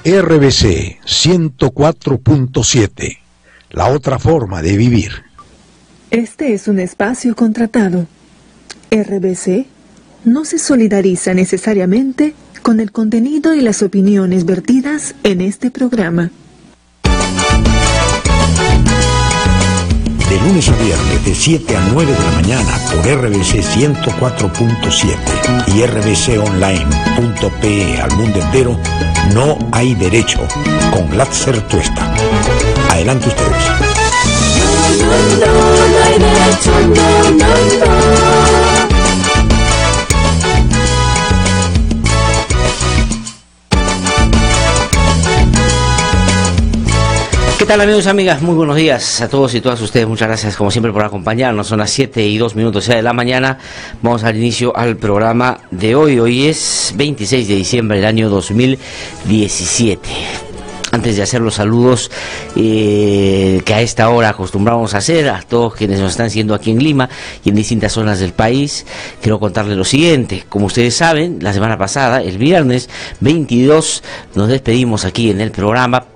RBC 104.7, la otra forma de vivir. Este es un espacio contratado. RBC no se solidariza necesariamente con el contenido y las opiniones vertidas en este programa. De lunes a viernes, de 7 a 9 de la mañana, por RBC 104.7 y rbconline.pe al mundo entero, No hay derecho, con Glatzer Tuesta. Adelante ustedes. No hay derecho, no. ¿Qué tal, amigos y amigas? Muy buenos días a todos y todas ustedes. Muchas gracias como siempre por acompañarnos. Son las 7:02 ya de la mañana. Vamos al inicio al programa de hoy. Hoy es 26 de diciembre del año 2017. Antes de hacer los saludos que a esta hora acostumbramos a hacer a todos quienes nos están siguiendo aquí en Lima y en distintas zonas del país, quiero contarles lo siguiente. Como ustedes saben, la semana pasada, el viernes 22, nos despedimos aquí en el programa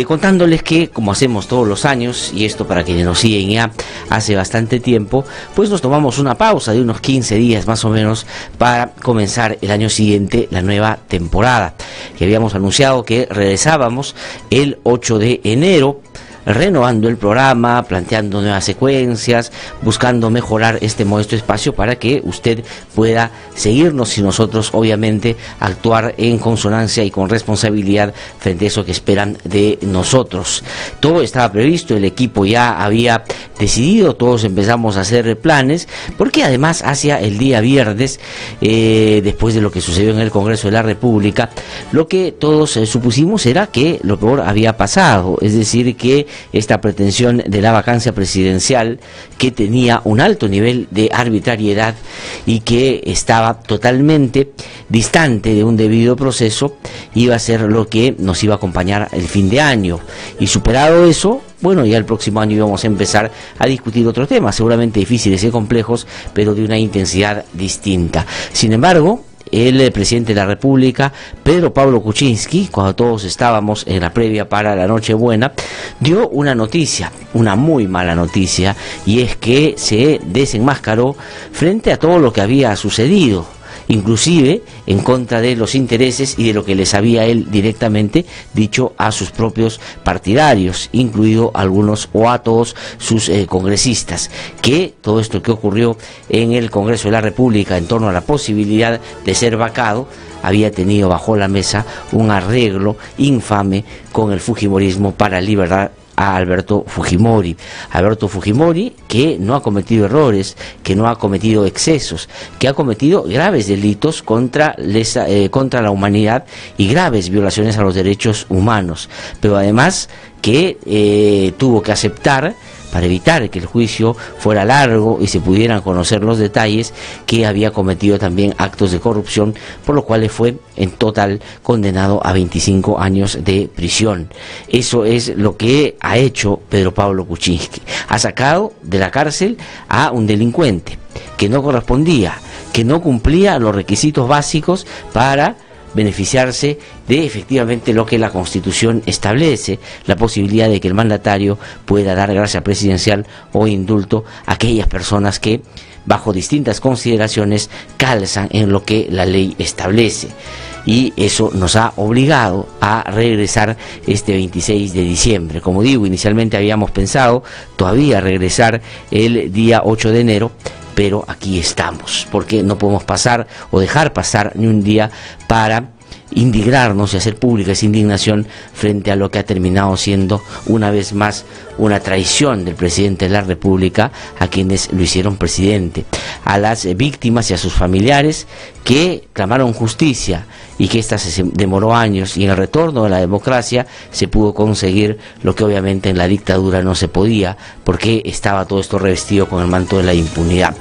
contándoles que, como hacemos todos los años, y esto para quienes nos siguen ya hace bastante tiempo, pues nos tomamos una pausa de unos 15 días más o menos para comenzar el año siguiente la nueva temporada. Que habíamos anunciado que regresábamos el 8 de enero, renovando el programa, planteando nuevas secuencias, buscando mejorar este modesto espacio para que usted pueda seguirnos y nosotros obviamente actuar en consonancia y con responsabilidad frente a eso que esperan de nosotros. Todo estaba previsto, el equipo ya había decidido, todos empezamos a hacer planes, porque además hacia el día viernes, después de lo que sucedió en el Congreso de la República, lo que todos supusimos era que lo peor había pasado, es decir, que esta pretensión de la vacancia presidencial, que tenía un alto nivel de arbitrariedad y que estaba totalmente distante de un debido proceso, iba a ser lo que nos iba a acompañar el fin de año. Y superado eso, bueno, ya el próximo año íbamos a empezar a discutir otros temas, seguramente difíciles y complejos, pero de una intensidad distinta. Sin embargo, el presidente de la República, Pedro Pablo Kuczynski, cuando todos estábamos en la previa para la Nochebuena, dio una noticia, una muy mala noticia, y es que se desenmascaró frente a todo lo que había sucedido, inclusive en contra de los intereses y de lo que les había él directamente dicho a sus propios partidarios, incluido algunos o a todos sus congresistas, que todo esto que ocurrió en el Congreso de la República en torno a la posibilidad de ser vacado había tenido bajo la mesa un arreglo infame con el fujimorismo para liberar a Alberto Fujimori. Alberto Fujimori, que no ha cometido errores, que no ha cometido excesos, que ha cometido graves delitos contra la humanidad y graves violaciones a los derechos humanos, pero además que tuvo que aceptar, para evitar que el juicio fuera largo y se pudieran conocer los detalles, que había cometido también actos de corrupción, por lo cual fue en total condenado a 25 años de prisión. Eso es lo que ha hecho Pedro Pablo Kuczynski. Ha sacado de la cárcel a un delincuente que no correspondía, que no cumplía los requisitos básicos para beneficiarse de efectivamente lo que la Constitución establece, la posibilidad de que el mandatario pueda dar gracia presidencial o indulto a aquellas personas que bajo distintas consideraciones calzan en lo que la ley establece. Y eso nos ha obligado a regresar este 26 de diciembre. Como digo, inicialmente habíamos pensado todavía regresar el día 8 de enero, pero aquí estamos, porque no podemos pasar o dejar pasar ni un día para indignarnos y hacer pública esa indignación frente a lo que ha terminado siendo una vez más una traición del presidente de la República a quienes lo hicieron presidente, a las víctimas y a sus familiares que clamaron justicia y que esta se demoró años, y en el retorno de la democracia se pudo conseguir lo que obviamente en la dictadura no se podía, porque estaba todo esto revestido con el manto de la impunidad.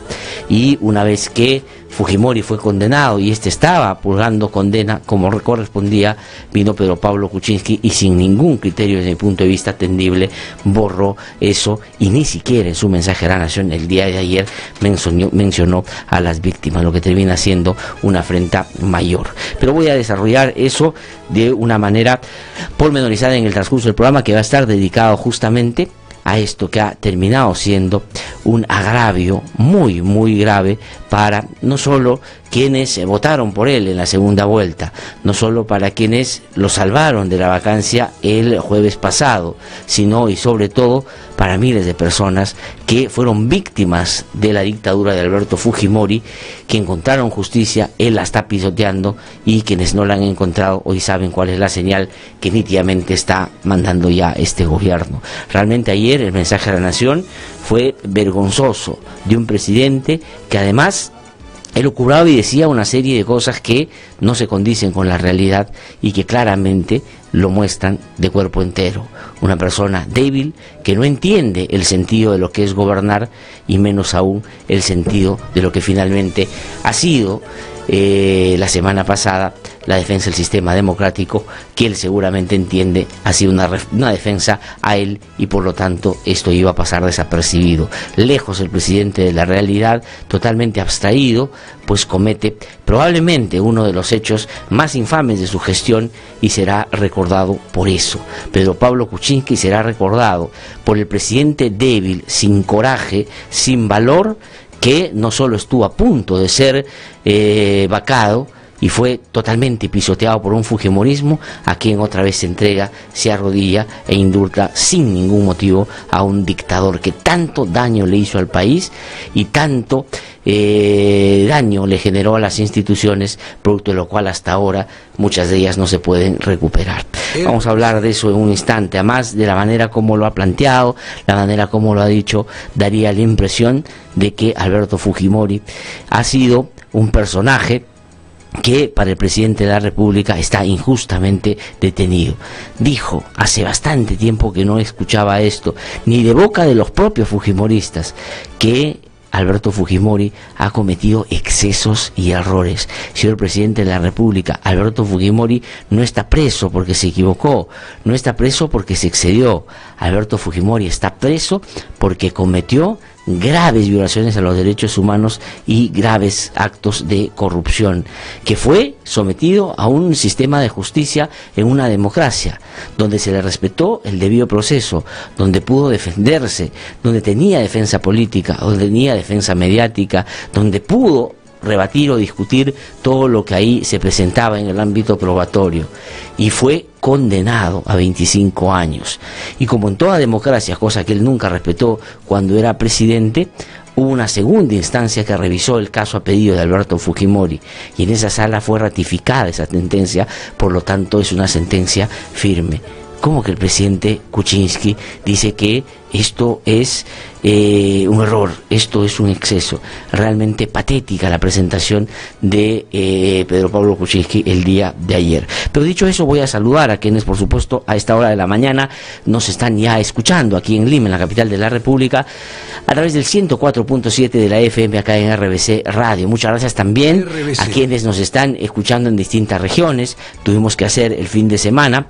Y una vez que Fujimori fue condenado y estaba purgando condena como correspondía, vino Pedro Pablo Kuczynski y sin ningún criterio desde mi punto de vista atendible borró eso, y ni siquiera en su mensaje a la nación el día de ayer mencionó a las víctimas, lo que termina siendo una afrenta mayor. Pero voy a desarrollar eso de una manera pormenorizada en el transcurso del programa, que va a estar dedicado justamente a esto que ha terminado siendo un agravio muy, muy grave para no solo quienes votaron por él en la segunda vuelta, no solo para quienes lo salvaron de la vacancia el jueves pasado, sino y sobre todo para miles de personas que fueron víctimas de la dictadura de Alberto Fujimori, que encontraron justicia, él la está pisoteando, y quienes no la han encontrado hoy saben cuál es la señal que nítidamente está mandando ya este gobierno. Realmente ayer el mensaje a la nación fue vergonzoso, de un presidente que además elucubraba y decía una serie de cosas que no se condicen con la realidad y que claramente lo muestran de cuerpo entero. Una persona débil que no entiende el sentido de lo que es gobernar, y menos aún el sentido de lo que finalmente ha sido la semana pasada la defensa del sistema democrático, que él seguramente entiende ha sido una defensa a él, y por lo tanto esto iba a pasar desapercibido. Lejos el presidente de la realidad, totalmente abstraído, pues comete probablemente uno de los hechos más infames de su gestión, y será recordado por eso. Pedro Pablo Kuczynski será recordado por el presidente débil, sin coraje, sin valor, que no solo estuvo a punto de ser vacado y fue totalmente pisoteado por un fujimorismo, a quien otra vez se entrega, se arrodilla e indulta sin ningún motivo a un dictador que tanto daño le hizo al país y tanto daño le generó a las instituciones, producto de lo cual hasta ahora muchas de ellas no se pueden recuperar. Vamos a hablar de eso en un instante. Además de la manera como lo ha planteado, la manera como lo ha dicho, daría la impresión de que Alberto Fujimori ha sido un personaje que para el presidente de la República está injustamente detenido. Dijo hace bastante tiempo que no escuchaba esto, ni de boca de los propios fujimoristas, que Alberto Fujimori ha cometido excesos y errores. Señor presidente de la República, Alberto Fujimori no está preso porque se equivocó, no está preso porque se excedió. Alberto Fujimori está preso porque cometió graves violaciones a los derechos humanos y graves actos de corrupción, que fue sometido a un sistema de justicia en una democracia, donde se le respetó el debido proceso, donde pudo defenderse, donde tenía defensa política, donde tenía defensa mediática, donde pudo rebatir o discutir todo lo que ahí se presentaba en el ámbito probatorio, y fue condenado a 25 años. Y como en toda democracia, cosa que él nunca respetó cuando era presidente, hubo una segunda instancia que revisó el caso a pedido de Alberto Fujimori, y en esa sala fue ratificada esa sentencia, por lo tanto es una sentencia firme. ¿Cómo que el presidente Kuczynski dice que esto es un error, esto es un exceso? Realmente patética la presentación de Pedro Pablo Kuczynski el día de ayer. Pero dicho eso, voy a saludar a quienes, por supuesto, a esta hora de la mañana nos están ya escuchando aquí en Lima, en la capital de la República, a través del 104.7 de la FM acá en RBC Radio. Muchas gracias también a quienes nos están escuchando en distintas regiones. Tuvimos que hacer el fin de semana,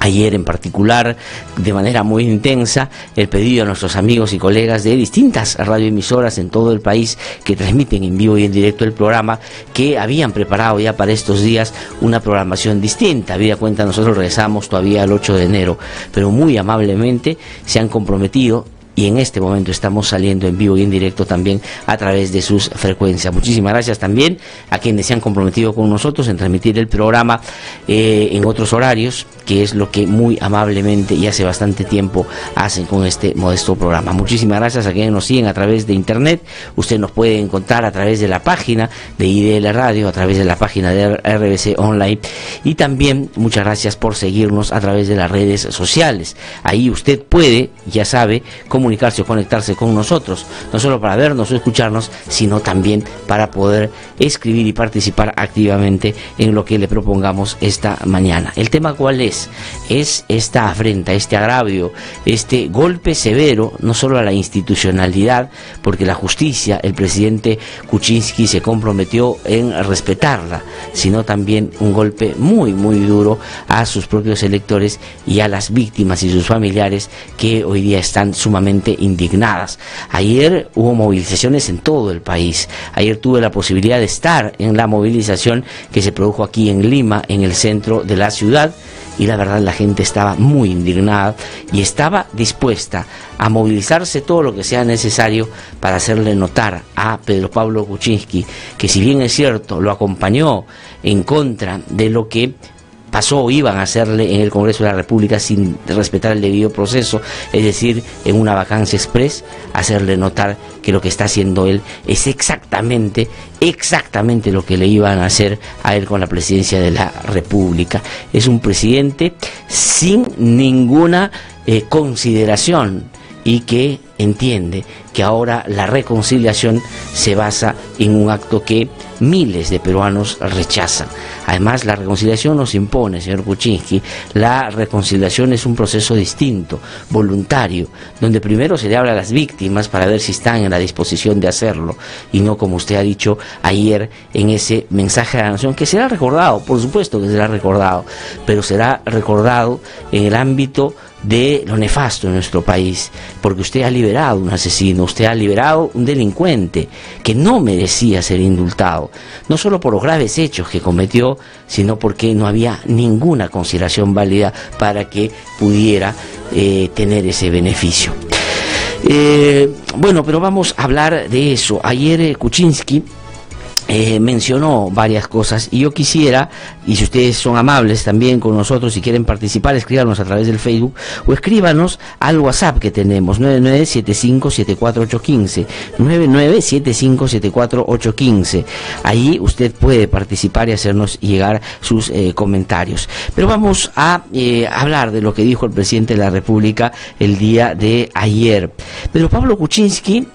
ayer en particular, de manera muy intensa, el pedido a nuestros amigos y colegas de distintas radioemisoras en todo el país que transmiten en vivo y en directo el programa, que habían preparado ya para estos días una programación distinta. Habida cuenta, nosotros regresamos todavía el 8 de enero, pero muy amablemente se han comprometido, y en este momento estamos saliendo en vivo y en directo también a través de sus frecuencias. Muchísimas gracias también a quienes se han comprometido con nosotros en transmitir el programa en otros horarios, que es lo que muy amablemente y hace bastante tiempo hacen con este modesto programa. Muchísimas gracias a quienes nos siguen a través de internet. Usted nos puede encontrar a través de la página de IDL Radio, a través de la página de RBC Online, y también muchas gracias por seguirnos a través de las redes sociales. Ahí usted puede, ya sabe, comunicarse comunicarse o conectarse con nosotros, no solo para vernos o escucharnos, sino también para poder escribir y participar activamente en lo que le propongamos esta mañana. ¿El tema cuál es? Es esta afrenta, este agravio, este golpe severo, no solo a la institucionalidad, porque la justicia, el presidente Kuczynski se comprometió en respetarla, sino también un golpe muy, muy duro a sus propios electores y a las víctimas y sus familiares que hoy día están sumamente indignadas. Ayer hubo movilizaciones en todo el país. Ayer tuve la posibilidad de estar en la movilización que se produjo aquí en Lima, en el centro de la ciudad, y la verdad la gente estaba muy indignada y estaba dispuesta a movilizarse todo lo que sea necesario para hacerle notar a Pedro Pablo Kuczynski que, si bien es cierto, lo acompañó en contra de lo que pasó o iban a hacerle en el Congreso de la República sin respetar el debido proceso, es decir, en una vacancia express, hacerle notar que lo que está haciendo él es exactamente lo que le iban a hacer a él con la presidencia de la República. Es un presidente sin ninguna consideración y que entiende que ahora la reconciliación se basa en un acto que miles de peruanos rechazan. Además, la reconciliación nos impone, señor Kuczynski. La reconciliación es un proceso distinto, voluntario, donde primero se le habla a las víctimas para ver si están en la disposición de hacerlo, y no como usted ha dicho ayer en ese mensaje a la nación, que será recordado, por supuesto que será recordado, pero será recordado en el ámbito de lo nefasto en nuestro país, porque usted ha liberado un asesino, usted ha liberado un delincuente que no merecía ser indultado, no solo por los graves hechos que cometió, sino porque no había ninguna consideración válida para que pudiera tener ese beneficio. Bueno, pero vamos a hablar de eso. Ayer Kuczynski mencionó varias cosas y yo quisiera, y si ustedes son amables también con nosotros y quieren participar, escríbanos a través del Facebook o escríbanos al WhatsApp que tenemos, 9975748815, 9975748815. Ahí usted puede participar y hacernos llegar sus comentarios. Pero vamos a hablar de lo que dijo el presidente de la República el día de ayer. Pedro Pablo Kuczynski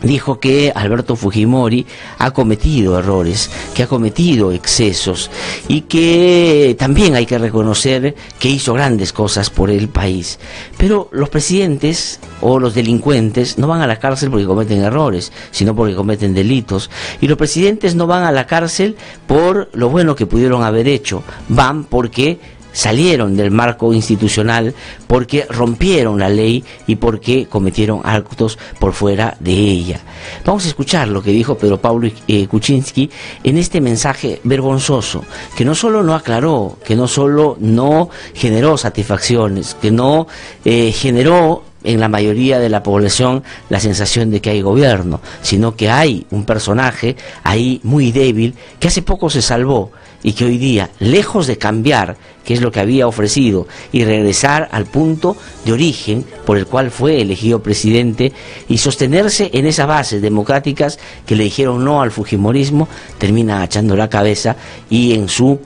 dijo que Alberto Fujimori ha cometido errores, que ha cometido excesos y que también hay que reconocer que hizo grandes cosas por el país. Pero los presidentes o los delincuentes no van a la cárcel porque cometen errores, sino porque cometen delitos. Y los presidentes no van a la cárcel por lo bueno que pudieron haber hecho, van porque salieron del marco institucional, porque rompieron la ley y porque cometieron actos por fuera de ella. Vamos a escuchar lo que dijo Pedro Pablo Kuczynski en este mensaje vergonzoso, que no solo no aclaró, que no solo no generó satisfacciones, que no generó en la mayoría de la población la sensación de que hay gobierno, sino que hay un personaje ahí muy débil que hace poco se salvó y que hoy día, lejos de cambiar, que es lo que había ofrecido, y regresar al punto de origen por el cual fue elegido presidente y sostenerse en esas bases democráticas que le dijeron no al fujimorismo, termina echando la cabeza y en su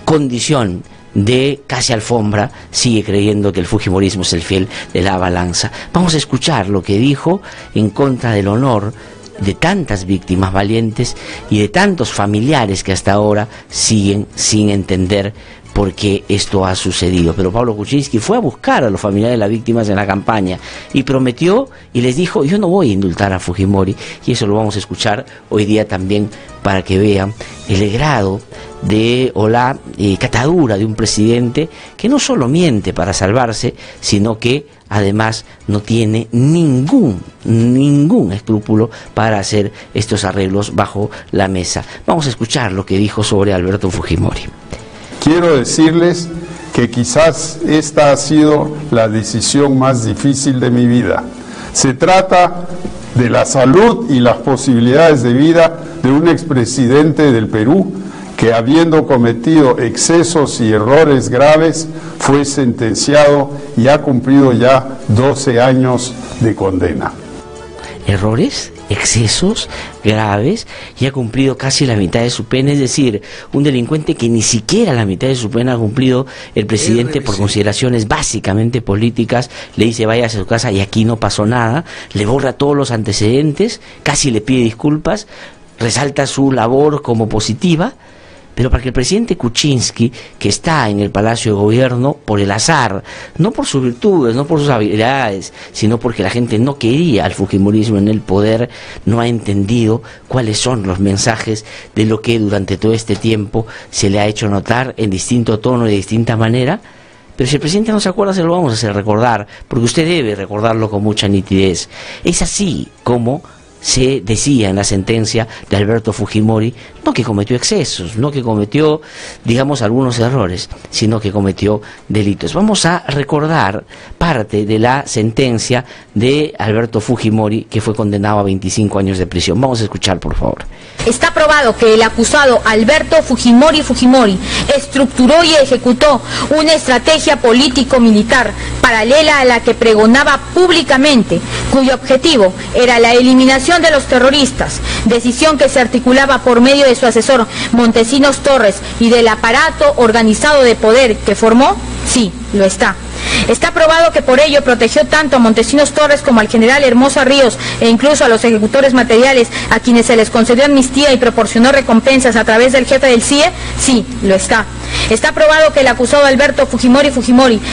condición de casi alfombra sigue creyendo que el fujimorismo es el fiel de la balanza. Vamos a escuchar lo que dijo en contra del honor de tantas víctimas valientes y de tantos familiares que hasta ahora siguen sin entender por qué esto ha sucedido. Pero Pablo Kuczynski fue a buscar a los familiares de las víctimas en la campaña y prometió y les dijo: yo no voy a indultar a Fujimori, y eso lo vamos a escuchar hoy día también para que vean el grado de o la catadura de un presidente que no solo miente para salvarse, sino que además no tiene ningún escrúpulo para hacer estos arreglos bajo la mesa. Vamos a escuchar lo que dijo sobre Alberto Fujimori. Quiero decirles que quizás esta ha sido la decisión más difícil de mi vida. Se trata de la salud y las posibilidades de vida de un expresidente del Perú que, habiendo cometido excesos y errores graves, fue sentenciado y ha cumplido ya 12 años de condena. ¿Errores? excesos graves y ha cumplido casi la mitad de su pena, es decir, un delincuente que ni siquiera la mitad de su pena ha cumplido. El presidente, por consideraciones básicamente políticas, le dice váyase a su casa y aquí no pasó nada, le borra todos los antecedentes, casi le pide disculpas, resalta su labor como positiva. Pero para que el presidente Kuczynski, que está en el Palacio de Gobierno por el azar, no por sus virtudes, no por sus habilidades, sino porque la gente no quería al fujimorismo en el poder, no ha entendido cuáles son los mensajes de lo que durante todo este tiempo se le ha hecho notar en distinto tono y de distinta manera. Pero si el presidente no se acuerda, se lo vamos a hacer recordar, porque usted debe recordarlo con mucha nitidez. Es así como se decía en la sentencia de Alberto Fujimori, no que cometió excesos, no que cometió, digamos, algunos errores, sino que cometió delitos. Vamos a recordar parte de la sentencia de Alberto Fujimori, que fue condenado a 25 años de prisión. Vamos a escuchar, por favor. Está probado que el acusado Alberto Fujimori estructuró y ejecutó una estrategia político-militar paralela a la que pregonaba públicamente, cuyo objetivo era la eliminación de los terroristas, decisión que se articulaba por medio de su asesor Montesinos Torres y del aparato organizado de poder que formó. Sí, lo está. Está probado que por ello protegió tanto a Montesinos Torres como al general Hermosa Ríos e incluso a los ejecutores materiales a quienes se les concedió amnistía y proporcionó recompensas a través del jefe del CIE. Sí, lo está. Está probado que el acusado Alberto Fujimori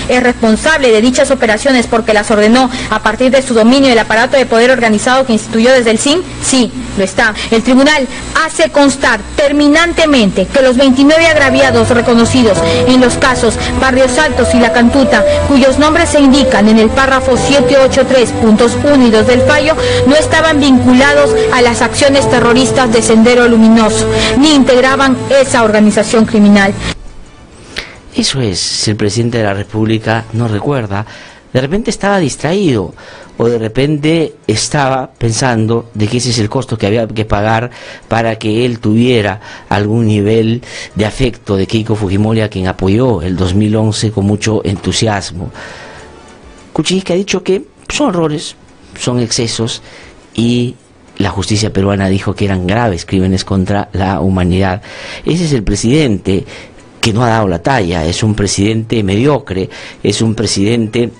es responsable de dichas operaciones porque las ordenó a partir de su dominio del aparato de poder organizado que instituyó desde el SIN. Sí, lo está. El tribunal hace constar terminantemente que los 29 agraviados reconocidos en los casos Barrios Altos y La Cantuta, cuyos nombres se indican en el párrafo 783 puntos 1 y 2 del fallo, no estaban vinculados a las acciones terroristas de Sendero Luminoso, ni integraban esa organización criminal. Eso es, si el presidente de la República no recuerda, de repente estaba distraído, o de repente estaba pensando de que ese es el costo que había que pagar para que él tuviera algún nivel de afecto de Keiko Fujimori, a quien apoyó el 2011 con mucho entusiasmo. Kuczynski ha dicho que son errores, son excesos, y la justicia peruana dijo que eran graves crímenes contra la humanidad. Ese es el presidente que no ha dado la talla, es un presidente mediocre, es un presidente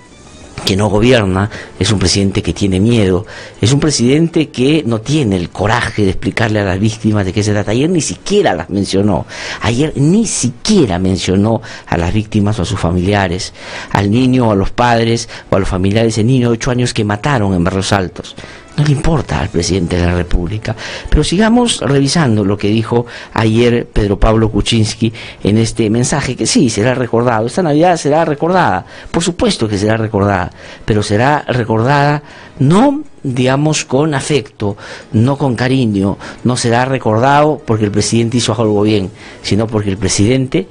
que no gobierna, es un presidente que tiene miedo, es un presidente que no tiene el coraje de explicarle a las víctimas de qué se trata. Ayer ni siquiera las mencionó, ayer ni siquiera mencionó a las víctimas o a sus familiares, al niño o a los padres o a los familiares del niño de 8 años que mataron en Barrios Altos. No le importa al presidente de la República. Pero sigamos revisando lo que dijo ayer Pedro Pablo Kuczynski en este mensaje, que sí, será recordado. Esta Navidad será recordada, por supuesto que será recordada, pero será recordada no, digamos, con afecto, no con cariño, no será recordado porque el presidente hizo algo bien, sino porque el presidente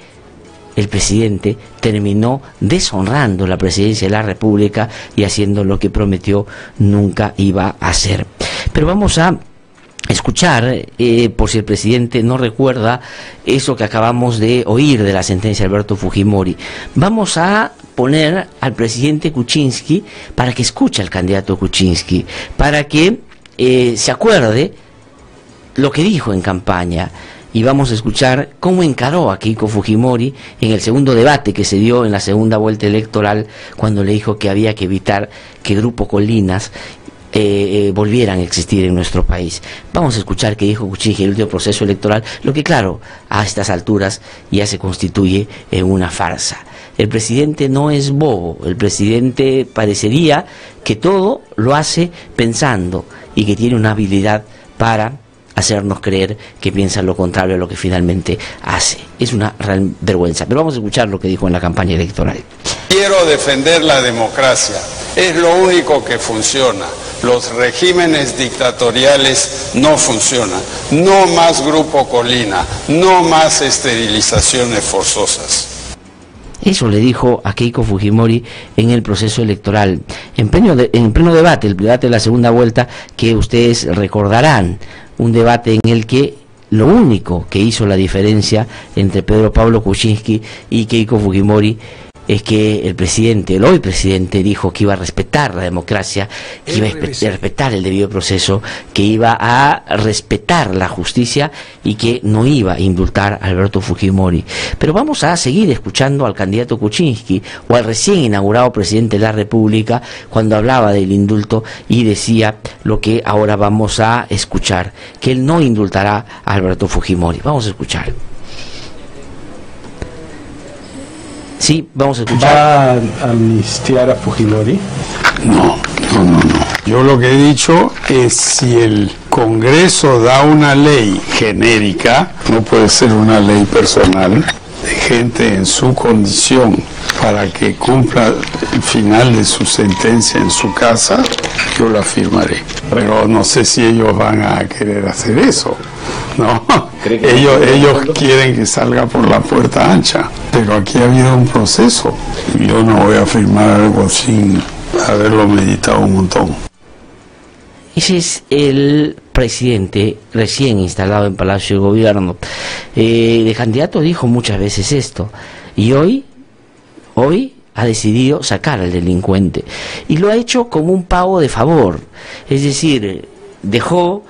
terminó deshonrando la presidencia de la República y haciendo lo que prometió nunca iba a hacer. Pero vamos a escuchar, por si el presidente no recuerda eso que acabamos de oír de la sentencia de Alberto Fujimori. Vamos a poner al presidente Kuczynski para que escuche al candidato Kuczynski, para que se acuerde lo que dijo en campaña. Y vamos a escuchar cómo encaró a Keiko Fujimori en el segundo debate que se dio en la segunda vuelta electoral, cuando le dijo que había que evitar que Grupo Colinas volvieran a existir en nuestro país. Vamos a escuchar qué dijo Kuczynski en el último proceso electoral, lo que claro, a estas alturas ya se constituye en una farsa. El presidente no es bobo, el presidente parecería que todo lo hace pensando y que tiene una habilidad para hacernos creer que piensa lo contrario a lo que finalmente hace. Es una real vergüenza. Pero vamos a escuchar lo que dijo en la campaña electoral. Quiero defender la democracia. Es lo único que funciona. Los regímenes dictatoriales no funcionan. No más Grupo Colina. No más esterilizaciones forzosas. Eso le dijo a Keiko Fujimori en el proceso electoral, en pleno debate, el debate de la segunda vuelta, que ustedes recordarán, un debate en el que lo único que hizo la diferencia entre Pedro Pablo Kuczynski y Keiko Fujimori es que el hoy presidente, dijo que iba a respetar la democracia, que iba a respetar el debido proceso, que iba a respetar la justicia y que no iba a indultar a Alberto Fujimori. Pero vamos a seguir escuchando al candidato Kuczynski o al recién inaugurado presidente de la República cuando hablaba del indulto y decía lo que ahora vamos a escuchar, que él no indultará a Alberto Fujimori. Vamos a escuchar. Sí, vamos a escuchar. ¿Va a amnistiar a Fujimori? No. Yo lo que he dicho es, si el Congreso da una ley genérica, no puede ser una ley personal, de gente en su condición para que cumpla el final de su sentencia en su casa, yo la firmaré. Pero no sé si ellos van a querer hacer eso. No, ellos quieren que salga por la puerta ancha, pero aquí ha habido un proceso. Yo no voy a firmar algo sin haberlo meditado un montón. Ese es el presidente recién instalado en Palacio de Gobierno. El candidato dijo muchas veces esto, y hoy ha decidido sacar al delincuente, y lo ha hecho como un pago de favor, es decir, dejó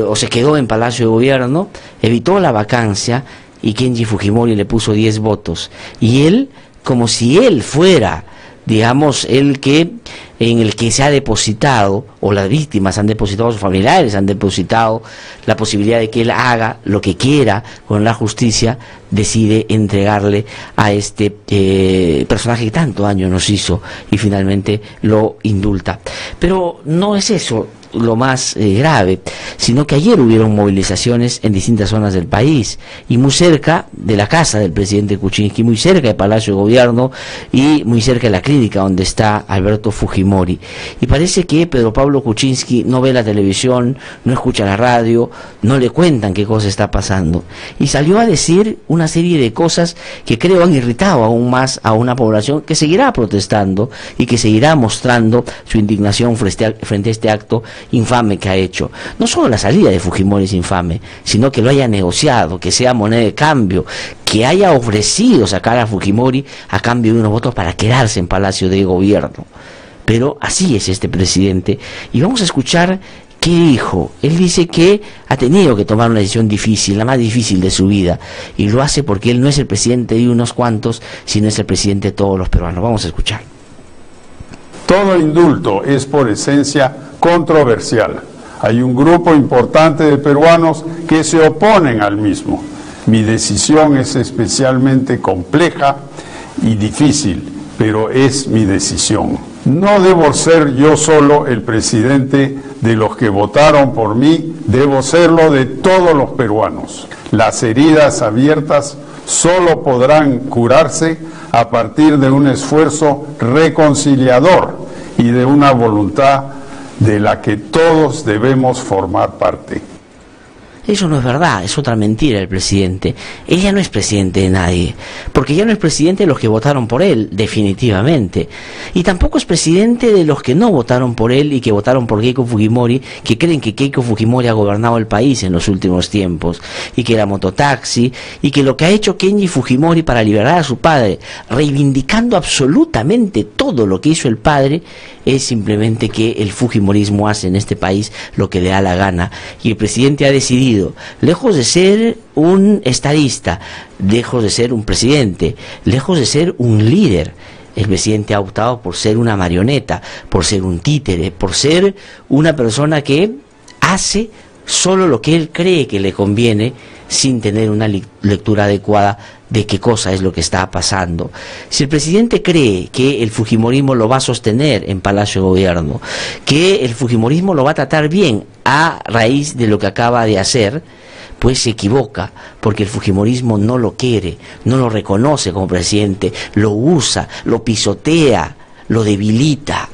o se quedó en Palacio de Gobierno, evitó la vacancia y Kenji Fujimori le puso 10 votos, y él, como si él fuera, digamos, en el que se ha depositado, o las víctimas han depositado, sus familiares han depositado la posibilidad de que él haga lo que quiera con la justicia, decide entregarle a este personaje que tanto daño nos hizo y finalmente lo indulta. Pero no es eso lo más grave, sino que ayer hubieron movilizaciones en distintas zonas del país y muy cerca de la casa del presidente Kuczynski, muy cerca del Palacio de Gobierno y muy cerca de la clínica donde está Alberto Fujimori. Y parece que Pedro Pablo Kuczynski no ve la televisión, no escucha la radio, no le cuentan qué cosa está pasando. Y salió a decir una serie de cosas que creo han irritado aún más a una población que seguirá protestando y que seguirá mostrando su indignación frente a este acto infame que ha hecho. No solo la salida de Fujimori es infame, sino que lo haya negociado, que sea moneda de cambio, que haya ofrecido sacar a Fujimori a cambio de unos votos para quedarse en Palacio de Gobierno. Pero así es este presidente, y vamos a escuchar qué dijo. Él dice que ha tenido que tomar una decisión difícil, la más difícil de su vida, y lo hace porque él no es el presidente de unos cuantos, sino es el presidente de todos los peruanos. Vamos a escuchar. Todo indulto es por esencia controversial. Hay un grupo importante de peruanos que se oponen al mismo. Mi decisión es especialmente compleja y difícil, pero es mi decisión. No debo ser yo solo el presidente de los que votaron por mí, debo serlo de todos los peruanos. Las heridas abiertas solo podrán curarse a partir de un esfuerzo reconciliador y de una voluntad de la que todos debemos formar parte. Eso no es verdad, es otra mentira del presidente. Él ya no es presidente de nadie, porque ya no es presidente de los que votaron por él, definitivamente. Y tampoco es presidente de los que no votaron por él y que votaron por Keiko Fujimori, que creen que Keiko Fujimori ha gobernado el país en los últimos tiempos, y que era mototaxi, y que lo que ha hecho Kenji Fujimori para liberar a su padre, reivindicando absolutamente todo lo que hizo el padre, es simplemente que el fujimorismo hace en este país lo que le da la gana. Y el presidente ha decidido, lejos de ser un estadista, lejos de ser un presidente, lejos de ser un líder, el presidente ha optado por ser una marioneta, por ser un títere, por ser una persona que hace solo lo que él cree que le conviene, sin tener una lectura adecuada de qué cosa es lo que está pasando. Si el presidente cree que el fujimorismo lo va a sostener en Palacio de Gobierno, que el fujimorismo lo va a tratar bien a raíz de lo que acaba de hacer, pues se equivoca, porque el fujimorismo no lo quiere, no lo reconoce como presidente, lo usa, lo pisotea, lo debilita.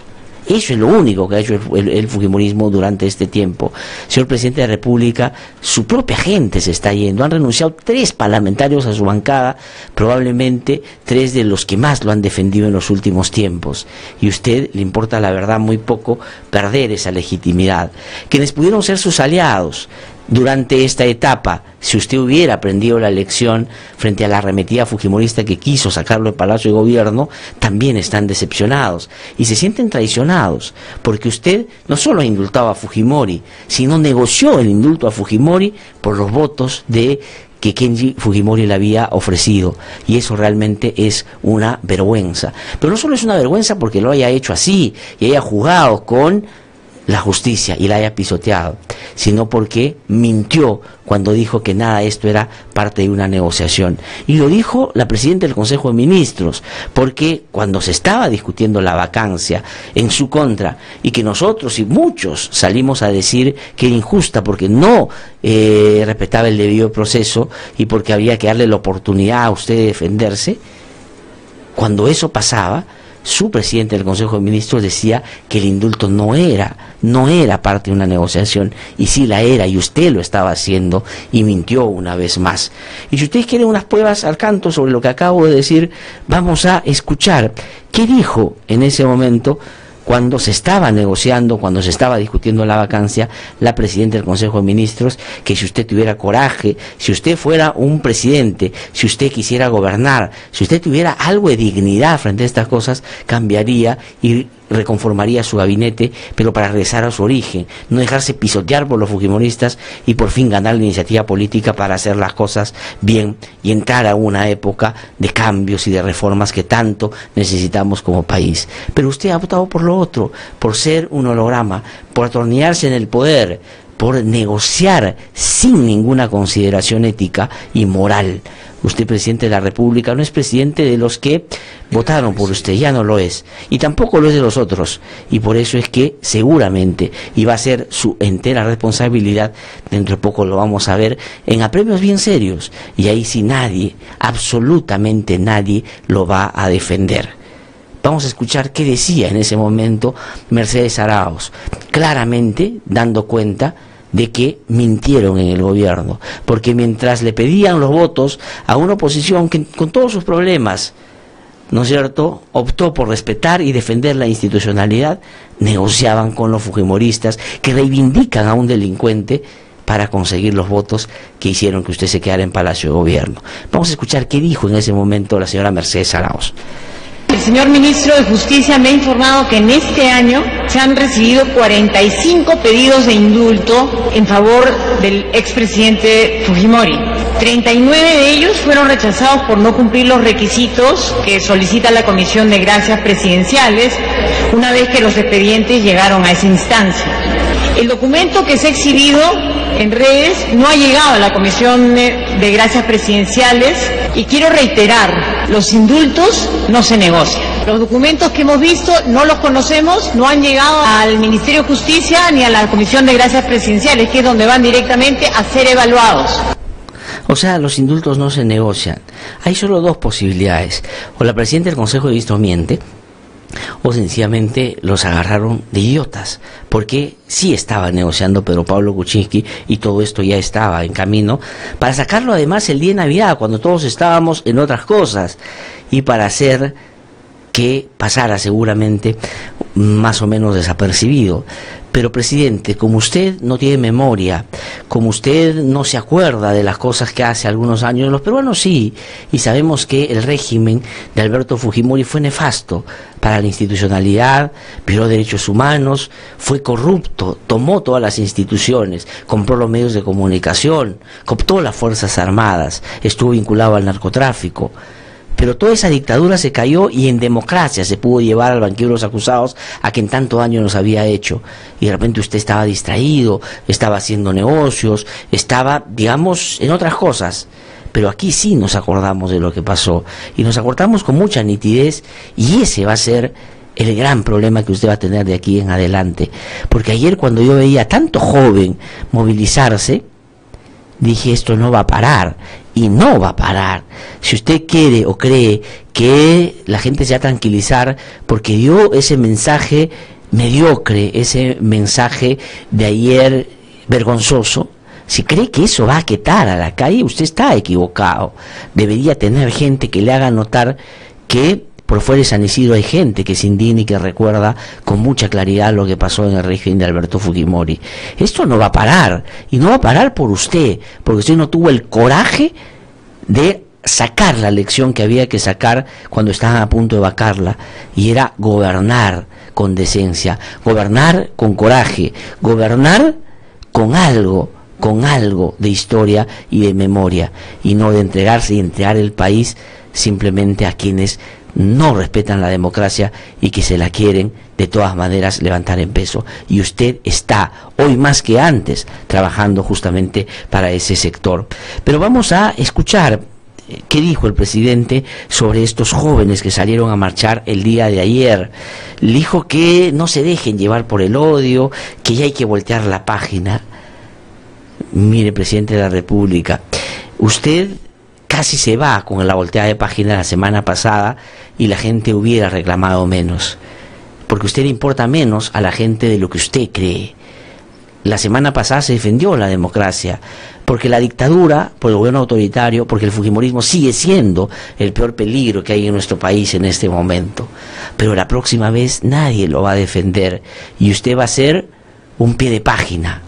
Eso es lo único que ha hecho el fujimorismo durante este tiempo. Señor presidente de la República, su propia gente se está yendo. Han renunciado 3 parlamentarios a su bancada, probablemente 3 de los que más lo han defendido en los últimos tiempos. Y a usted le importa la verdad muy poco perder esa legitimidad. Quienes pudieron ser sus aliados, durante esta etapa, si usted hubiera aprendido la lección frente a la arremetida fujimorista que quiso sacarlo del Palacio de Gobierno, también están decepcionados y se sienten traicionados, porque usted no solo ha indultado a Fujimori, sino negoció el indulto a Fujimori por los votos de que Kenji Fujimori le había ofrecido, y eso realmente es una vergüenza. Pero no solo es una vergüenza porque lo haya hecho así y haya jugado con la justicia y la haya pisoteado, sino porque mintió cuando dijo que nada de esto era parte de una negociación. Y lo dijo la presidenta del Consejo de Ministros, porque cuando se estaba discutiendo la vacancia en su contra, y que nosotros y muchos salimos a decir que era injusta porque no respetaba el debido proceso y porque había que darle la oportunidad a usted de defenderse, cuando eso pasaba, su presidente del Consejo de Ministros decía que el indulto no era parte de una negociación, y sí la era, y usted lo estaba haciendo, y mintió una vez más. Y si ustedes quieren unas pruebas al canto sobre lo que acabo de decir, vamos a escuchar qué dijo en ese momento, cuando se estaba negociando, cuando se estaba discutiendo la vacancia, la presidenta del Consejo de Ministros, que si usted tuviera coraje, si usted fuera un presidente, si usted quisiera gobernar, si usted tuviera algo de dignidad frente a estas cosas, cambiaría y reconformaría su gabinete, pero para regresar a su origen, no dejarse pisotear por los fujimoristas y por fin ganar la iniciativa política para hacer las cosas bien y entrar a una época de cambios y de reformas que tanto necesitamos como país. Pero usted ha optado por lo otro, por ser un holograma, por atornillarse en el poder, por negociar sin ninguna consideración ética y moral. Usted, presidente de la República, no es presidente de los que votaron por usted, ya no lo es, y tampoco lo es de los otros, y por eso es que seguramente, y va a ser su entera responsabilidad, dentro de poco lo vamos a ver, en apremios bien serios, y ahí sí nadie, absolutamente nadie, lo va a defender. Vamos a escuchar qué decía en ese momento Mercedes Arauz, claramente dando cuenta de que mintieron en el gobierno, porque mientras le pedían los votos a una oposición que con todos sus problemas, ¿no es cierto?, optó por respetar y defender la institucionalidad, negociaban con los fujimoristas que reivindican a un delincuente para conseguir los votos que hicieron que usted se quedara en Palacio de Gobierno. Vamos a escuchar qué dijo en ese momento la señora Mercedes Arauz. El señor ministro de Justicia me ha informado que en este año se han recibido 45 pedidos de indulto en favor del expresidente Fujimori. 39 de ellos fueron rechazados por no cumplir los requisitos que solicita la Comisión de Gracias Presidenciales, una vez que los expedientes llegaron a esa instancia. El documento que se ha exhibido en redes no ha llegado a la Comisión de Gracias Presidenciales y quiero reiterar, los indultos no se negocian. Los documentos que hemos visto no los conocemos, no han llegado al Ministerio de Justicia ni a la Comisión de Gracias Presidenciales, que es donde van directamente a ser evaluados. O sea, los indultos no se negocian. Hay solo dos posibilidades. O la presidenta del Consejo de Ministros miente, o sencillamente los agarraron de idiotas, porque sí estaba negociando Pedro Pablo Kuczynski y todo esto ya estaba en camino, para sacarlo además el día de Navidad, cuando todos estábamos en otras cosas, y para hacer que pasara seguramente más o menos desapercibido. Pero, presidente, como usted no tiene memoria, como usted no se acuerda de las cosas que hace algunos años, los peruanos sí, y sabemos que el régimen de Alberto Fujimori fue nefasto para la institucionalidad, violó derechos humanos, fue corrupto, tomó todas las instituciones, compró los medios de comunicación, cooptó las Fuerzas Armadas, estuvo vinculado al narcotráfico. Pero toda esa dictadura se cayó y en democracia se pudo llevar al banquero los acusados a quien tanto daño nos había hecho. Y de repente usted estaba distraído, estaba haciendo negocios, estaba, digamos, en otras cosas. Pero aquí sí nos acordamos de lo que pasó. Y nos acordamos con mucha nitidez, y ese va a ser el gran problema que usted va a tener de aquí en adelante. Porque ayer, cuando yo veía tanto joven movilizarse, dije, esto no va a parar. Y no va a parar. Si usted quiere o cree que la gente se va a tranquilizar porque dio ese mensaje mediocre, ese mensaje de ayer vergonzoso, si cree que eso va a aquietar a la calle, usted está equivocado. Debería tener gente que le haga notar que por fuera de San Isidro hay gente que se indigna y que recuerda con mucha claridad lo que pasó en el régimen de Alberto Fujimori. Esto no va a parar, y no va a parar por usted, porque usted no tuvo el coraje de sacar la lección que había que sacar cuando estaban a punto de vacarla, y era gobernar con decencia, gobernar con coraje, gobernar con algo de historia y de memoria, y no de entregarse y entregar el país simplemente a quienes no respetan la democracia y que se la quieren de todas maneras levantar en peso. Y usted está hoy más que antes trabajando justamente para ese sector. Pero vamos a escuchar qué dijo el presidente sobre estos jóvenes que salieron a marchar el día de ayer. Dijo que no se dejen llevar por el odio, que ya hay que voltear la página. Mire, presidente de la República, usted casi se va con la volteada de página la semana pasada y la gente hubiera reclamado menos, porque usted le importa menos a la gente de lo que usted cree. La semana pasada se defendió la democracia, porque la dictadura, por el gobierno autoritario, porque el fujimorismo sigue siendo el peor peligro que hay en nuestro país en este momento. Pero la próxima vez nadie lo va a defender y usted va a ser un pie de página,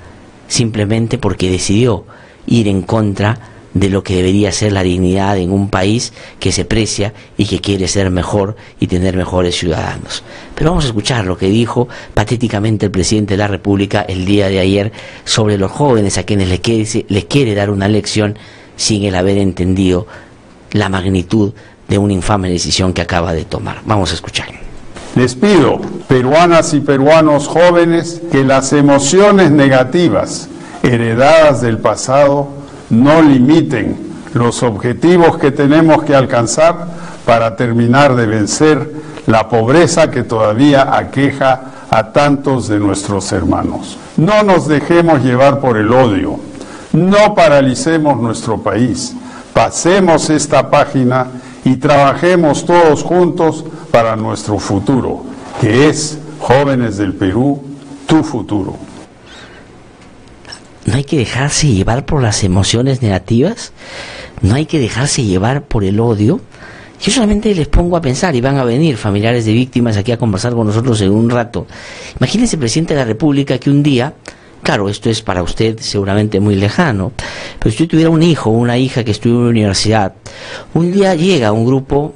simplemente porque decidió ir en contra de lo que debería ser la dignidad en un país que se precia y que quiere ser mejor y tener mejores ciudadanos. Pero vamos a escuchar lo que dijo patéticamente el presidente de la República el día de ayer sobre los jóvenes a quienes les quiere dar una lección sin el haber entendido la magnitud de una infame decisión que acaba de tomar. Vamos a escuchar. Les pido, peruanas y peruanos jóvenes, que las emociones negativas heredadas del pasado no limiten los objetivos que tenemos que alcanzar para terminar de vencer la pobreza que todavía aqueja a tantos de nuestros hermanos. No nos dejemos llevar por el odio, no paralicemos nuestro país, pasemos esta página y trabajemos todos juntos para nuestro futuro, que es, jóvenes del Perú, tu futuro. No hay que dejarse llevar por las emociones negativas, no hay que dejarse llevar por el odio. Yo solamente les pongo a pensar, y van a venir familiares de víctimas aquí a conversar con nosotros en un rato. Imagínense, presidente de la República, que un día, claro, esto es para usted seguramente muy lejano, pero si usted tuviera un hijo o una hija que estudia en una universidad, un día llega un grupo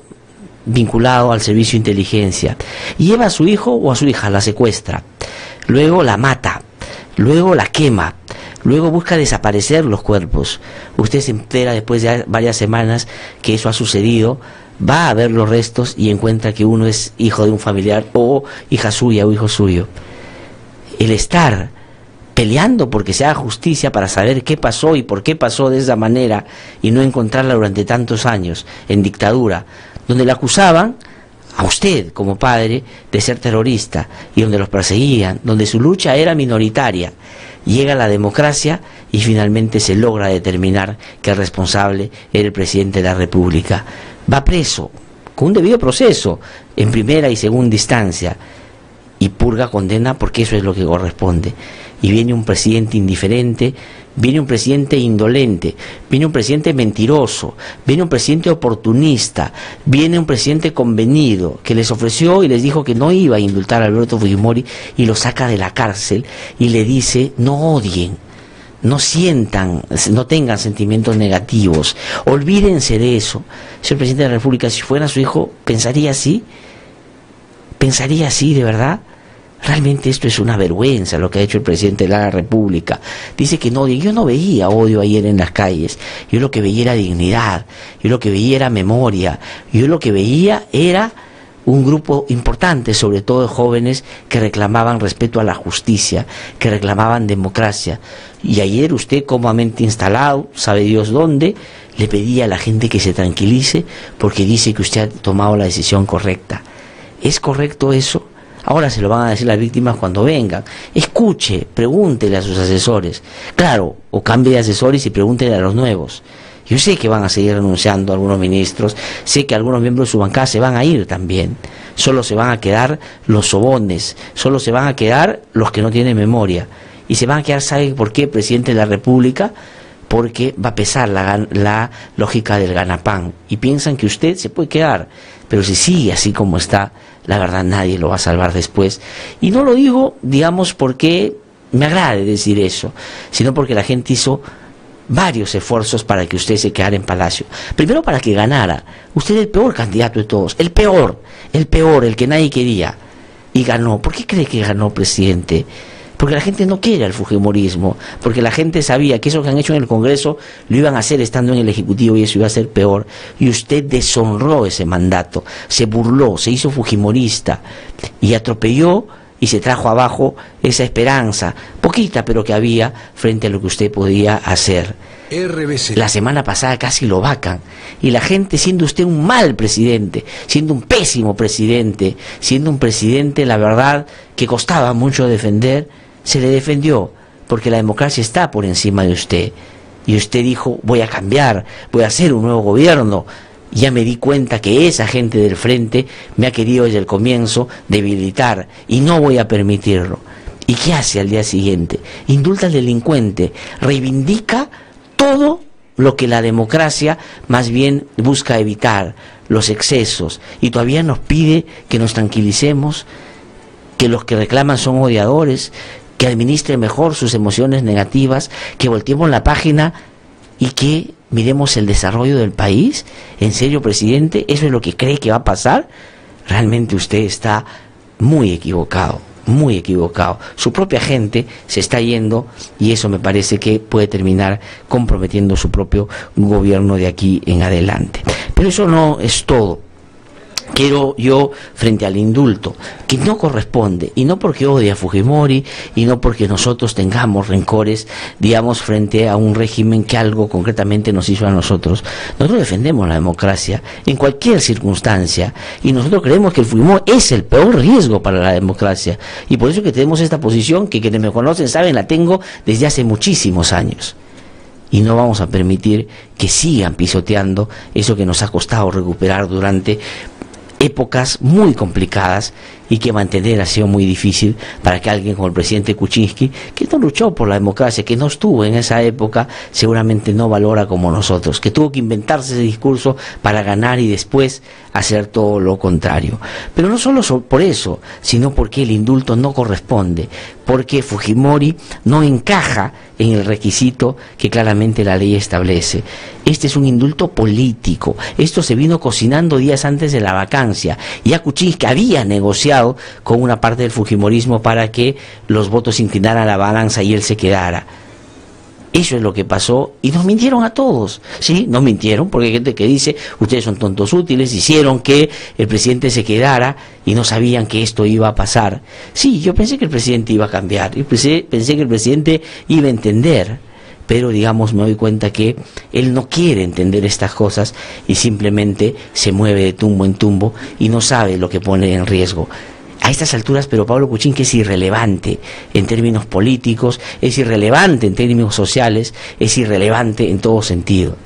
vinculado al servicio de inteligencia y lleva a su hijo o a su hija, la secuestra, luego la mata, luego la quema, luego busca desaparecer los cuerpos. Usted se entera después de varias semanas que eso ha sucedido, va a ver los restos y encuentra que uno es hijo de un familiar o hija suya o hijo suyo. El estar peleando porque se haga justicia para saber qué pasó y por qué pasó de esa manera y no encontrarla durante tantos años en dictadura, donde la acusaban a usted como padre de ser terrorista y donde los perseguían, donde su lucha era minoritaria. Llega la democracia y finalmente se logra determinar que el responsable era el presidente de la República. Va preso, con un debido proceso, en primera y segunda instancia, y purga condena porque eso es lo que corresponde. Y viene un presidente indiferente, viene un presidente indolente, viene un presidente mentiroso, viene un presidente oportunista, viene un presidente convenido que les ofreció y les dijo que no iba a indultar a Alberto Fujimori y lo saca de la cárcel y le dice: no odien, no sientan, no tengan sentimientos negativos, olvídense de eso. Señor presidente de la República, si fuera su hijo, ¿pensaría así? ¿Pensaría así de verdad? Realmente esto es una vergüenza lo que ha hecho el presidente de la República. Dice que no, yo no veía odio ayer en las calles, yo lo que veía era dignidad, yo lo que veía era memoria, yo lo que veía era un grupo importante, sobre todo de jóvenes que reclamaban respeto a la justicia, que reclamaban democracia. Y ayer usted, cómodamente instalado, sabe Dios dónde, le pedía a la gente que se tranquilice porque dice que usted ha tomado la decisión correcta. ¿Es correcto eso? Ahora se lo van a decir las víctimas cuando vengan. Escuche, pregúntele a sus asesores. Claro, o cambie de asesores y pregúntele a los nuevos. Yo sé que van a seguir renunciando algunos ministros, sé que algunos miembros de su bancada se van a ir también. Solo se van a quedar los sobones, solo se van a quedar los que no tienen memoria. Y se van a quedar, ¿sabe por qué, presidente de la República? Porque va a pesar la lógica del ganapán. Y piensan que usted se puede quedar. pero si sigue así como está, la verdad nadie lo va a salvar después. Y no lo digo, digamos, porque me agrade decir eso, sino porque la gente hizo varios esfuerzos para que usted se quedara en Palacio. Primero para que ganara. Usted es el peor candidato de todos, el peor, el que nadie quería. Y ganó. ¿Por qué cree que ganó, presidente? Porque la gente no quiere al fujimorismo, porque la gente sabía que eso que han hecho en el Congreso lo iban a hacer estando en el Ejecutivo y eso iba a ser peor. Y usted deshonró ese mandato, se burló, se hizo fujimorista y atropelló y se trajo abajo esa esperanza, poquita pero que había frente a lo que usted podía hacer. RBC. La semana pasada casi lo vacan, y la gente, siendo usted un mal presidente, siendo un pésimo presidente, siendo un presidente, la verdad, que costaba mucho defender, se le defendió, porque la democracia está por encima de usted. Y usted dijo, voy a cambiar, voy a hacer un nuevo gobierno. Ya me di cuenta que esa gente del frente me ha querido desde el comienzo debilitar y no voy a permitirlo. ¿Y qué hace al día siguiente? Indulta al delincuente, reivindica todo lo que la democracia más bien busca evitar, los excesos, y todavía nos pide que nos tranquilicemos, que los que reclaman son odiadores, que administre mejor sus emociones negativas, que volteemos la página y que miremos el desarrollo del país. ¿En serio, presidente? ¿Eso es lo que cree que va a pasar? Realmente usted está muy equivocado, muy equivocado. Su propia gente se está yendo y eso me parece que puede terminar comprometiendo su propio gobierno de aquí en adelante. Pero eso no es todo. Quiero yo, frente al indulto, que no corresponde, y no porque odie a Fujimori, y no porque nosotros tengamos rencores, digamos, frente a un régimen que algo concretamente nos hizo a nosotros. Nosotros defendemos la democracia en cualquier circunstancia, y nosotros creemos que el Fujimori es el peor riesgo para la democracia, y por eso que tenemos esta posición, que quienes me conocen saben, la tengo desde hace muchísimos años. Y no vamos a permitir que sigan pisoteando eso que nos ha costado recuperar durante épocas muy complicadas y que mantener ha sido muy difícil para que alguien como el presidente Kuczynski, que no luchó por la democracia, que no estuvo en esa época, seguramente no valora como nosotros, que tuvo que inventarse ese discurso para ganar y después hacer todo lo contrario. Pero no solo por eso, sino porque el indulto no corresponde, porque Fujimori no encaja en el requisito que claramente la ley establece. Este es un indulto político. Esto se vino cocinando días antes de la vacancia. Ya Kuczynski había negociado con una parte del fujimorismo para que los votos se inclinaran a la balanza y él se quedara. Eso es lo que pasó y nos mintieron a todos, ¿sí? Nos mintieron porque hay gente que dice, ustedes son tontos útiles, hicieron que el presidente se quedara y no sabían que esto iba a pasar. Sí, yo pensé que el presidente iba a cambiar, yo pensé que el presidente iba a entender, pero digamos me doy cuenta que él no quiere entender estas cosas y simplemente se mueve de tumbo en tumbo y no sabe lo que pone en riesgo. A estas alturas, pero Pablo Kuczynski es irrelevante en términos políticos, es irrelevante en términos sociales, es irrelevante en todo sentido.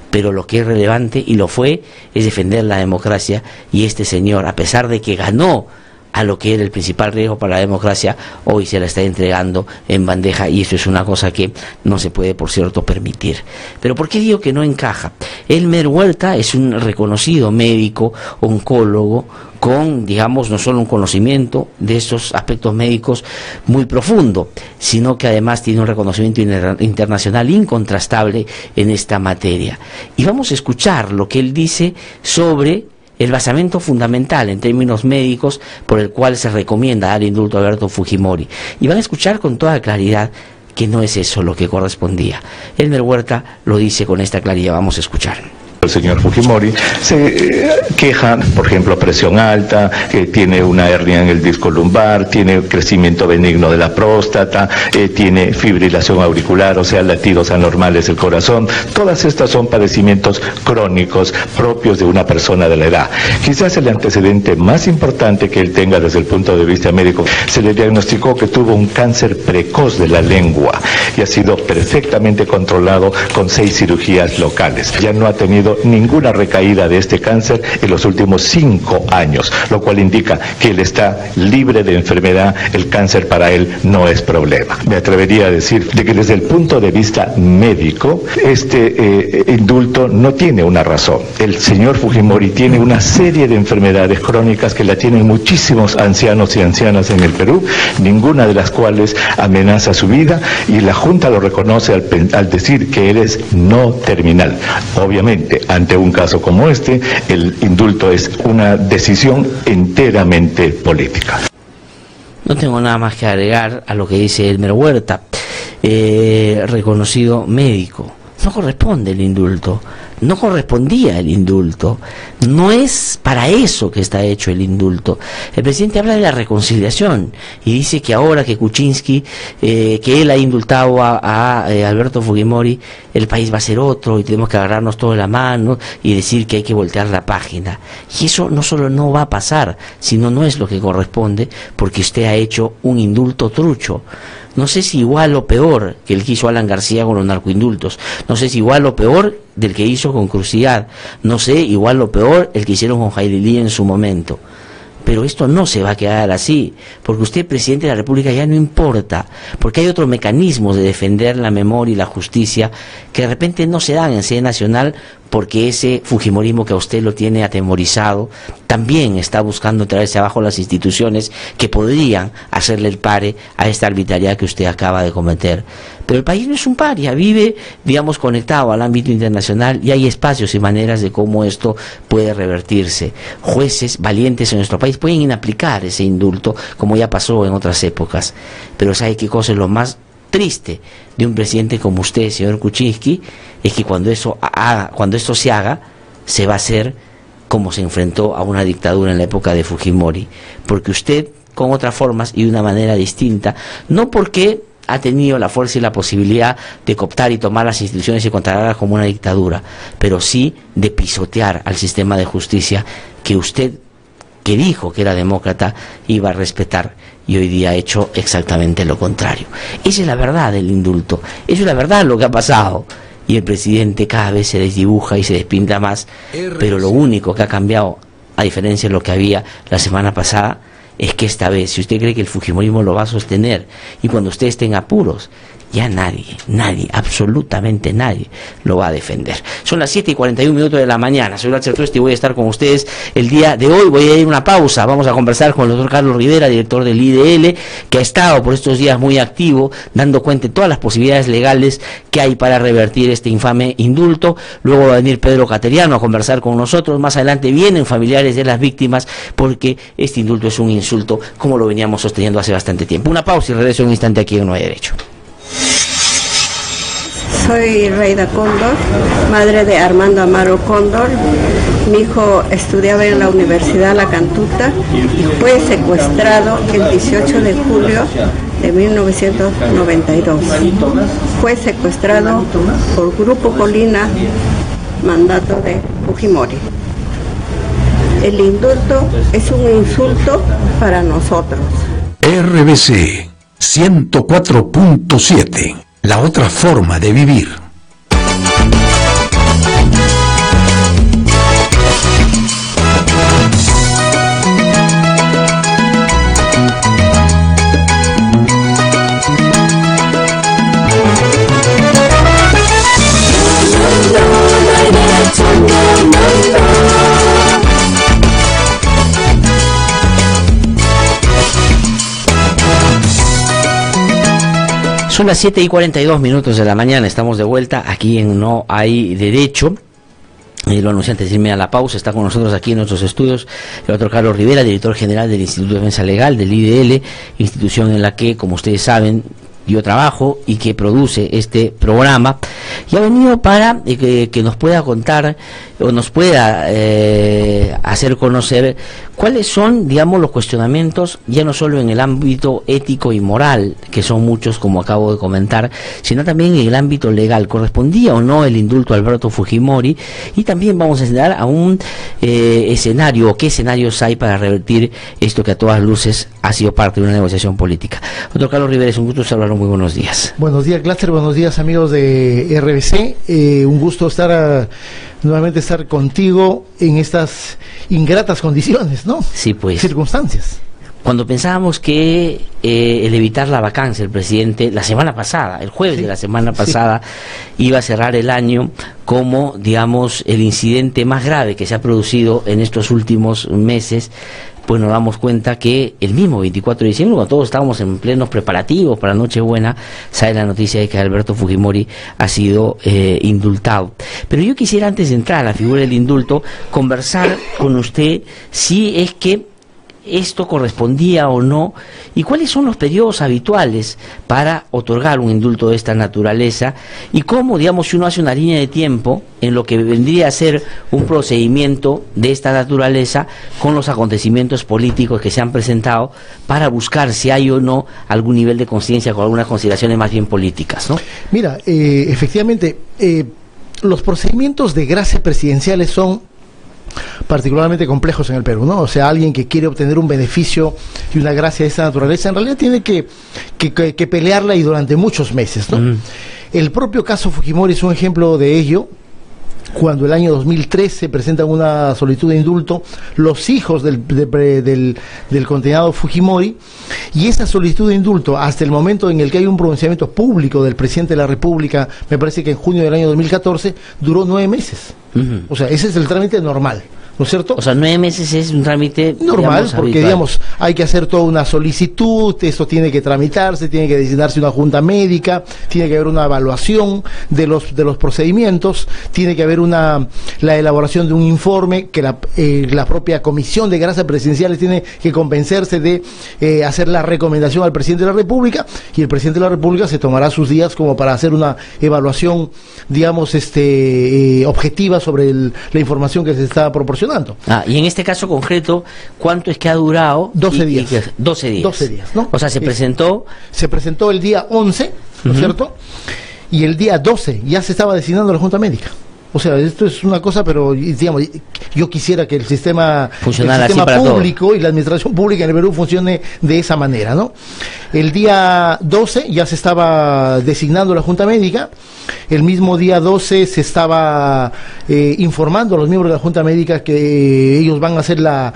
Pero lo que es relevante, y lo fue, es defender la democracia, y este señor, a pesar de que ganó a lo que era el principal riesgo para la democracia, hoy se la está entregando en bandeja, y eso es una cosa que no se puede, por cierto, permitir. Pero ¿por qué digo que no encaja? Elmer Huerta es un reconocido médico, oncólogo, con, digamos, no solo un conocimiento de estos aspectos médicos muy profundo, sino que además tiene un reconocimiento internacional incontrastable en esta materia. Y vamos a escuchar lo que él dice sobre el basamento fundamental en términos médicos por el cual se recomienda dar indulto a Alberto Fujimori. Y van a escuchar con toda claridad que no es eso lo que correspondía. Elmer Huerta lo dice con esta claridad. Vamos a escuchar. El señor Fujimori se queja, por ejemplo, presión alta, tiene una hernia en el disco lumbar, tiene crecimiento benigno de la próstata, tiene fibrilación auricular, o sea, latidos anormales del corazón. Todas estas son padecimientos crónicos propios de una persona de la edad. Quizás el antecedente más importante que él tenga desde el punto de vista médico, se le diagnosticó que tuvo un cáncer precoz de la lengua y ha sido perfectamente controlado con 6 cirugías locales. Ya no ha tenido tenido ninguna recaída de este cáncer en los últimos 5 años, lo cual indica que él está libre de enfermedad, el cáncer para él no es problema. Me atrevería a decir de que desde el punto de vista médico, este indulto no tiene una razón. El señor Fujimori tiene una serie de enfermedades crónicas que la tienen muchísimos ancianos y ancianas en el Perú, ninguna de las cuales amenaza su vida, y la Junta lo reconoce al decir que él es no terminal. Obviamente, ante un caso como este, el indulto es una decisión enteramente política. No tengo nada más que agregar a lo que dice Elmer Huerta, reconocido médico. No corresponde el indulto, no correspondía el indulto, no es para eso que está hecho el indulto. El presidente habla de la reconciliación y dice que ahora que Kuczynski, que él ha indultado a Alberto Fujimori, el país va a ser otro y tenemos que agarrarnos todos de la mano y decir que hay que voltear la página. Y eso no solo no va a pasar, sino no es lo que corresponde, porque usted ha hecho un indulto trucho. No sé si igual o peor que el que hizo Alan García con los narcoindultos. No sé si igual o peor del que hizo con Crucial. No sé igual o peor el que hicieron con Jaililí en su momento. Pero esto no se va a quedar así, porque usted, presidente de la República, ya no importa, porque hay otros mecanismos de defender la memoria y la justicia que de repente no se dan en sede nacional, porque ese fujimorismo que a usted lo tiene atemorizado también está buscando traerse abajo las instituciones que podrían hacerle el pare a esta arbitrariedad que usted acaba de cometer. Pero el país no es un paria, vive, digamos, conectado al ámbito internacional y hay espacios y maneras de cómo esto puede revertirse. Jueces valientes en nuestro país pueden inaplicar ese indulto, como ya pasó en otras épocas. Pero ¿sabe qué cosa es lo más triste de un presidente como usted, señor Kuczynski? Es que cuando esto se haga, se va a hacer como se enfrentó a una dictadura en la época de Fujimori. Porque usted, con otras formas y de una manera distinta, no porque ha tenido la fuerza y la posibilidad de cooptar y tomar las instituciones y controlarlas como una dictadura, pero sí de pisotear al sistema de justicia que usted, que dijo que era demócrata, iba a respetar, y hoy día ha hecho exactamente lo contrario. Esa es la verdad del indulto, eso es la verdad lo que ha pasado, y el presidente cada vez se desdibuja y se despinta más, pero lo único que ha cambiado, a diferencia de lo que había la semana pasada, es que esta vez, si usted cree que el fujimorismo lo va a sostener, y cuando usted esté en apuros, ya nadie, absolutamente nadie lo va a defender. Son las 7:41 de la mañana. Soy Lacher Tuesti y voy a estar con ustedes el día de hoy. Voy a ir a una pausa. Vamos a conversar con el doctor Carlos Rivera, director del IDL, que ha estado por estos días muy activo, dando cuenta de todas las posibilidades legales que hay para revertir este infame indulto. Luego va a venir Pedro Cateriano a conversar con nosotros. Más adelante vienen familiares de las víctimas, porque este indulto es un insulto, como lo veníamos sosteniendo hace bastante tiempo. Una pausa y regreso en un instante aquí en No Hay Derecho. Soy Reida Cóndor, madre de Armando Amaro Cóndor. Mi hijo estudiaba en la Universidad La Cantuta y fue secuestrado el 18 de julio de 1992. Fue secuestrado por Grupo Colina, mandato de Fujimori. El indulto es un insulto para nosotros. RBC 104.7, la otra forma de vivir. Son las 7:42 de la mañana, estamos de vuelta aquí en No Hay Derecho. Lo anuncié antes de irme a la pausa, está con nosotros aquí en nuestros estudios el doctor Carlos Rivera, director general del Instituto de Defensa Legal, del IDL, institución en la que, como ustedes saben, yo trabajo y que produce este programa, y ha venido para que nos pueda contar o nos pueda hacer conocer cuáles son, digamos, los cuestionamientos, ya no solo en el ámbito ético y moral, que son muchos, como acabo de comentar, sino también en el ámbito legal. ¿Correspondía o no el indulto a Alberto Fujimori? Y también vamos a enseñar a un escenario, o qué escenarios hay para revertir esto que a todas luces ha sido parte de una negociación política. Doctor Carlos Rivera, es un gusto saludarlo, muy buenos días. Buenos días, Glaster, buenos días, amigos de RBC. Un gusto estar nuevamente estar contigo en estas ingratas condiciones, ¿no? Sí, pues. Circunstancias. Cuando pensábamos que el evitar la vacancia, el presidente, la semana pasada, el jueves de la semana pasada, iba a cerrar el año como, digamos, el incidente más grave que se ha producido en estos últimos meses, pues nos damos cuenta que el mismo 24 de diciembre, cuando todos estábamos en plenos preparativos para Nochebuena, sale la noticia de que Alberto Fujimori ha sido indultado. Pero yo quisiera, antes de entrar a la figura del indulto, conversar con usted si es que esto correspondía o no, y cuáles son los periodos habituales para otorgar un indulto de esta naturaleza, y cómo, digamos, si uno hace una línea de tiempo en lo que vendría a ser un procedimiento de esta naturaleza con los acontecimientos políticos que se han presentado para buscar si hay o no algún nivel de conciencia con algunas consideraciones más bien políticas, ¿no? Mira, efectivamente, los procedimientos de gracia presidenciales son particularmente complejos en el Perú, ¿no? O sea, alguien que quiere obtener un beneficio y una gracia de esta naturaleza, en realidad tiene que pelearla, y durante muchos meses, ¿no? El propio caso Fujimori es un ejemplo de ello. Cuando el año 2013 presentan una solicitud de indulto los hijos del condenado Fujimori, y esa solicitud de indulto, hasta el momento en el que hay un pronunciamiento público del presidente de la República, me parece que en junio del año 2014, duró 9 meses. O sea, ese es el trámite normal, ¿no es cierto? O sea, 9 meses es un trámite normal, digamos, porque habitual. digamos, hay que hacer toda una solicitud, esto tiene que tramitarse, tiene que designarse una junta médica, tiene que haber una evaluación de los procedimientos, tiene que haber la elaboración de un informe que la propia Comisión de Gracias Presidenciales tiene que convencerse de hacer la recomendación al presidente de la República, y el presidente de la República se tomará sus días como para hacer una evaluación, digamos, objetiva sobre la información que se está proporcionando. Y en este caso concreto, ¿cuánto es que ha durado? 12 días. 12 días. 12 días, ¿no? O sea, se presentó el día 11, ¿no es cierto? Y el día 12 ya se estaba designando la Junta Médica. O sea, esto es una cosa, pero digamos, yo quisiera que el sistema público y la administración pública en el Perú funcione de esa manera, ¿no? El día 12 ya se estaba designando la Junta Médica. El mismo día 12 se estaba informando a los miembros de la Junta Médica que ellos van a hacer la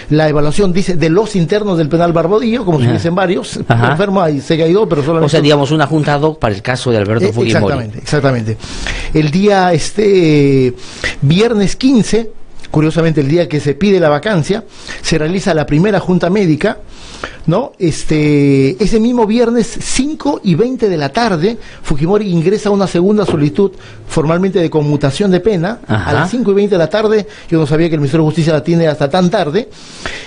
evaluación, dice, de los internos del penal Barbadillo, como si hubiesen varios. Enfermo, sé que hay 2, pero solamente... O sea, digamos, una junta ad hoc para el caso de Alberto Fujimori. Exactamente. El día viernes 15, curiosamente el día que se pide la vacancia, se realiza la primera junta médica, ¿no? Ese mismo viernes 5:20 de la tarde, Fujimori ingresa una segunda solicitud formalmente de conmutación de pena. A las 5:20 de la tarde. Yo no sabía que el Ministerio de Justicia la atiende hasta tan tarde.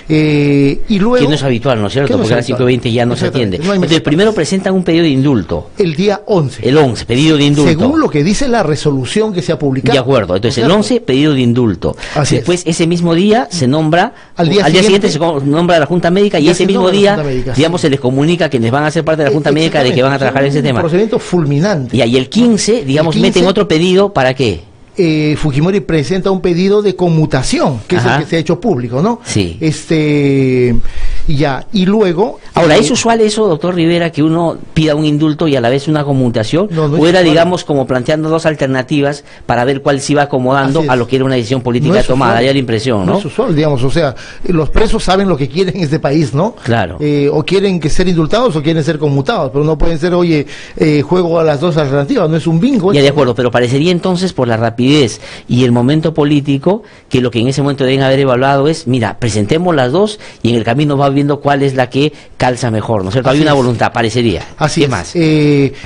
Y luego, que no es habitual, ¿no es cierto? Porque a las 5:20 ya no se atiende. Entonces, primero presentan un pedido de indulto. El día 11. El 11, pedido de indulto. Según lo que dice la resolución que se ha publicado. De acuerdo. Entonces, el 11, pedido de indulto. Después, ese mismo día se nombra, al día siguiente se nombra la Junta Médica, y ese mismo día, digamos, se les comunica a quienes van a ser parte de la Junta Médica de que van a trabajar en ese tema. Un procedimiento fulminante. Y ahí el 15, digamos, meten otro pedido, ¿para qué? Fujimori presenta un pedido de conmutación, que es el que se ha hecho público, ¿no? Sí. Y luego... Ahora, ¿es usual eso, doctor Rivera, que uno pida un indulto y a la vez una conmutación? No ¿O era, digamos, como planteando dos alternativas para ver cuál se iba acomodando a lo que era una decisión política tomada? Daría la impresión, ¿no? No es usual, digamos, o sea, los presos saben lo que quieren en este país, ¿no? Claro. O quieren que ser indultados o quieren ser conmutados, pero no pueden ser, juego a las dos alternativas, no es un bingo. Ya, de acuerdo, pero parecería entonces, por la rapidez y el momento político, que lo que en ese momento deben haber evaluado es, mira, presentemos las dos y en el camino va viendo cuál es la que calza mejor, ¿no es cierto? Hay una voluntad, parecería. Así es. Más.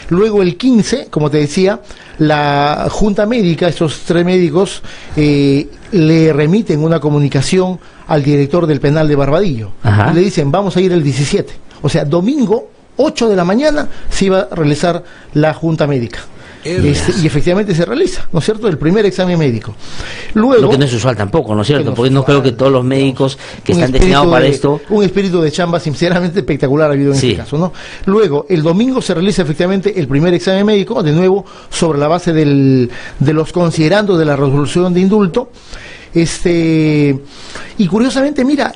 Luego el 15, como te decía, la Junta Médica, estos 3 médicos, le remiten una comunicación al director del penal de Barbadillo. Le dicen, vamos a ir el 17. O sea, domingo, 8 de la mañana, se iba a realizar la Junta Médica. Y efectivamente se realiza, ¿no es cierto?, el primer examen médico. Luego, lo que no es usual tampoco, ¿no es cierto? Porque no creo que todos los médicos que están destinados para esto... Un espíritu de chamba sinceramente espectacular ha habido en este caso, ¿no? Luego, el domingo se realiza efectivamente el primer examen médico, de nuevo, sobre la base de los considerandos de la resolución de indulto. Y curiosamente, mira,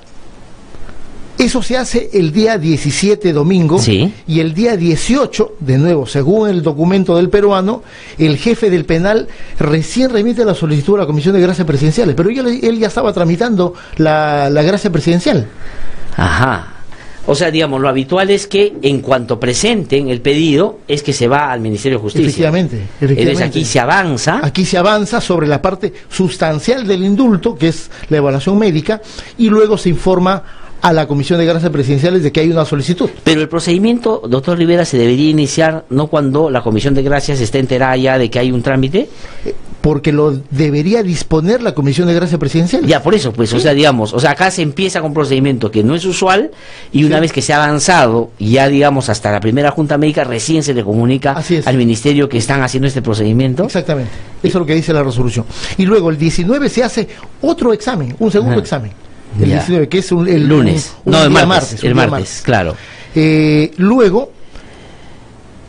Eso se hace el día 17, domingo, Sí. y el día 18, de nuevo, según el documento del peruano, el jefe del penal recién remite la solicitud a la Comisión de Gracias Presidenciales, pero él ya estaba tramitando la gracia presidencial. Ajá. O sea, digamos, lo habitual es que en cuanto presenten el pedido, es que se va al Ministerio de Justicia. Efectivamente. Entonces aquí se avanza. Aquí se avanza sobre la parte sustancial del indulto, que es la evaluación médica, y luego se informa a la Comisión de Gracias Presidenciales de que hay una solicitud. Pero el procedimiento, doctor Rivera, se debería iniciar no cuando la Comisión de Gracias esté enterada ya de que hay un trámite. Porque lo debería disponer la Comisión de Gracias Presidenciales. Ya, por eso, pues, Sí. o sea, digamos, o sea, acá se empieza con un procedimiento que no es usual y una vez que se ha avanzado, ya digamos, hasta la primera Junta Médica, recién se le comunica al Ministerio que están haciendo este procedimiento. Exactamente. Eso es lo que dice la resolución. Y luego el 19 se hace otro examen, un segundo Ajá. examen. El Ya. 19, que es el lunes. un No, el día martes. un El día martes, claro. Luego,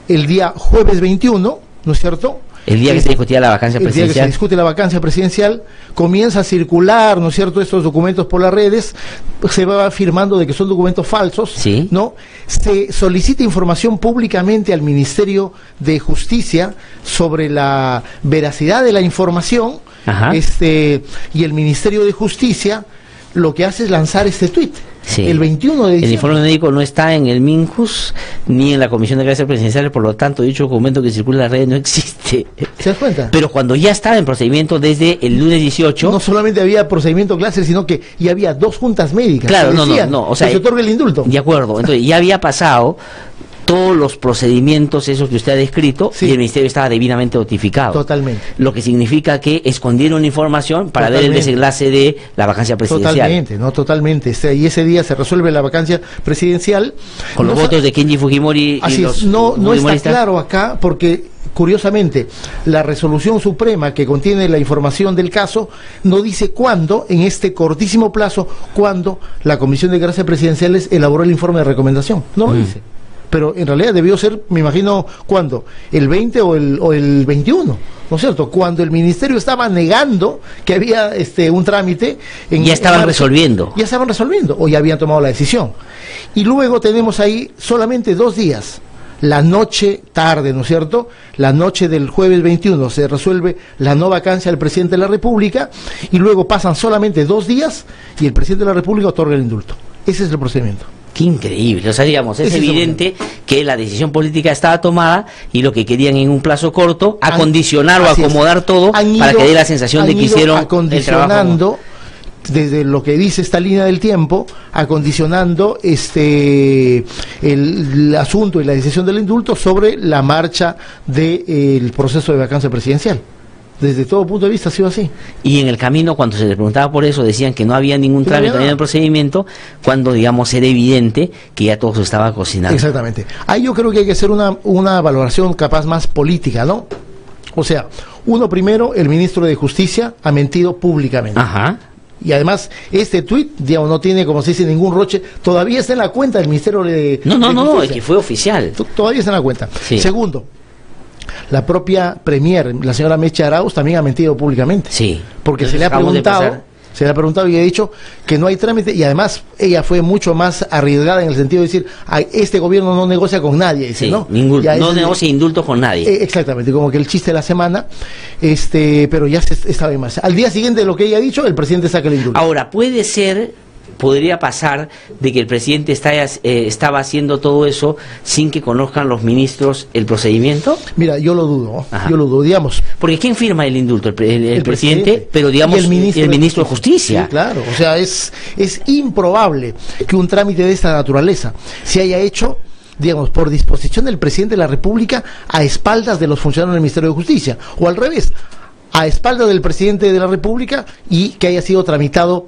el día jueves 21, ¿no es cierto? El día que se discutía la vacancia El día que se presidencial. discute la vacancia presidencial, comienza a circular, ¿no es cierto?, estos documentos por las redes, se va afirmando de que son documentos falsos, Sí. ¿no? Se solicita información públicamente al Ministerio de Justicia sobre la veracidad de la información, Ajá. y el Ministerio de Justicia lo que hace es lanzar este tuit. Sí. El 21 de El diciembre. informe médico no está en el MINJUS ni en la Comisión de Gracias Presidenciales, por lo tanto, dicho documento que circula en las redes no existe. ¿Se das cuenta? Pero cuando ya estaba en procedimiento desde el lunes 18... No solamente había procedimiento clase, sino que ya había dos juntas médicas. Claro, que no, decían o sea, que se otorga el indulto. De acuerdo, entonces ya había pasado todos los procedimientos esos que usted ha descrito y el Ministerio estaba debidamente notificado. Totalmente. Lo que significa que escondieron información para ver el Totalmente. desenlace de la vacancia presidencial. Totalmente, no totalmente. Y ese día se resuelve la vacancia presidencial. Con los No votos de Kenji Fujimori y Así los es, no está fujimoristas. claro acá porque curiosamente la resolución suprema que contiene la información del caso no dice cuándo, en este cortísimo plazo, cuándo la Comisión de Gracias Presidenciales elaboró el informe de recomendación. No lo dice. Pero en realidad debió ser, me imagino, ¿cuándo? ¿El 20 o el 21? ¿No es cierto? Cuando el Ministerio estaba negando que había un trámite. Ya estaban resolviendo. Ya estaban resolviendo, o ya habían tomado la decisión. Y luego tenemos ahí solamente 2 días. La noche tarde, ¿no es cierto? La noche del jueves 21 se resuelve la no vacancia del presidente de la República y luego pasan solamente 2 días y el presidente de la República otorga el indulto. Ese es el procedimiento. Qué increíble, o sea, digamos, es Ese es evidente que la decisión política estaba tomada y lo que querían en un plazo corto, acondicionar o así es. acomodar todo Han para ido- que dé la sensación de han que ido hicieron el acondicionando, trabajo. desde lo que dice esta línea del tiempo, acondicionando el asunto y la decisión del indulto sobre la marcha del proceso de vacancia presidencial. Desde todo punto de vista ha sido así. Y en el camino, cuando se les preguntaba por eso, decían que no había ningún Que no trámite, había no había nada. procedimiento, cuando, digamos, era evidente que ya todo se estaba cocinando. Exactamente. Ahí yo creo que hay que hacer una valoración capaz más política, ¿no? O sea, uno primero, el ministro de Justicia ha mentido públicamente. Ajá. Y además, este tuit, digamos, no tiene, como se dice, ningún roche. Todavía está en la cuenta del Ministerio de No, de es Justicia. que fue oficial. Todavía está en la cuenta. Sí. Segundo, la propia premier, la señora Mecha Arauz, también ha mentido públicamente. Sí. Porque Entonces, se le ha acabamos de preguntado, pasar. y ha dicho que no hay trámite, y además ella fue mucho más arriesgada en el sentido de decir, "Ay, este gobierno no negocia con nadie", dice, Sí, ¿no? ningún, Ya no es- negocia indulto con nadie. Exactamente, como que el chiste de la semana, pero ya estaba en más. Al día siguiente de lo que ella ha dicho, el presidente saca el indulto. Ahora, podría pasar de que el presidente estaba haciendo todo eso sin que conozcan los ministros el procedimiento. Mira, yo lo dudo, Ajá. yo lo dudo, digamos. Porque ¿quién firma el indulto? El presidente, presidente. pero digamos Y el ministro de Justicia. Sí, claro, o sea, es improbable que un trámite de esta naturaleza se haya hecho, digamos, por disposición del presidente de la República a espaldas de los funcionarios del Ministerio de Justicia, o al revés, a espaldas del presidente de la República y que haya sido tramitado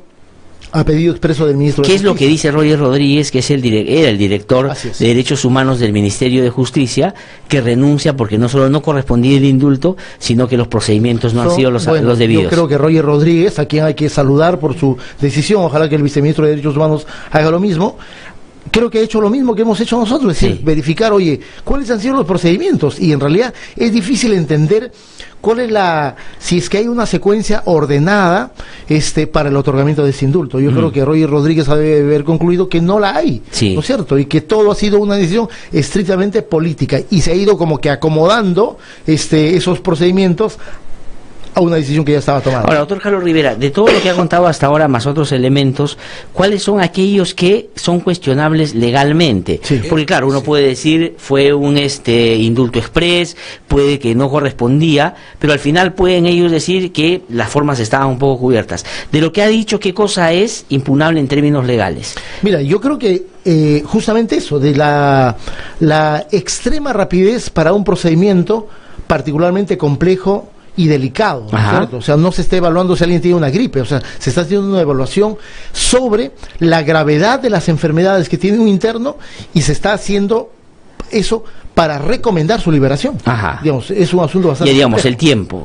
a pedido expreso del ministro de ¿Qué es Justicia. lo que dice Roger Rodríguez, que es era el director Así es. de Derechos Humanos del Ministerio de Justicia, que renuncia porque no solo no correspondía el indulto, sino que los procedimientos no han sido los debidos? Yo creo que Roger Rodríguez, a quien hay que saludar por su decisión, ojalá que el viceministro de Derechos Humanos haga lo mismo, creo que ha hecho lo mismo que hemos hecho nosotros, es decir, verificar, oye, cuáles han sido los procedimientos, y en realidad es difícil entender cuál es si es que hay una secuencia ordenada para el otorgamiento de ese indulto. Yo creo que Roger Rodríguez debe haber concluido que no la hay, ¿no es cierto? Y que todo ha sido una decisión estrictamente política, y se ha ido como que acomodando esos procedimientos a una decisión que ya estaba tomada. Ahora, doctor Carlos Rivera, de todo lo que ha contado hasta ahora, más otros elementos, ¿cuáles son aquellos que son cuestionables legalmente? Sí. Porque claro, uno puede decir, fue un indulto exprés, puede que no correspondía, pero al final pueden ellos decir que las formas estaban un poco cubiertas. De lo que ha dicho, ¿qué cosa es impugnable en términos legales? Mira, yo creo que justamente eso, de la extrema rapidez para un procedimiento particularmente complejo y delicado, ¿no es cierto? O sea, no se está evaluando si alguien tiene una gripe, o sea, se está haciendo una evaluación sobre la gravedad de las enfermedades que tiene un interno, y se está haciendo eso para recomendar su liberación. Digamos, es un asunto bastante... Y digamos, complejo. El tiempo,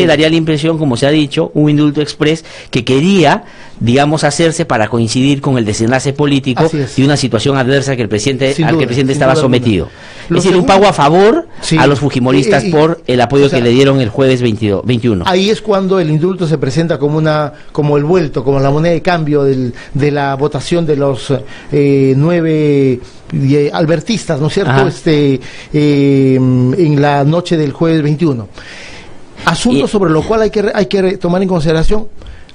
daría la impresión, como se ha dicho, un indulto exprés que quería, digamos, hacerse para coincidir con el desenlace político de una situación adversa que el presidente estaba sometido. Es decir, un pago a favor a los fujimoristas por el apoyo que le dieron el jueves 21. Ahí es cuando el indulto se presenta como el vuelto, como la moneda de cambio de la votación de los 9 albertistas, ¿no es cierto? En la noche del jueves 21. Asunto sobre lo cual hay que tomar en consideración,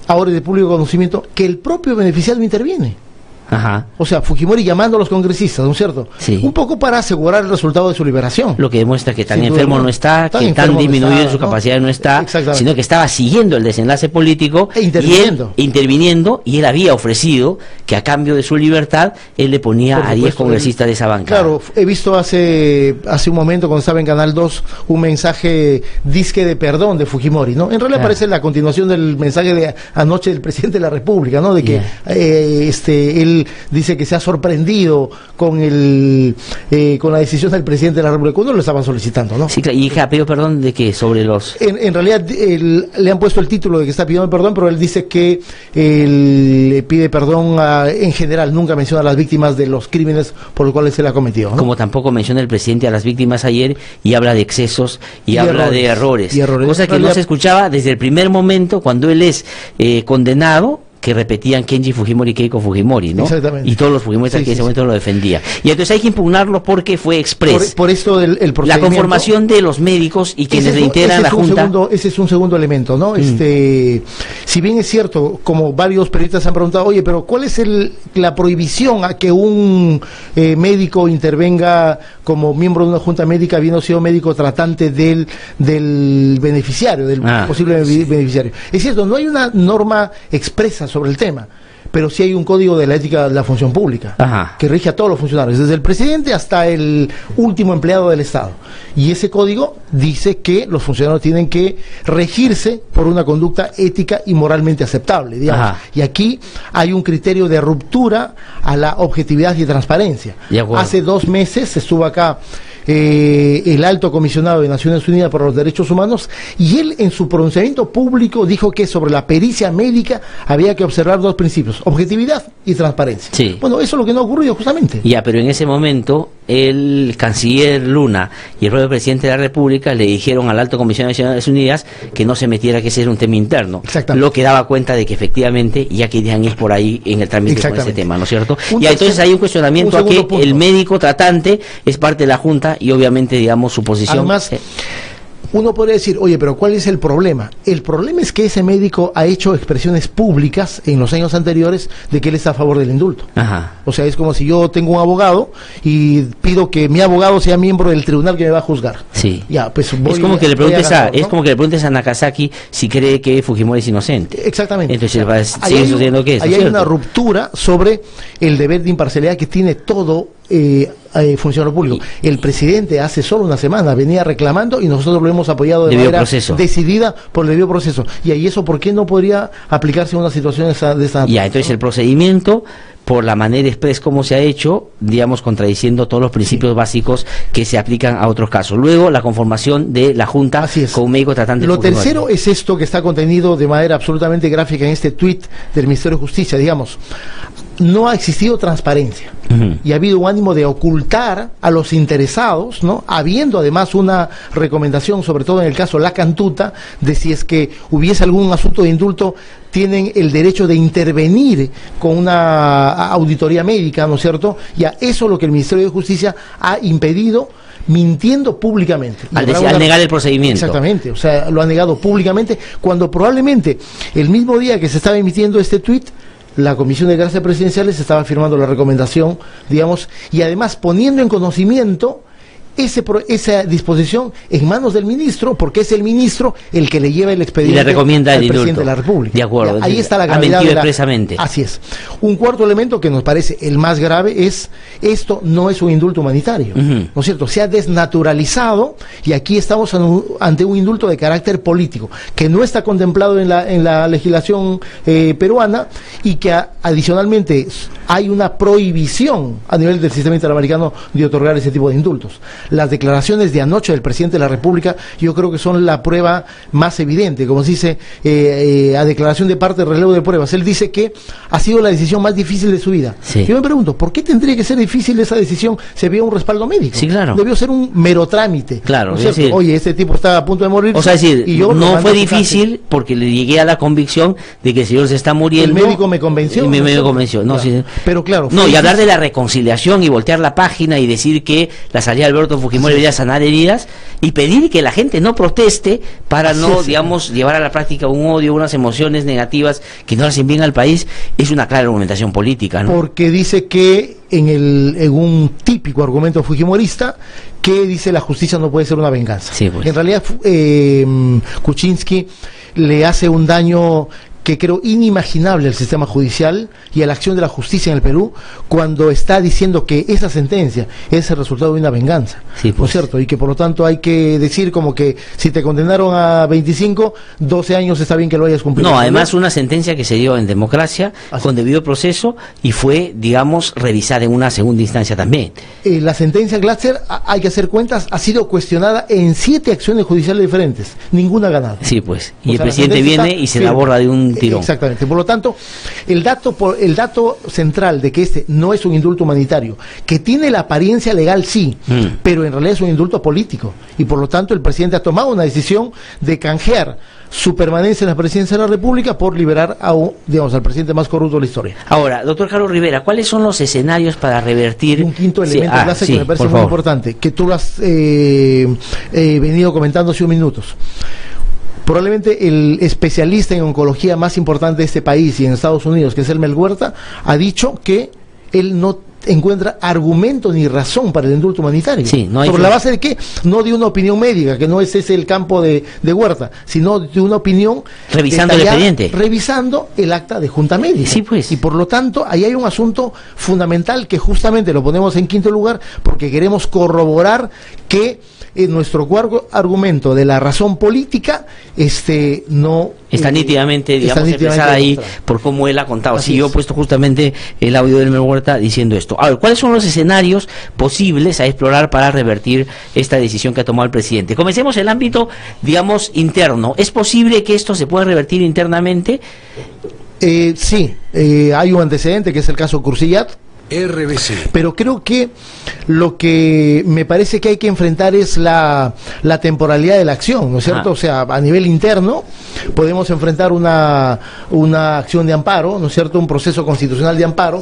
ahora de público conocimiento, que el propio beneficiario interviene. O sea, Fujimori llamando a los congresistas, ¿no es cierto? Un poco para asegurar el resultado de su liberación. Lo que demuestra que tan enfermo no está, que tan disminuido en su capacidad no está, sino que estaba siguiendo el desenlace político interviniendo, y él había ofrecido que a cambio de su libertad él le ponía a 10 congresistas de esa bancada. Claro, he visto hace un momento, cuando estaba en Canal 2, un mensaje disque de perdón de Fujimori, ¿no? En realidad parece la continuación del mensaje de anoche del presidente de la República, ¿no? De que él dice que se ha sorprendido con la decisión del presidente de la República cuando lo estaban solicitando, ¿no? Sí, y ha pedido perdón de que sobre los... En realidad le han puesto el título de que está pidiendo perdón, pero él dice que le pide perdón en general, nunca menciona a las víctimas de los crímenes por los cuales se le ha cometido, ¿no? Como tampoco menciona el presidente a las víctimas ayer, y habla de excesos y habla de errores, cosa que no se escuchaba desde el primer momento cuando él es condenado, que repetían Kenji Fujimori, Keiko Fujimori, ¿no? Exactamente. Y todos los fujimoristas que en ese momento lo defendían. Y entonces hay que impugnarlo porque fue exprés. Por esto el procedimiento. La conformación de los médicos y quienes le integran la Junta. Ese es un segundo elemento, ¿no? Si bien es cierto, como varios periodistas han preguntado, oye, pero ¿cuál es la prohibición a que un médico intervenga como miembro de una junta médica, habiendo sido médico tratante del beneficiario, del posible beneficiario? Es cierto, no hay una norma expresa sobre el tema, pero sí hay un código de la ética de la función pública que rige a todos los funcionarios, desde el presidente hasta el último empleado del Estado, y ese código dice que los funcionarios tienen que regirse por una conducta ética y moralmente aceptable, digamos. Y aquí hay un criterio de ruptura a la objetividad y transparencia. Hace 2 meses estuvo acá el alto comisionado de Naciones Unidas por los Derechos Humanos, y él en su pronunciamiento público dijo que sobre la pericia médica había que observar 2 principios: objetividad y transparencia. Bueno, eso es lo que no ha ocurrido justamente. Pero en ese momento el canciller Luna y el propio presidente de la República le dijeron al alto comisionado de Naciones Unidas que no se metiera, que ese era un tema interno, lo que daba cuenta de que efectivamente ya querían ir por ahí en el trámite con ese tema, ¿no es cierto? Entonces hay un cuestionamiento a que el médico tratante es parte de la Junta, y obviamente, digamos, su posición... Además, uno podría decir, oye, pero ¿cuál es el problema? El problema es que ese médico ha hecho expresiones públicas en los años anteriores de que él está a favor del indulto. O sea, es como si yo tengo un abogado y pido que mi abogado sea miembro del tribunal que me va a juzgar. Pues es como que le preguntes a Nakazaki si cree que Fujimori es inocente. Exactamente. Entonces sigue sucediendo que hay una ruptura sobre el deber de imparcialidad que tiene todo funcionario público. El presidente hace solo una semana venía reclamando, y nosotros lo hemos apoyado de manera decidida por el debido proceso. Y ahí eso, ¿por qué no podría aplicarse en una situación de esa? Entonces el procedimiento por la manera express como se ha hecho, digamos, contradiciendo todos los principios básicos que se aplican a otros casos. Luego, la conformación de la Junta con un médico tratante. Lo tercero es esto que está contenido de manera absolutamente gráfica en este tuit del Ministerio de Justicia, digamos. No ha existido transparencia y ha habido un ánimo de ocultar a los interesados, ¿no? Habiendo además una recomendación, sobre todo en el caso La Cantuta, de si es que hubiese algún asunto de indulto, tienen el derecho de intervenir con una auditoría médica, ¿no es cierto? Y a eso es lo que el Ministerio de Justicia ha impedido, mintiendo públicamente. Al negar el procedimiento. Exactamente, o sea, lo ha negado públicamente, cuando probablemente el mismo día que se estaba emitiendo este tuit, la Comisión de Gracias Presidenciales estaba firmando la recomendación, digamos, y además poniendo en conocimiento esa disposición en manos del ministro, porque es el ministro el que le lleva el expediente y le recomienda al el presidente indulto. de la República. De acuerdo. Ahí está la Ha gravedad. mentido expresamente. Así es. Un cuarto elemento que nos parece el más grave es: esto no es un indulto humanitario, ¿no es cierto? Se ha desnaturalizado y aquí estamos ante un indulto de carácter político que no está contemplado en la legislación peruana, y que adicionalmente hay una prohibición a nivel del sistema interamericano de otorgar ese tipo de indultos. Las declaraciones de anoche del presidente de la República yo creo que son la prueba más evidente. Como se dice, a declaración de parte, relevo de pruebas, él dice que ha sido la decisión más difícil de su vida. Sí. Yo me pregunto, ¿por qué tendría que ser difícil esa decisión si había un respaldo médico? Sí, claro. Debió ser un mero trámite. Claro, ¿no es es cierto? decir, oye, este tipo está a punto de morir. O sea, es decir, y yo no fue a difícil porque le llegué a la convicción de que el señor se está muriendo. El médico me convenció. Y me convenció. No, sí. Pero claro. No, y hablar de la reconciliación y voltear la página y decir que la salida de Alberto Fujimori debería sanar heridas y pedir que la gente no proteste para digamos, llevar a la práctica un odio, unas emociones negativas que no hacen bien al país, es una clara argumentación política, ¿no? Porque dice que en un típico argumento fujimorista, que dice la justicia no puede ser una venganza. Sí, pues. En realidad, Kuczynski le hace un daño que creo inimaginable al sistema judicial y a la acción de la justicia en el Perú, cuando está diciendo que esa sentencia es el resultado de una venganza, sí, pues. ¿no es cierto? Y que por lo tanto hay que decir como que si te condenaron a 25, 12 años está bien que lo hayas cumplido. No, además una sentencia que se dio en democracia, con debido proceso, y fue, digamos, revisada en una segunda instancia también. La sentencia Glatzer, hay que hacer cuentas, ha sido cuestionada en 7 acciones judiciales diferentes, ninguna ganada. Sí, pues, y el presidente viene y se la borra de un tirón. Exactamente. Por lo tanto, el dato central de que este no es un indulto humanitario, que tiene la apariencia legal, sí, pero en realidad es un indulto político, y por lo tanto el presidente ha tomado una decisión de canjear su permanencia en la presidencia de la República por liberar al presidente más corrupto de la historia. Ahora, doctor Carlos Rivera, ¿cuáles son los escenarios para revertir? Un quinto elemento que me parece muy importante, que tú lo has venido comentando hace unos minutos. Probablemente el especialista en oncología más importante de este país y en Estados Unidos, que es Elmer Huerta, ha dicho que él no encuentra argumento ni razón para el indulto humanitario. Sí, no hay sobre la base de que no de una opinión médica, que no es ese el campo de Huerta, sino de una opinión revisando el expediente, revisando el acta de junta médica. Sí, pues. Y por lo tanto, ahí hay un asunto fundamental que justamente lo ponemos en quinto lugar porque queremos corroborar que nuestro cuarto argumento de la razón política no está nítidamente, digamos, expresada ahí por cómo él ha contado. Así yo he puesto justamente el audio de Elmer Huerta diciendo esto. A ver, ¿cuáles son los escenarios posibles a explorar para revertir esta decisión que ha tomado el presidente? Comencemos el ámbito, digamos, interno. ¿Es posible que esto se pueda revertir internamente? Sí, hay un antecedente que es el caso Cursillat. RBC. Pero creo que lo que me parece que hay que enfrentar es la temporalidad de la acción, ¿no es cierto? O sea, a nivel interno podemos enfrentar una acción de amparo, ¿no es cierto? Un proceso constitucional de amparo,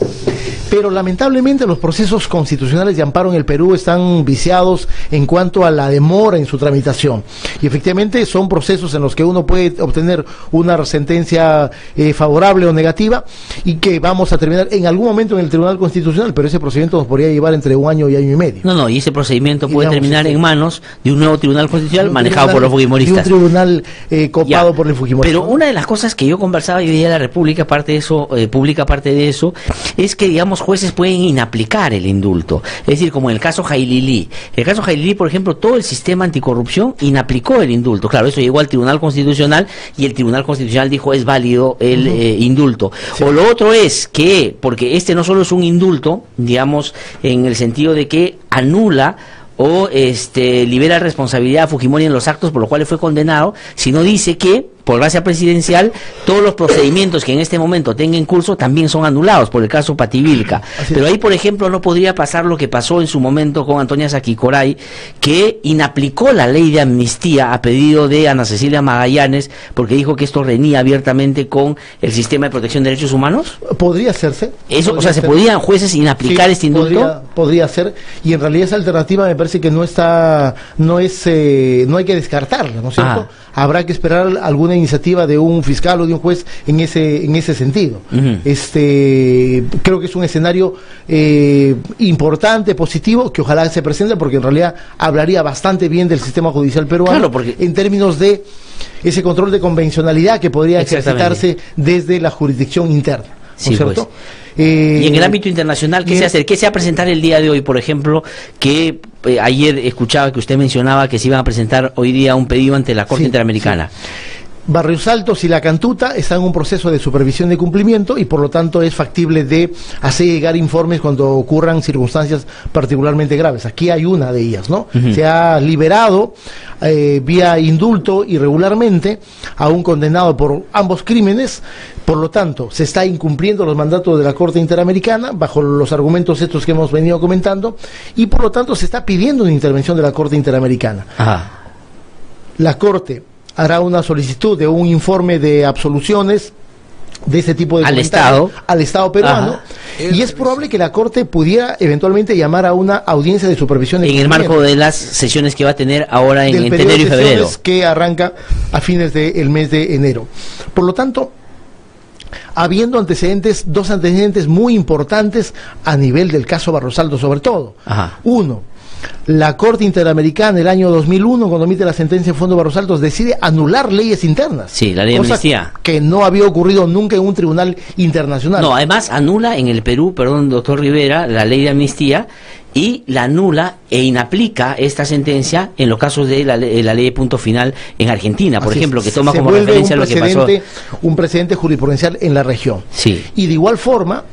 pero lamentablemente los procesos constitucionales de amparo en el Perú están viciados en cuanto a la demora en su tramitación. Y efectivamente son procesos en los que uno puede obtener una sentencia favorable o negativa y que vamos a terminar en algún momento en el Tribunal Constitucional, pero ese procedimiento nos podría llevar entre 1 año y año y medio. No, y ese procedimiento puede terminar en manos de un nuevo Tribunal Constitucional manejado por los fujimoristas. De un tribunal copado por el fujimorismo. Pero una de las cosas que yo conversaba y veía en la República, aparte de eso, pública parte de eso, es que, digamos, digamos, jueces pueden inaplicar el indulto. Es decir, como en el caso Jailili. En el caso Jailili, por ejemplo, todo el sistema anticorrupción inaplicó el indulto. Claro, eso llegó al Tribunal Constitucional y el Tribunal Constitucional dijo es válido el indulto. Sí. O lo otro es que, porque este no solo es un indulto, digamos, en el sentido de que anula o libera responsabilidad a Fujimori en los actos por los cuales fue condenado, sino dice que por gracia presidencial todos los procedimientos que en este momento tenga en curso también son anulados por el caso Pativilca. Pero ahí, por ejemplo, no podría pasar lo que pasó en su momento con Antonia Saquicoray, que inaplicó la ley de amnistía a pedido de Ana Cecilia Magallanes porque dijo que esto reñía abiertamente con el sistema de protección de derechos humanos. Podría hacerse. Eso, o sea, ¿se podían jueces inaplicar este indulto? Podría ser, y en realidad esa alternativa me parece que no hay que descartarla, ¿no es cierto? Habrá que esperar alguna iniciativa de un fiscal o de un juez en ese sentido. Creo que es un escenario importante, positivo, que ojalá se presente, porque en realidad hablaría bastante bien del sistema judicial peruano, claro, porque en términos de ese control de convencionalidad que podría ejercitarse desde la jurisdicción interna, ¿no es cierto? Pues. Y en el ámbito internacional, ¿qué se hace? ¿Qué se va a presentar el día de hoy, por ejemplo? Que ayer escuchaba que usted mencionaba que se iban a presentar hoy día un pedido ante la Corte Interamericana. Sí. Barrios Altos y La Cantuta están en un proceso de supervisión de cumplimiento y por lo tanto es factible de hacer llegar informes cuando ocurran circunstancias particularmente graves. Aquí hay una de ellas, ¿no? Se ha liberado vía indulto irregularmente a un condenado por ambos crímenes, por lo tanto se está incumpliendo los mandatos de la Corte Interamericana bajo los argumentos estos que hemos venido comentando y por lo tanto se está pidiendo una intervención de la Corte Interamericana. La Corte hará una solicitud de un informe de absoluciones de este tipo de al Estado peruano. Y es probable que la Corte pudiera eventualmente llamar a una audiencia de supervisión en el marco de las sesiones que va a tener ahora en enero y febrero, que arranca a fines del mes de enero. Por lo tanto, habiendo dos antecedentes muy importantes a nivel del caso Barrios Altos sobre todo. Uno, la Corte Interamericana el año 2001, cuando emite la sentencia en Fondo Barrios Altos, decide anular leyes internas. Sí, la ley de amnistía. Que no había ocurrido nunca en un tribunal internacional. No, además anula en el Perú, perdón, doctor Rivera, la ley de amnistía y la anula e inaplica esta sentencia en los casos de la ley de punto final en Argentina, por ejemplo, que toma como referencia lo que pasó. Un precedente jurisprudencial en la región. Sí. Y de igual forma,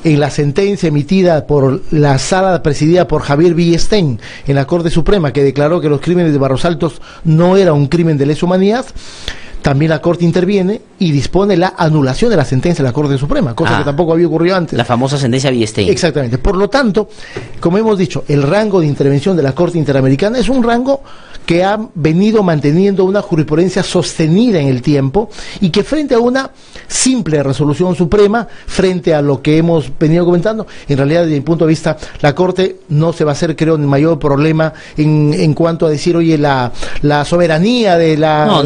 en la sentencia emitida por la sala presidida por Javier Villestein en la Corte Suprema, que declaró que los crímenes de Barrios Altos no era un crimen de lesa humanidad, también la Corte interviene y dispone la anulación de la sentencia de la Corte Suprema, cosa que tampoco había ocurrido antes. La famosa sentencia Villestein. Exactamente. Por lo tanto, como hemos dicho, el rango de intervención de la Corte Interamericana es un rango que ha venido manteniendo una jurisprudencia sostenida en el tiempo y que frente a una simple resolución suprema, frente a lo que hemos venido comentando, en realidad desde mi punto de vista la Corte no se va a hacer, creo, el mayor problema en cuanto a decir, oye, la soberanía de la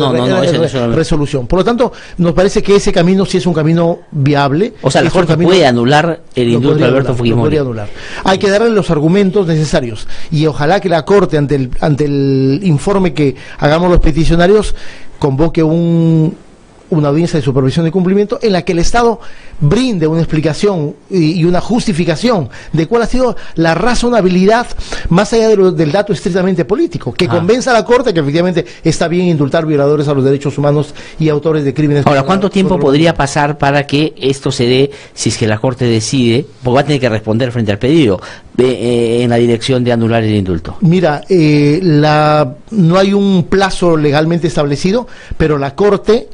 resolución. Por lo tanto, nos parece que ese camino sí es un camino viable. O sea, la Corte puede anular el indulto de Alberto Fujimori. Podría anular. Hay que darle los argumentos necesarios y ojalá que la Corte ante el informe que hagamos los peticionarios convoque una audiencia de supervisión de cumplimiento en la que el Estado brinde una explicación y una justificación de cuál ha sido la razonabilidad más allá del dato estrictamente político, que convenza a la Corte que efectivamente está bien indultar violadores a los derechos humanos y autores de crímenes. Ahora, ¿cuánto tiempo podría pasar para que esto se dé si es que la Corte decide, porque va a tener que responder frente al pedido en la dirección de anular el indulto? Mira, no hay un plazo legalmente establecido, pero la Corte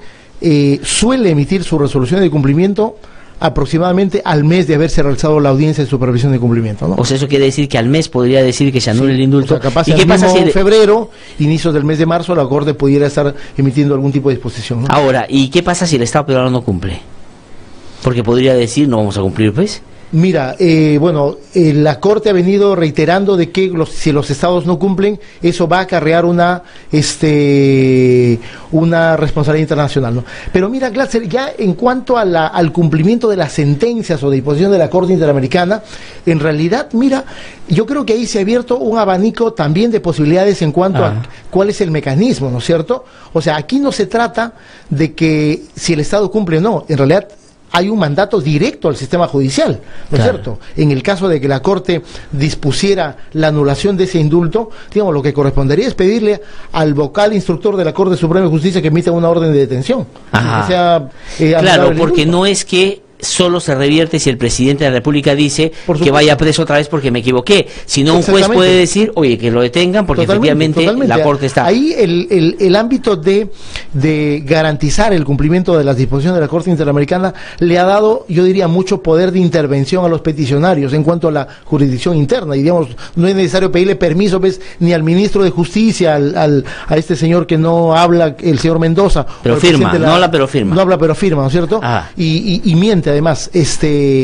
suele emitir su resolución de cumplimiento aproximadamente al mes de haberse realizado la audiencia de supervisión de cumplimiento, ¿no? O sea, eso quiere decir que al mes podría decir que se anule el indulto. O sea, capaz ¿y qué pasa si en febrero, inicios del mes de marzo, la Corte pudiera estar emitiendo algún tipo de disposición, ¿no? Ahora, ¿y qué pasa si el Estado peruano no cumple? Porque podría decir, no vamos a cumplir, pues. Mira, la Corte ha venido reiterando de que si los estados no cumplen, eso va a acarrear una responsabilidad internacional, ¿no? Pero mira, Glatzer, ya en cuanto al cumplimiento de las sentencias o de disposición de la Corte Interamericana, en realidad, mira, yo creo que ahí se ha abierto un abanico también de posibilidades en cuanto a cuál es el mecanismo, ¿no es cierto? O sea, aquí no se trata de que si el Estado cumple o no, en realidad hay un mandato directo al sistema judicial, ¿no es cierto? En el caso de que la Corte dispusiera la anulación de ese indulto, digamos, lo que correspondería es pedirle al vocal instructor de la Corte Suprema de Justicia que emita una orden de detención. Ajá. Claro, porque no es que solo se revierte si el presidente de la República dice que vaya preso otra vez porque me equivoqué, sino un juez puede decir, oye, que lo detengan porque efectivamente la Corte está... Ahí el ámbito de garantizar el cumplimiento de las disposiciones de la Corte Interamericana le ha dado, yo diría, mucho poder de intervención a los peticionarios en cuanto a la jurisdicción interna, y digamos, no es necesario pedirle permiso, pues, ni al ministro de Justicia, a este señor que no habla, el señor Mendoza. Pero firma, no habla pero firma. No habla pero firma, ¿no es cierto? Y miente además,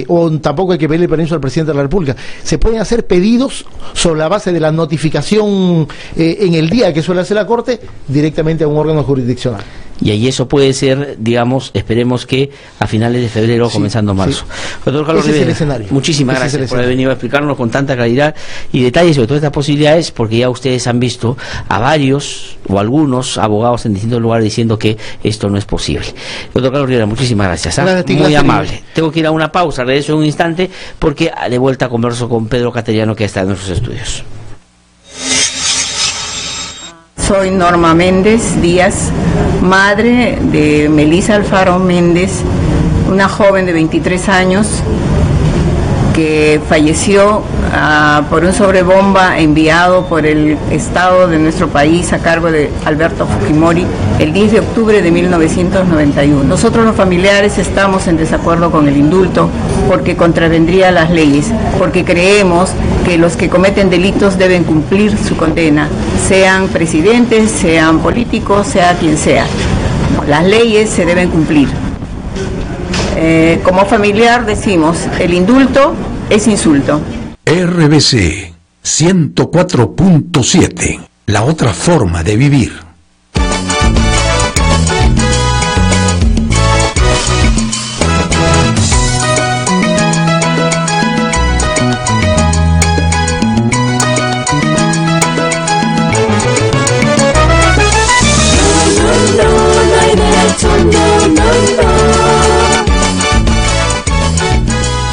o tampoco hay que pedirle permiso al presidente de la República. Se pueden hacer pedidos sobre la base de la notificación en el día que suele hacer la Corte directamente a un órgano jurisdiccional. Y ahí eso puede ser, digamos, esperemos que a finales de febrero, comenzando marzo. Doctor Carlos Rivera, es el escenario. Muchísimas gracias por haber venido a explicarnos con tanta claridad y detalles sobre todas estas posibilidades, porque ya ustedes han visto a varios o algunos abogados en distintos lugares diciendo que esto no es posible. Doctor Carlos Rivera, muchísimas gracias. Muy amable. Tengo que ir a una pausa, regreso en un instante, porque de vuelta converso con Pedro Cateriano, que está en nuestros estudios. Soy Norma Méndez Díaz, madre de Melissa Alfaro Méndez, una joven de 23 años que falleció por un sobrebomba enviado por el Estado de nuestro país a cargo de Alberto Fujimori el 10 de octubre de 1991. Nosotros los familiares estamos en desacuerdo con el indulto porque contravendría las leyes, porque creemos que los que cometen delitos deben cumplir su condena, sean presidentes, sean políticos, sea quien sea. Las leyes se deben cumplir. Como familiar decimos, el indulto es insulto. RBC 104.7, la otra forma de vivir.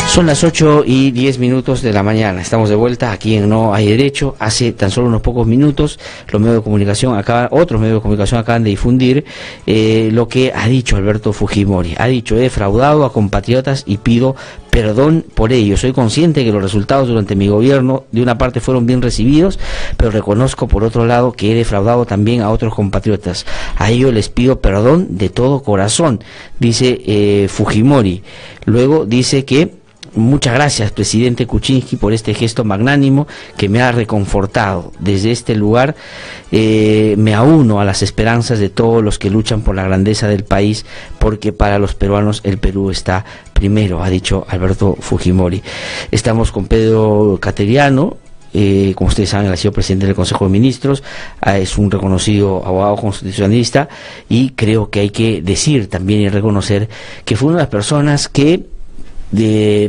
Son las 8:10 de la mañana. Estamos de vuelta aquí en No Hay Derecho. Hace tan solo unos pocos minutos otros medios de comunicación acaban de difundir lo que ha dicho Alberto Fujimori. Ha dicho: he defraudado a compatriotas y pido perdón por ello. Soy consciente que los resultados durante mi gobierno de una parte fueron bien recibidos, pero reconozco por otro lado que he defraudado también a otros compatriotas. A ello les pido perdón de todo corazón, dice Fujimori. Luego dice que muchas gracias, presidente Kuczynski, por este gesto magnánimo que me ha reconfortado. Desde este lugar me auno a las esperanzas de todos los que luchan por la grandeza del país, porque para los peruanos el Perú está primero, ha dicho Alberto Fujimori. Estamos con Pedro Cateriano. Como ustedes saben, ha sido presidente del Consejo de Ministros, es un reconocido abogado constitucionalista, y creo que hay que decir también y reconocer que fue una de las personas que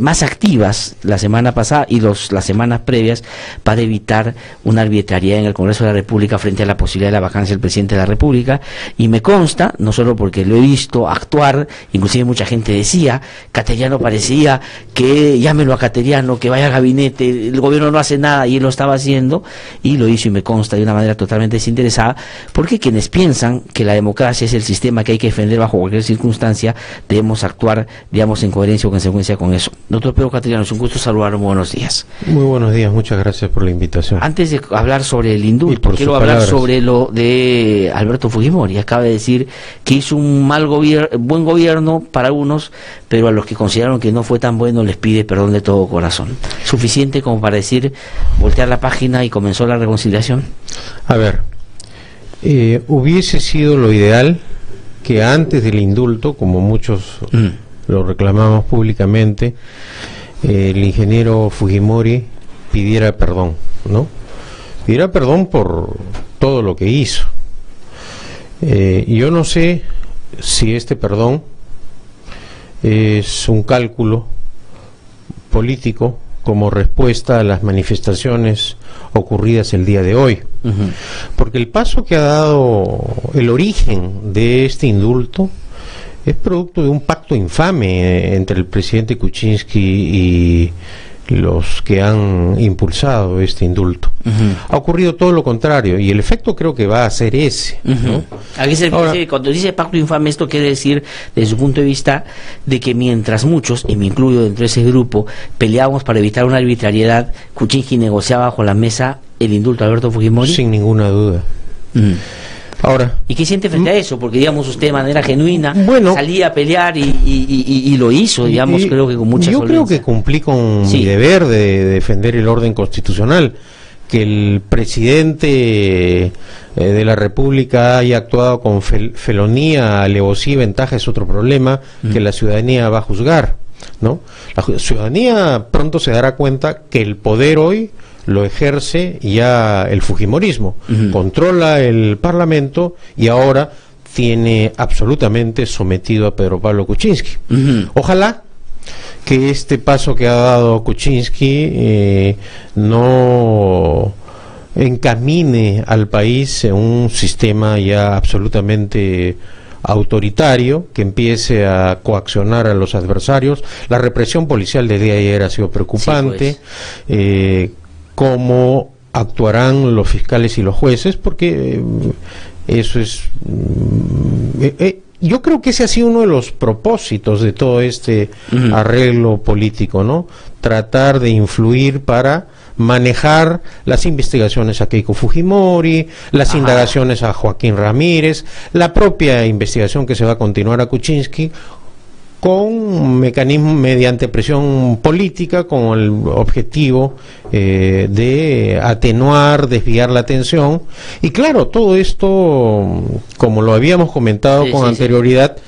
más activas la semana pasada y las semanas previas para evitar una arbitrariedad en el Congreso de la República frente a la posibilidad de la vacancia del presidente de la República. Y me consta, no solo porque lo he visto actuar, inclusive mucha gente decía, Cateriano parecía que llámelo a Cateriano, que vaya al gabinete, el gobierno no hace nada, y él lo estaba haciendo, y lo hizo, y me consta de una manera totalmente desinteresada, porque quienes piensan que la democracia es el sistema que hay que defender bajo cualquier circunstancia, debemos actuar, digamos, en coherencia o consecuencia con eso. Doctor Pedro Cateriano, es un gusto saludarlo. Muy buenos días. Muy buenos días, muchas gracias por la invitación. Antes de hablar sobre el indulto, quiero hablar sobre lo de Alberto Fujimori. Acaba de decir que hizo un buen gobierno para unos, pero a los que consideraron que no fue tan bueno les pide perdón de todo corazón. ¿Suficiente como para decir, voltear la página y comenzó la reconciliación? A ver, hubiese sido lo ideal que antes del indulto, como muchos lo reclamamos públicamente, el ingeniero Fujimori pidiera perdón, ¿no? Pidiera perdón por todo lo que hizo. Yo no sé si este perdón es un cálculo político como respuesta a las manifestaciones ocurridas el día de hoy. Porque el paso que ha dado el origen de este indulto es producto de un pacto infame entre el presidente Kuczynski y los que han impulsado este indulto. Ha ocurrido todo lo contrario y el efecto creo que va a ser ese, ¿no? Aquí cuando dice pacto infame, esto quiere decir, desde su punto de vista, de que mientras muchos, y me incluyo dentro de ese grupo, peleábamos para evitar una arbitrariedad, Kuczynski negociaba bajo la mesa el indulto a Alberto Fujimori. Sin ninguna duda. Ahora, ¿y qué siente frente a eso? Porque, digamos, usted de manera genuina salía a pelear y lo hizo, digamos, creo que con mucha solvencia. Creo que cumplí con mi deber de defender el orden constitucional. Que el presidente de la República haya actuado con felonía, alevosía y ventaja es otro problema que la ciudadanía va a juzgar, ¿no? La ciudadanía pronto se dará cuenta que el poder hoy lo ejerce ya el fujimorismo, controla el Parlamento y ahora tiene absolutamente sometido a Pedro Pablo Kuczynski. Ojalá que este paso que ha dado Kuczynski no encamine al país en un sistema ya absolutamente autoritario, que empiece a coaccionar a los adversarios. La represión policial del día de ayer ha sido preocupante. Cómo actuarán los fiscales y los jueces, porque eso es... yo creo que ese ha sido uno de los propósitos de todo este arreglo político, ¿no? Tratar de influir para manejar las investigaciones a Keiko Fujimori, las indagaciones a Joaquín Ramírez, la propia investigación que se va a continuar a Kuczynski, con mecanismos mediante presión política, con el objetivo de atenuar, desviar la atención. Y claro, todo esto, como lo habíamos comentado con anterioridad,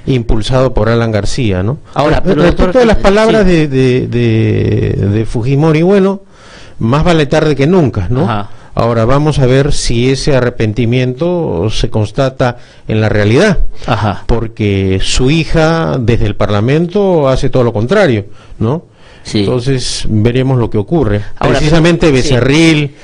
impulsado por Alan García, ¿no? Ahora, pero respecto de las palabras de Fujimori, bueno, más vale tarde que nunca, ¿no? Ahora vamos a ver si ese arrepentimiento se constata en la realidad, porque su hija desde el Parlamento hace todo lo contrario, ¿no? Entonces veremos lo que ocurre. Ahora, precisamente Becerril,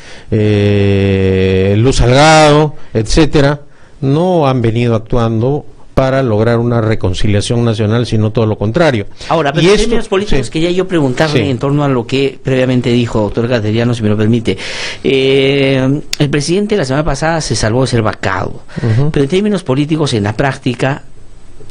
Luz Salgado, etcétera, no han venido actuando para lograr una reconciliación nacional, sino todo lo contrario. Ahora, pero en términos políticos quería yo preguntarle en torno a lo que previamente dijo, doctor Cateriano, si me lo permite. El presidente la semana pasada se salvó de ser vacado, pero en términos políticos, en la práctica,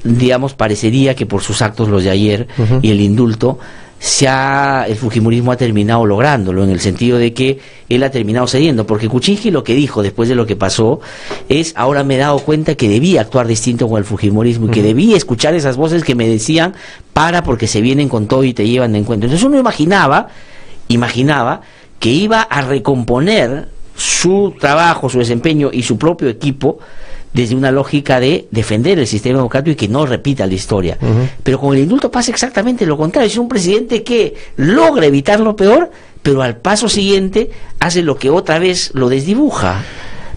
digamos, parecería que por sus actos, los de ayer, y el indulto, el fujimorismo ha terminado lográndolo, en el sentido de que él ha terminado cediendo, porque Kuczynski lo que dijo después de lo que pasó es: ahora me he dado cuenta que debía actuar distinto con el fujimorismo y que debía escuchar esas voces que me decían porque se vienen con todo y te llevan de encuentro. Entonces uno imaginaba que iba a recomponer su trabajo, su desempeño y su propio equipo desde una lógica de defender el sistema democrático y que no repita la historia. Pero con el indulto pasa exactamente lo contrario. Es un presidente que logra evitar lo peor, pero al paso siguiente hace lo que otra vez lo desdibuja.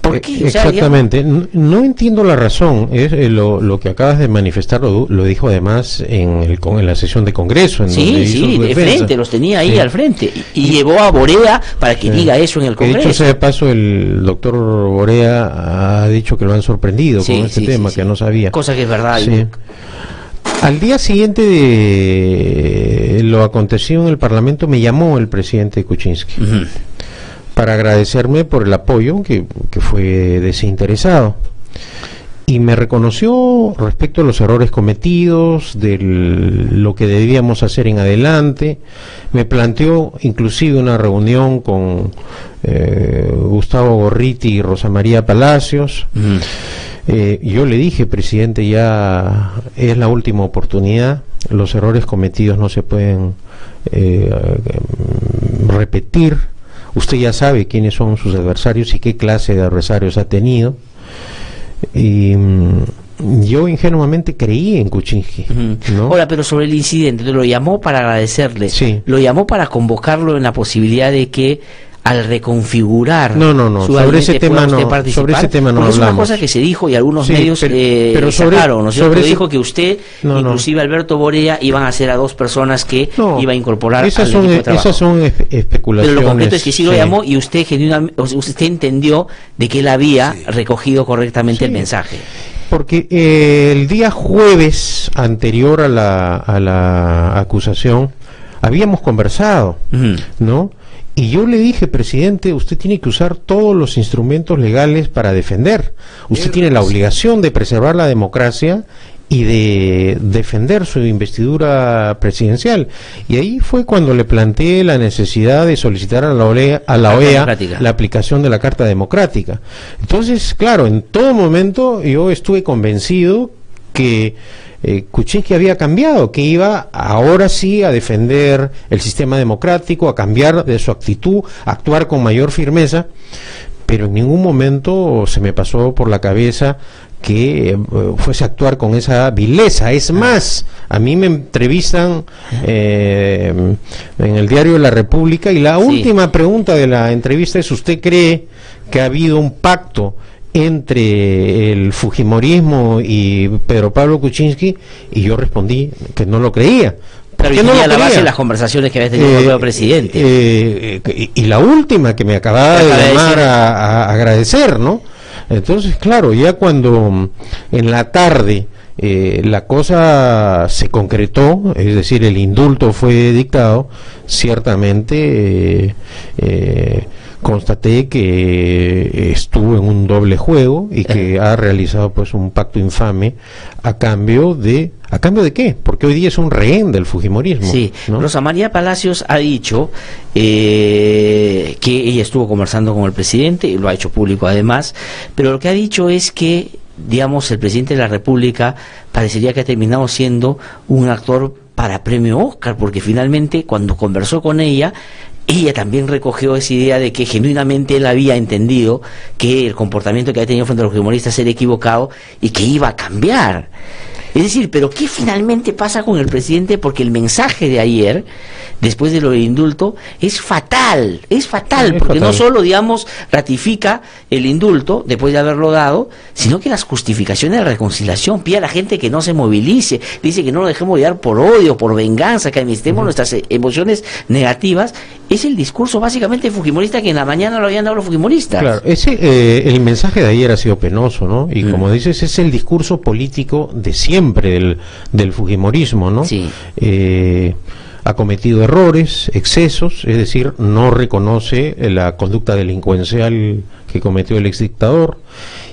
¿Por qué? Exactamente. No entiendo la razón. Lo que acabas de manifestar lo dijo además en la sesión de Congreso. De frente, los tenía ahí al frente. Y llevó a Borea para que diga eso en el Congreso. De hecho, sea de paso, el doctor Borea ha dicho que lo han sorprendido con este tema, que no sabía. Cosa que es verdad. Al día siguiente de lo acontecido en el Parlamento, me llamó el presidente Kuczynski para agradecerme por el apoyo que fue desinteresado, y me reconoció respecto a los errores cometidos, de lo que debíamos hacer en adelante. Me planteó inclusive una reunión con Gustavo Gorriti y Rosa María Palacios. Yo le dije: presidente, ya es la última oportunidad, los errores cometidos no se pueden repetir. Usted ya sabe quiénes son sus adversarios y qué clase de adversarios ha tenido. Y yo ingenuamente creí en Kuczynski, ¿no? Ahora, pero sobre el incidente, lo llamó para agradecerle, lo llamó para convocarlo en la posibilidad de que al reconfigurar sobre ese tema no hablamos. Es una cosa que se dijo y algunos medios sacaron, ¿no es cierto? Dijo que usted, inclusive Alberto Borea, iban a ser a dos personas que iba a incorporar al equipo de trabajo. Esas son especulaciones. Pero lo concreto es que sí lo llamó y usted genuinamente, usted entendió de que él había recogido correctamente el mensaje. porque el día jueves anterior a la acusación habíamos conversado, ¿no? Y yo le dije, presidente, usted tiene que usar todos los instrumentos legales para defender. Usted tiene la obligación de preservar la democracia y de defender su investidura presidencial. Y ahí fue cuando le planteé la necesidad de solicitar a la OEA la aplicación de la Carta Democrática. Entonces, claro, en todo momento yo estuve convencido que Kuczynski había cambiado, que iba ahora sí a defender el sistema democrático, a cambiar de su actitud, a actuar con mayor firmeza, pero en ningún momento se me pasó por la cabeza que fuese a actuar con esa vileza. Es más, a mí me entrevistan en el diario La República y la última pregunta de la entrevista es: ¿usted cree que ha habido un pacto entre el fujimorismo y Pedro Pablo Kuczynski? Y yo respondí que no lo creía. Pero no a la base de las conversaciones que había tenido el presidente. Y la última que me acababa de llamar a agradecer, ¿no? Entonces, claro, ya cuando en la tarde la cosa se concretó, es decir, el indulto fue dictado, ciertamente constaté que estuvo en un doble juego y que ha realizado pues un pacto infame ¿a cambio de qué? Porque hoy día es un rehén del fujimorismo. Sí, ¿no? Rosa María Palacios ha dicho que ella estuvo conversando con el presidente, y lo ha hecho público además, pero lo que ha dicho es que, digamos, el presidente de la República parecería que ha terminado siendo un actor para premio Oscar, porque finalmente cuando conversó con ella también recogió esa idea de que genuinamente él había entendido que el comportamiento que había tenido frente a los fujimoristas era equivocado y que iba a cambiar. Es decir, pero ¿qué finalmente pasa con el presidente? Porque el mensaje de ayer, después de lo del indulto, es fatal, porque no solo, digamos, ratifica el indulto después de haberlo dado, sino que las justificaciones de reconciliación pide a la gente que no se movilice, dice que no nos dejemos guiar por odio, por venganza, que administremos nuestras emociones negativas. Es el discurso básicamente fujimorista que en la mañana lo habían dado los fujimoristas. Claro, el mensaje de ayer ha sido penoso, ¿no? Y como dices, es el discurso político de siempre del fujimorismo, ¿no? Sí. Ha cometido errores, excesos, es decir, no reconoce la conducta delincuencial que cometió el exdictador,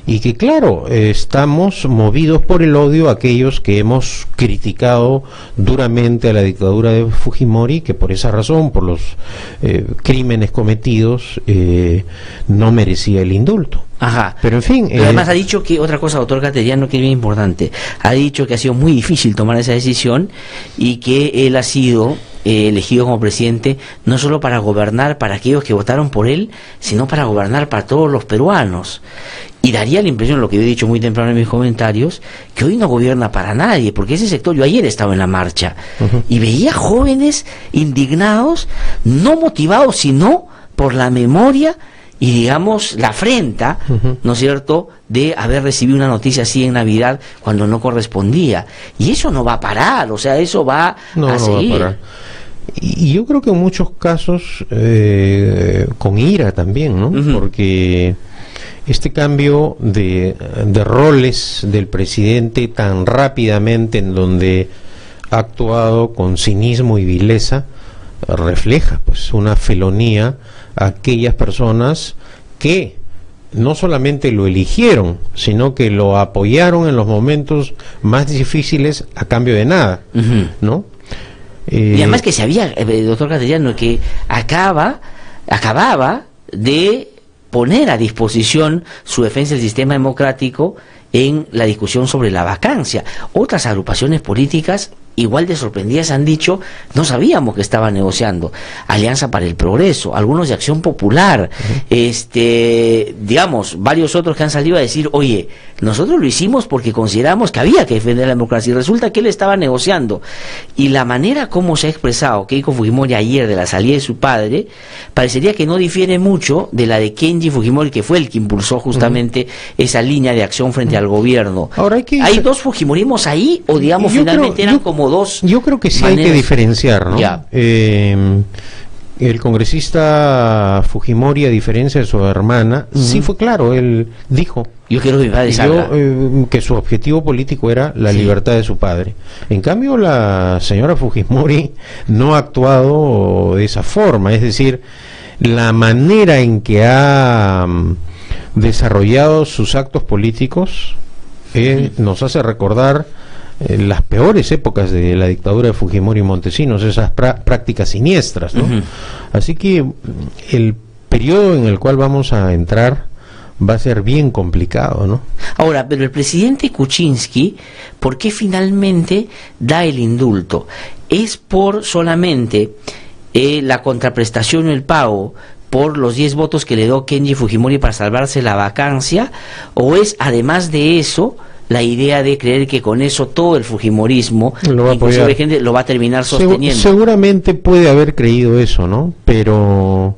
y que claro, estamos movidos por el odio a aquellos que hemos criticado duramente a la dictadura de Fujimori, que por esa razón, por los crímenes cometidos, no merecía el indulto. Ajá. Pero en fin... Pero además ha dicho que, otra cosa, doctor Cateriano, que es bien importante, ha dicho que ha sido muy difícil tomar esa decisión y que él ha sido elegido como presidente no solo para gobernar para aquellos que votaron por él, sino para gobernar para todos los peruanos. Y daría la impresión, lo que yo he dicho muy temprano en mis comentarios, que hoy no gobierna para nadie, porque ese sector, yo ayer estaba en la marcha, y veía jóvenes indignados, no motivados, sino por la memoria y, digamos, la afrenta, ¿no es cierto?, de haber recibido una noticia así en Navidad cuando no correspondía. Y eso no va a parar, o sea, eso va a seguir. Va a parar. Y yo creo que en muchos casos con ira también, ¿no? Porque este cambio de roles del presidente tan rápidamente, en donde ha actuado con cinismo y vileza, refleja pues una felonía a aquellas personas que no solamente lo eligieron, sino que lo apoyaron en los momentos más difíciles a cambio de nada, ¿no? Y además que se había, doctor Cateriano, que acababa de poner a disposición su defensa del sistema democrático en la discusión sobre la vacancia. Otras agrupaciones políticas igual de sorprendidas han dicho, no sabíamos que estaba negociando. Alianza para el Progreso, algunos de Acción Popular, digamos, varios otros que han salido a decir, oye, nosotros lo hicimos porque consideramos que había que defender la democracia, y resulta que él estaba negociando. Y la manera como se ha expresado Keiko Fujimori ayer de la salida de su padre, parecería que no difiere mucho de la de Kenji Fujimori, que fue el que impulsó justamente esa línea de acción frente al gobierno. Ahora ¿hay dos Fujimorismos ahí, o digamos, finalmente eran como dos? Yo creo que sí maneras. Hay que diferenciar, ¿no? el congresista Fujimori, a diferencia de su hermana, sí fue claro. Él dijo yo quiero que mi padre salga. Que su objetivo político era la libertad de su padre. En cambio, la señora Fujimori no ha actuado de esa forma. Es decir, la manera en que ha desarrollado sus actos políticos nos hace recordar las peores épocas de la dictadura de Fujimori y Montesinos, esas prácticas siniestras, ¿no? Así que el periodo en el cual vamos a entrar va a ser bien complicado, ¿no? Ahora, pero el presidente Kuczynski, ¿por qué finalmente da el indulto? ¿Es por solamente la contraprestación o el pago por los 10 votos que le dio Kenji Fujimori para salvarse la vacancia? ¿O es, además de eso, la idea de creer que con eso todo el fujimorismo, inclusive gente, lo va a terminar sosteniendo? Seguramente puede haber creído eso, ¿no? Pero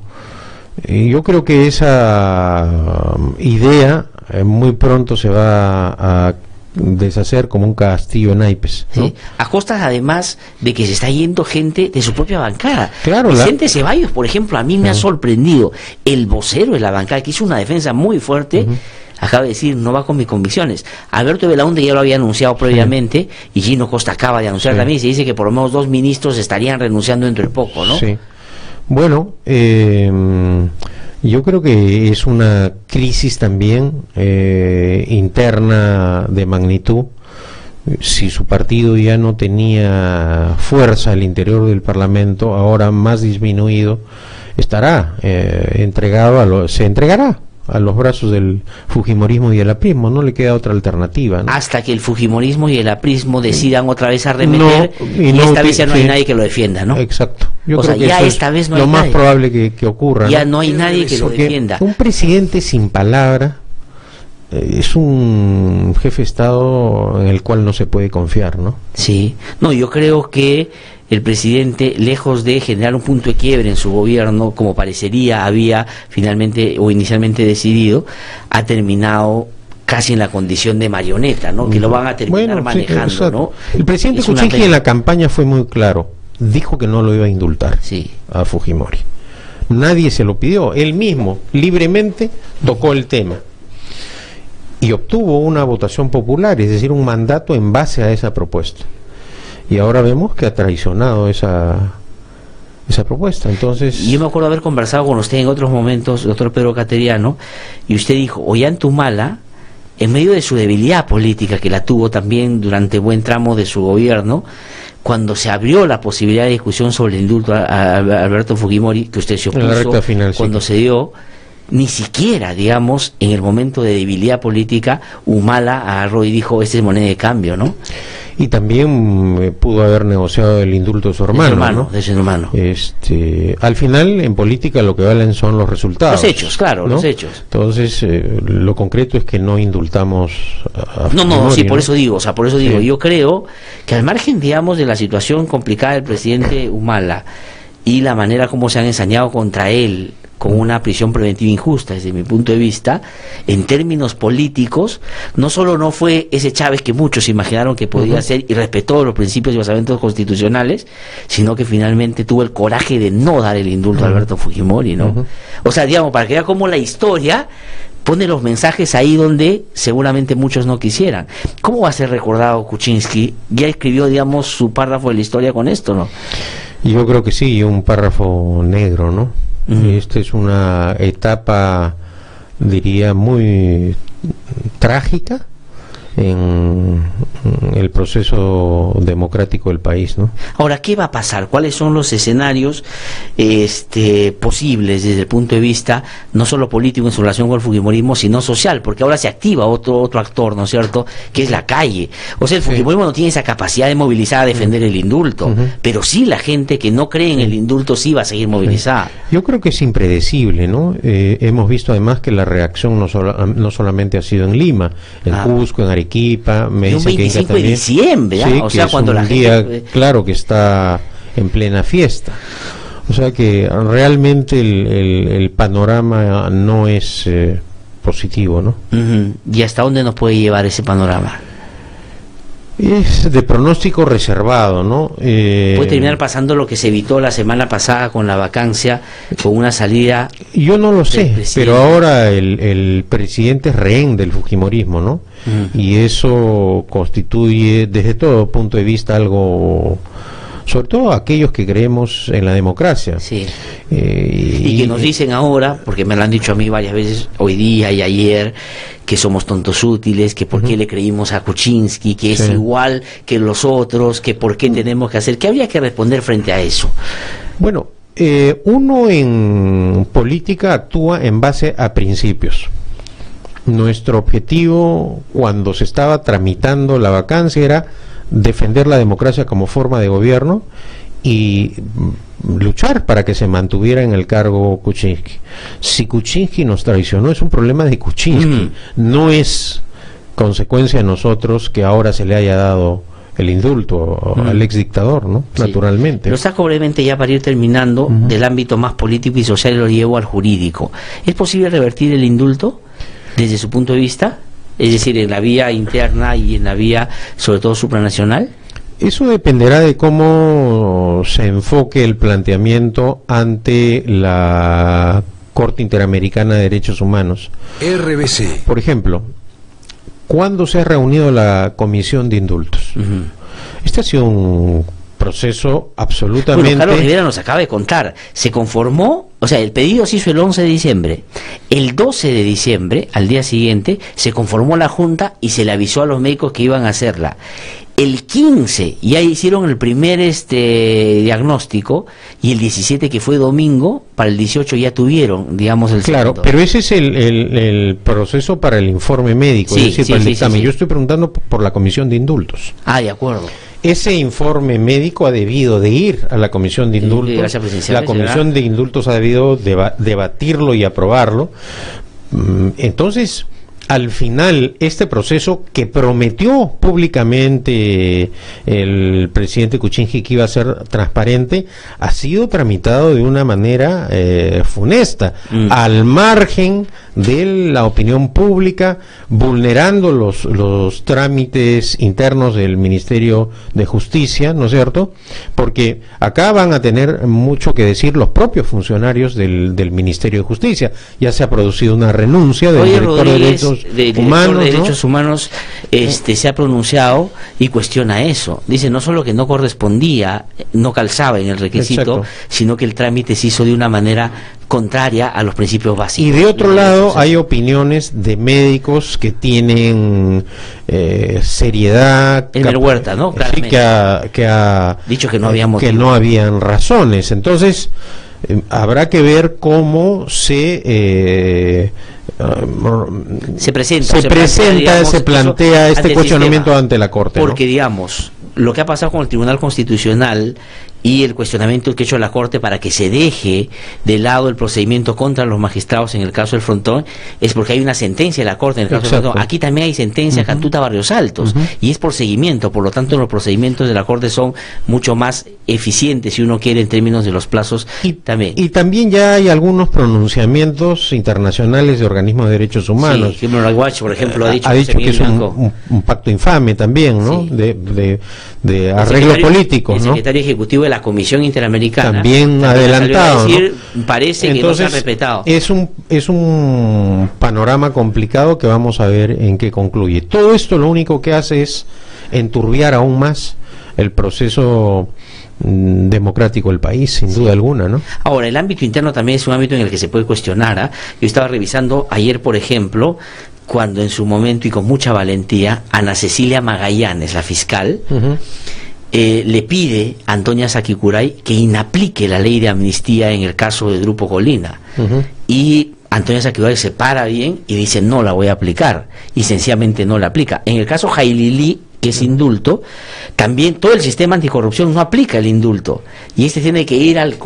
yo creo que esa idea muy pronto se va a deshacer como un castillo en naipes, ¿no? Sí, a costas además de que se está yendo gente de su propia bancada. Claro, Vicente Ceballos, por ejemplo, a mí me ha sorprendido. El vocero de la bancada, que hizo una defensa muy fuerte, acaba de decir, no va con mis convicciones. Alberto Belaunde ya lo había anunciado previamente, y Gino Costa acaba de anunciar también, y se dice que por lo menos 2 ministros estarían renunciando dentro de poco, ¿no? Sí. Bueno, yo creo que es una crisis también interna de magnitud. Si su partido ya no tenía fuerza al interior del Parlamento, ahora más disminuido, estará se entregará a los brazos del fujimorismo y el aprismo. No le queda otra alternativa, ¿no? Hasta que el fujimorismo y el aprismo decidan otra vez arremeter, y esta vez ya no hay nadie que lo defienda, ¿no? Exacto. Yo creo que ya eso esta vez no hay lo hay más nadie. probable que ocurra, ya no hay nadie que lo defienda. Un presidente sin palabra es un jefe de Estado en el cual no se puede confiar, ¿no? Sí. No, yo creo que el presidente, lejos de generar un punto de quiebre en su gobierno, como parecería había finalmente o inicialmente decidido, ha terminado casi en la condición de marioneta, ¿no? Que lo van a terminar manejando, ¿no? El presidente Kuczynski en la campaña fue muy claro, dijo que no lo iba a indultar a Fujimori. Nadie se lo pidió, él mismo libremente tocó el tema y obtuvo una votación popular, es decir, un mandato en base a esa propuesta. Y ahora vemos que ha traicionado esa propuesta. Entonces, yo me acuerdo haber conversado con usted en otros momentos, doctor Pedro Cateriano, y usted dijo, Ollantumala, en medio de su debilidad política, que la tuvo también durante buen tramo de su gobierno, cuando se abrió la posibilidad de discusión sobre el indulto a Alberto Fujimori, que usted se opuso, en la recta final, cuando se dio, ni siquiera, digamos, en el momento de debilidad política, Humala agarró y dijo, esta es moneda de cambio, ¿no? Y también pudo haber negociado el indulto de su hermano, de su hermano. Al final, en política lo que valen son los resultados. Los hechos, claro, ¿no? los hechos. Entonces, lo concreto es que no indultamos a Fujimori, por eso digo, yo creo que al margen, digamos, de la situación complicada del presidente Humala y la manera como se han ensañado contra él, con una prisión preventiva injusta desde mi punto de vista, en términos políticos, no solo no fue ese Chávez que muchos imaginaron que podía ser y respetó los principios y basamentos constitucionales, sino que finalmente tuvo el coraje de no dar el indulto a Alberto Fujimori, ¿no? O sea, digamos, para que vea cómo la historia pone los mensajes ahí donde seguramente muchos no quisieran. ¿Cómo va a ser recordado Kuczynski? Ya escribió, digamos, su párrafo de la historia con esto, ¿no? Yo creo que sí, un párrafo negro, ¿no? Esta es una etapa, diría, muy trágica en el proceso democrático del país, ¿no? Ahora, ¿qué va a pasar? ¿Cuáles son los escenarios posibles desde el punto de vista no solo político en su relación con el fujimorismo, sino social? Porque ahora se activa otro actor, ¿no es cierto?, que es la calle. O sea, el fujimorismo no tiene esa capacidad de movilizar a defender el indulto, pero sí la gente que no cree en el indulto sí va a seguir movilizada. Yo creo que es impredecible, ¿no? Hemos visto además que la reacción no solamente ha sido en Lima, en Cusco, en Arequipa, me y un dice 25 que de diciembre, sí, o sea, cuando la día, gente... claro que está en plena fiesta. O sea que realmente el panorama no es positivo, ¿no? ¿Y hasta dónde nos puede llevar ese panorama? Es de pronóstico reservado, ¿no? Puede terminar pasando lo que se evitó la semana pasada con la vacancia, con una salida. Yo no lo sé, pero ahora el presidente es rehén del fujimorismo, ¿no? Y eso constituye, desde todo punto de vista, algo, sobre todo aquellos que creemos en la democracia. Sí. Y que nos dicen ahora, porque me lo han dicho a mí varias veces, hoy día y ayer, que somos tontos útiles, que por qué le creímos a Kuczynski, que es igual que los otros, que por qué tenemos que hacer, ¿qué habría que responder frente a eso? Bueno, uno en política actúa en base a principios. Nuestro objetivo cuando se estaba tramitando la vacancia era defender la democracia como forma de gobierno y luchar para que se mantuviera en el cargo Kuczynski. Si Kuczynski nos traicionó, es un problema de Kuczynski, no es consecuencia de nosotros que ahora se le haya dado el indulto al ex dictador, ¿no? Sí. Naturalmente. Lo saco brevemente ya para ir terminando del ámbito más político y social, lo llevo al jurídico. ¿Es posible revertir el indulto desde su punto de vista? Es decir, en la vía interna y en la vía, sobre todo, supranacional. Eso dependerá de cómo se enfoque el planteamiento ante la Corte Interamericana de Derechos Humanos. RBC. Por ejemplo, ¿cuándo se ha reunido la Comisión de Indultos? Este ha sido un proceso absolutamente... Bueno, Carlos Rivera nos acaba de contar, se conformó, o sea, el pedido se hizo el 11 de diciembre, el 12 de diciembre, al día siguiente, se conformó la Junta y se le avisó a los médicos que iban a hacerla. El 15 ya hicieron el primer diagnóstico, y el 17, que fue domingo, para el 18 ya tuvieron, digamos, el Claro, segundo. pero ese es el proceso para el informe médico, es decir, para el dictamen. Yo estoy preguntando por la Comisión de Indultos. Ah, de acuerdo. Ese informe médico ha debido de ir a la Comisión de Indultos. La Comisión de Indultos ha debido debatirlo y aprobarlo. Entonces, al final, este proceso que prometió públicamente el presidente Kuczynski que iba a ser transparente, ha sido tramitado de una manera funesta, al margen de la opinión pública, vulnerando los trámites internos del Ministerio de Justicia, ¿no es cierto? Porque acá van a tener mucho que decir los propios funcionarios del Ministerio de Justicia. Ya se ha producido una renuncia del director de Derechos Humanos, se ha pronunciado y cuestiona eso. Dice no solo que no correspondía, no calzaba en el requisito, sino que el trámite se hizo de una manera contraria a los principios básicos. Y de otro lado hay opiniones de médicos que tienen seriedad. Elmer Huerta, ¿no? Sí, que ha dicho que no había motivo, que no habían razones. Entonces habrá que ver cómo se plantea este cuestionamiento ante la Corte. Porque, digamos, lo que ha pasado con el Tribunal Constitucional y el cuestionamiento que ha hecho la Corte para que se deje de lado el procedimiento contra los magistrados en el caso del Frontón, es porque hay una sentencia de la Corte en el caso del Frontón. Aquí también hay sentencia Cantuta Barrios Altos, y es por seguimiento. Por lo tanto, los procedimientos de la Corte son mucho más eficientes, si uno quiere, en términos de los plazos. Y también ya hay algunos pronunciamientos internacionales de organismos de derechos humanos. Sí, Human Rights Watch, por ejemplo, ha dicho que es un pacto infame también, ¿no? Sí. De arreglo político, ¿no? El secretario ejecutivo de la Comisión Interamericana también adelantado, decir, ¿no? Parece que no se ha respetado. Es un panorama complicado que vamos a ver en qué concluye. Todo esto lo único que hace es enturbiar aún más el proceso democrático del país, sin duda alguna, ¿no? Ahora, el ámbito interno también es un ámbito en el que se puede cuestionar. Yo estaba revisando ayer, por ejemplo, cuando en su momento y con mucha valentía Ana Cecilia Magallanes, la fiscal, le pide a Antonia Saquicuray que inaplique la ley de amnistía en el caso de Grupo Colina. Y Antonia Saquicuray se para bien y dice no la voy a aplicar, y sencillamente no la aplica. En el caso Jailili, que es indulto, también todo el sistema anticorrupción no aplica el indulto, y tiene que ir al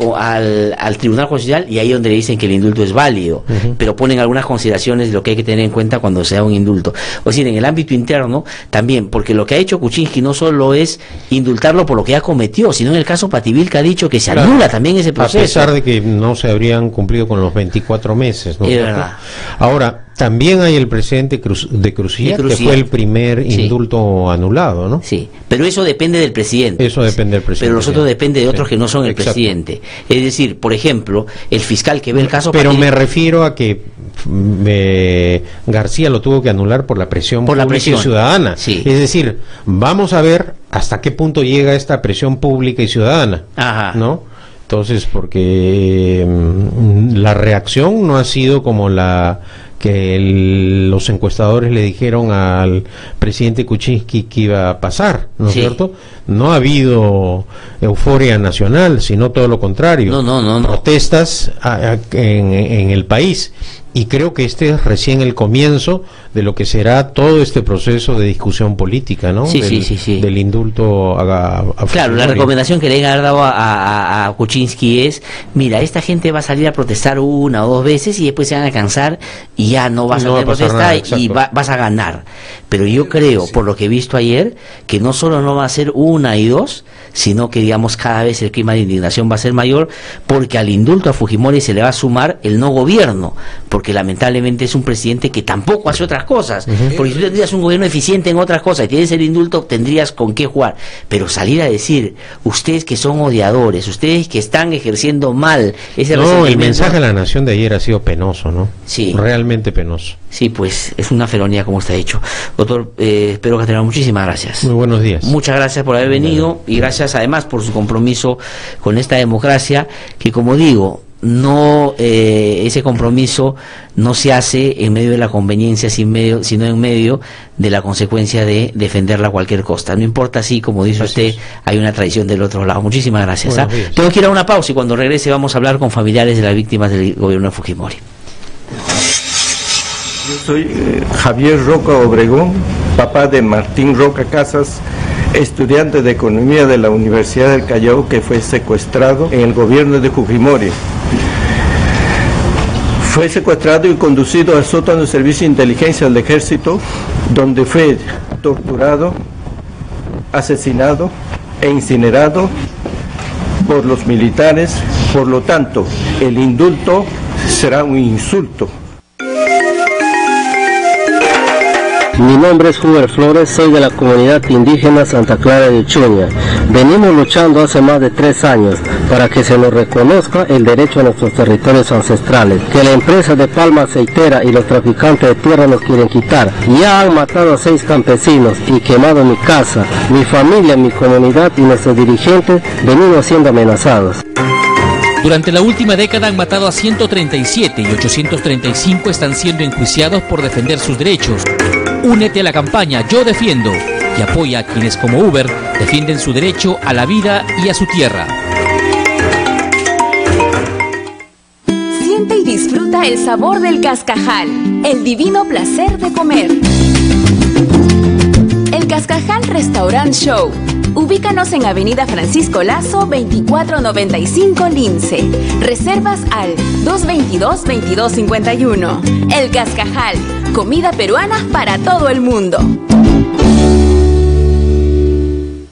Tribunal Constitucional, y ahí es donde le dicen que el indulto es válido, pero ponen algunas consideraciones de lo que hay que tener en cuenta cuando se da un indulto. O sea, en el ámbito interno también, porque lo que ha hecho Kuczynski no solo es indultarlo por lo que ya cometió, sino en el caso Pativilca ha dicho que se anula también ese proceso. A pesar de que no se habrían cumplido con los 24 meses, ¿no? Es verdad. Ahora, También hay el presidente de Crucía, que fue el primer indulto anulado, ¿no? Sí, pero eso depende del presidente. Eso depende del presidente. Pero los otros depende de otros que no son el presidente. Es decir, por ejemplo, el fiscal que ve el caso... Pero me refiero a que García lo tuvo que anular por la presión pública y ciudadana. Sí. Es decir, vamos a ver hasta qué punto llega esta presión pública y ciudadana, ¿no? Entonces, porque la reacción no ha sido como la que los encuestadores le dijeron al presidente Kuczynski que iba a pasar, ¿no es cierto? No ha habido euforia nacional, sino todo lo contrario. No. Protestas en el país. Y creo que este es recién el comienzo de lo que será todo este proceso de discusión política, ¿no? Del indulto a Claro, la recomendación que le han dado a Kuczynski es, mira, esta gente va a salir a protestar 1 o 2 veces y después se van a cansar y ya no vas a tener protesta y vas a ganar. Pero yo creo, por lo que he visto ayer, que no solo no va a ser 1 y 2, sino que, digamos, cada vez el clima de indignación va a ser mayor, porque al indulto a Fujimori se le va a sumar el no gobierno, porque lamentablemente es un presidente que tampoco hace otras cosas, porque si tú tendrías un gobierno eficiente en otras cosas y tienes el indulto, tendrías con qué jugar. Pero salir a decir, ustedes que son odiadores, ustedes que están ejerciendo mal ese resentimiento... el mensaje a la nación de ayer ha sido penoso, ¿no? Sí. Realmente penoso. Sí, pues es una felonía como está hecho. Doctor, espero que tenga muchísimas gracias. Muy buenos días. Muchas gracias por haber venido y gracias además por su compromiso con esta democracia que, como digo, no ese compromiso no se hace en medio de la conveniencia, sino en medio de la consecuencia de defenderla a cualquier costa. No importa si, como dice usted, hay una traición del otro lado. Muchísimas gracias. Tengo que ir a una pausa y cuando regrese vamos a hablar con familiares de las víctimas del gobierno de Fujimori. Yo soy Javier Roca Obregón, papá de Martín Roca Casas, estudiante de Economía de la Universidad del Callao que fue secuestrado en el gobierno de Fujimori. Fue secuestrado y conducido al sótano de Servicio de Inteligencia del Ejército, donde fue torturado, asesinado e incinerado por los militares. Por lo tanto, el indulto será un insulto. Mi nombre es Hubert Flores, soy de la comunidad indígena Santa Clara de Uchuña. Venimos luchando hace más de 3 años para que se nos reconozca el derecho a nuestros territorios ancestrales, que la empresa de palma aceitera y los traficantes de tierra nos quieren quitar. Ya han matado a 6 campesinos y quemado mi casa, mi familia, mi comunidad y nuestros dirigentes venimos siendo amenazados. Durante la última década han matado a 137 y 835 están siendo enjuiciados por defender sus derechos. Únete a la campaña Yo Defiendo y apoya a quienes como Uber defienden su derecho a la vida y a su tierra. Siente y disfruta el sabor del cascajal, el divino placer de comer. El Cascajal Restaurant Show. Ubícanos en Avenida Francisco Lazo, 2495 Lince. Reservas al 222-2251. El Cascajal, comida peruana para todo el mundo.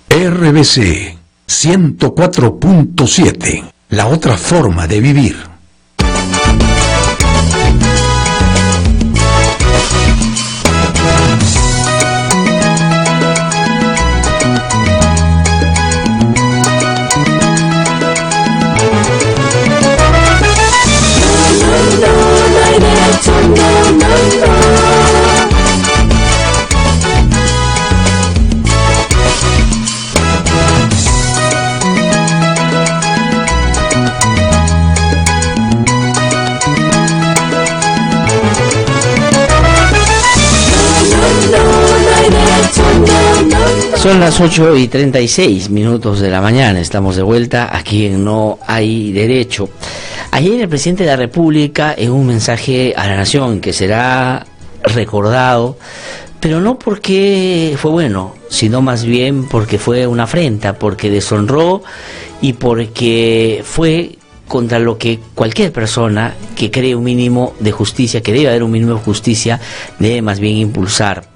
RBC 104.7, la otra forma de vivir. Son las 8:36 de la mañana, estamos de vuelta aquí en No Hay Derecho. Ayer el presidente de la República, en un mensaje a la nación que será recordado, pero no porque fue bueno, sino más bien porque fue una afrenta, porque deshonró y porque fue contra lo que cualquier persona que cree un mínimo de justicia, que debe haber un mínimo de justicia, debe más bien impulsar.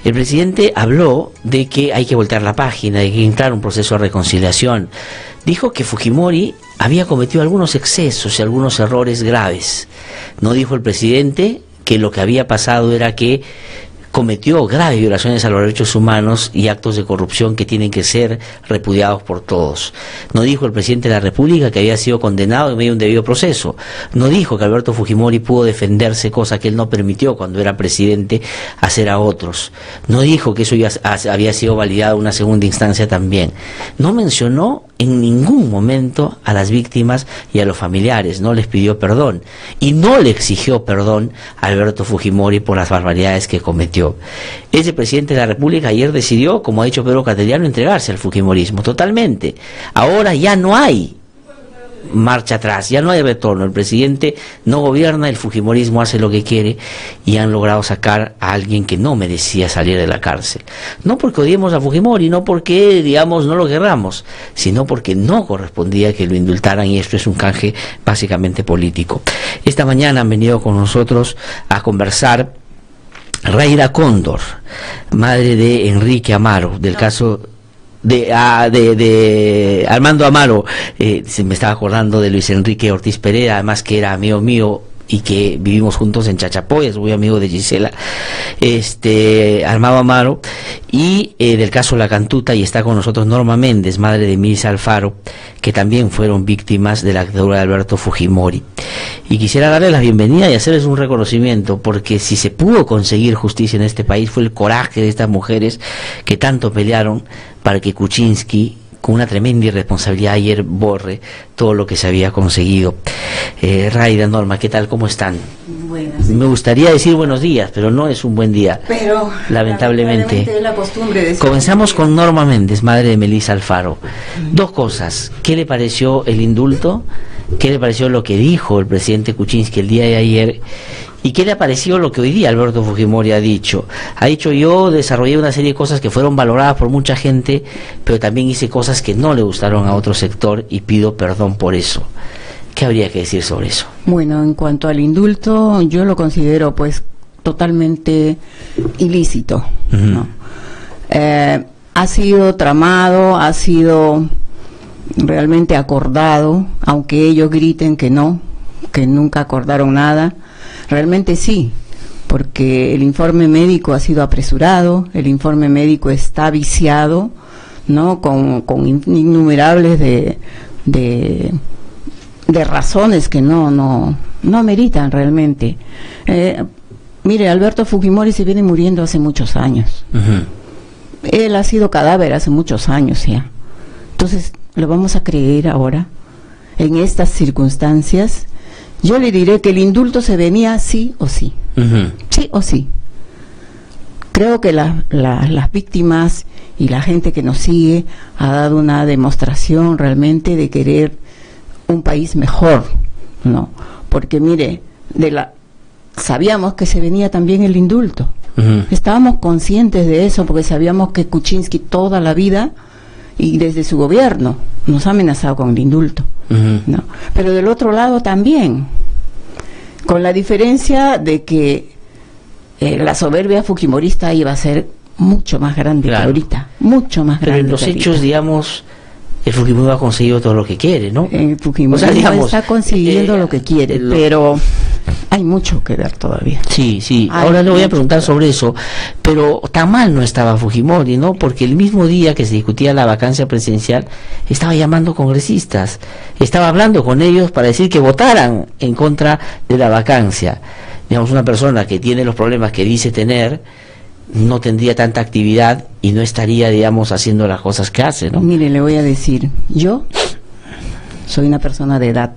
El presidente habló de que hay que voltear la página, de que entrar un proceso de reconciliación. Dijo que Fujimori había cometido algunos excesos y algunos errores graves. No dijo el presidente que lo que había pasado era que cometió graves violaciones a los derechos humanos y actos de corrupción que tienen que ser repudiados por todos. No dijo el presidente de la República que había sido condenado en medio de un debido proceso. No dijo que Alberto Fujimori pudo defenderse, cosa que él no permitió cuando era presidente hacer a otros. No dijo que eso ya había sido validado en una segunda instancia también. No mencionó en ningún momento a las víctimas y a los familiares, no les pidió perdón y no le exigió perdón a Alberto Fujimori por las barbaridades que cometió. Ese presidente de la República ayer decidió, como ha dicho Pedro Catellano, entregarse al fujimorismo totalmente. Ahora ya no hay marcha atrás, ya no hay retorno. El presidente no gobierna, el fujimorismo hace lo que quiere y han logrado sacar a alguien que no merecía salir de la cárcel. No porque odiemos a Fujimori, no porque, digamos, no lo querramos, sino porque no correspondía que lo indultaran, y esto es un canje básicamente político. Esta mañana han venido con nosotros a conversar Rayda Cóndor, madre de Enrique Amaro, del caso de Armando Amaro. Se me estaba acordando de Luis Enrique Ortiz Pereira, además que era amigo mío y que vivimos juntos en Chachapoy, es muy amigo de Gisela, Armando Amaro, y del caso La Cantuta, y está con nosotros Norma Méndez, madre de Milisa Alfaro, que también fueron víctimas de la dictadura de Alberto Fujimori. Y quisiera darles la bienvenida y hacerles un reconocimiento, porque si se pudo conseguir justicia en este país fue el coraje de estas mujeres que tanto pelearon para que Kuczynski, con una tremenda irresponsabilidad, ayer borre todo lo que se había conseguido. Rayda, Norma, ¿qué tal? ¿Cómo están? Buenas. Me gustaría decir buenos días, pero no es un buen día. Pero lamentablemente es la costumbre de comenzamos con Norma Méndez, madre de Melisa Alfaro. Dos cosas. ¿Qué le pareció el indulto? ¿Qué le pareció lo que dijo el presidente Kuczynski el día de ayer? ¿Y qué le pareció lo que hoy día Alberto Fujimori ha dicho? Ha dicho: yo desarrollé una serie de cosas que fueron valoradas por mucha gente, pero también hice cosas que no le gustaron a otro sector y pido perdón por eso. ¿Qué habría que decir sobre eso? Bueno, en cuanto al indulto, yo lo considero pues totalmente ilícito, ¿no? Ha sido tramado, ha sido realmente acordado, aunque ellos griten que no, que nunca acordaron nada. Realmente sí, porque el informe médico ha sido apresurado, el informe médico está viciado, ¿no? Con innumerables de razones que no meritan realmente. Mire, Alberto Fujimori se viene muriendo hace muchos años. Él ha sido cadáver hace muchos años ya. Entonces, ¿lo vamos a creer ahora? En estas circunstancias, yo le diré que el indulto se venía sí o sí. Sí o sí. Creo que las víctimas y la gente que nos sigue ha dado una demostración realmente de querer un país mejor, ¿no? Porque mire, sabíamos que se venía también el indulto. Estábamos conscientes de eso porque sabíamos que Kuczynski toda la vida y desde su gobierno nos ha amenazado con el indulto, ¿no? Pero del otro lado también, con la diferencia de que la soberbia fujimorista iba a ser mucho más grande que ahorita, mucho más grande. Pero en los hechos, digamos, el Fujimori ha conseguido todo lo que quiere, ¿no? El Fujimori está consiguiendo lo que quiere, pero hay mucho que dar todavía. Sí, sí. Ahora le voy a preguntar sobre eso, pero tan mal no estaba Fujimori, ¿no? Porque el mismo día que se discutía la vacancia presidencial, estaba llamando congresistas, estaba hablando con ellos para decir que votaran en contra de la vacancia. Digamos, una persona que tiene los problemas que dice tener, no tendría tanta actividad y no estaría, digamos, haciendo las cosas que hace, ¿no? Mire, le voy a decir, yo soy una persona de edad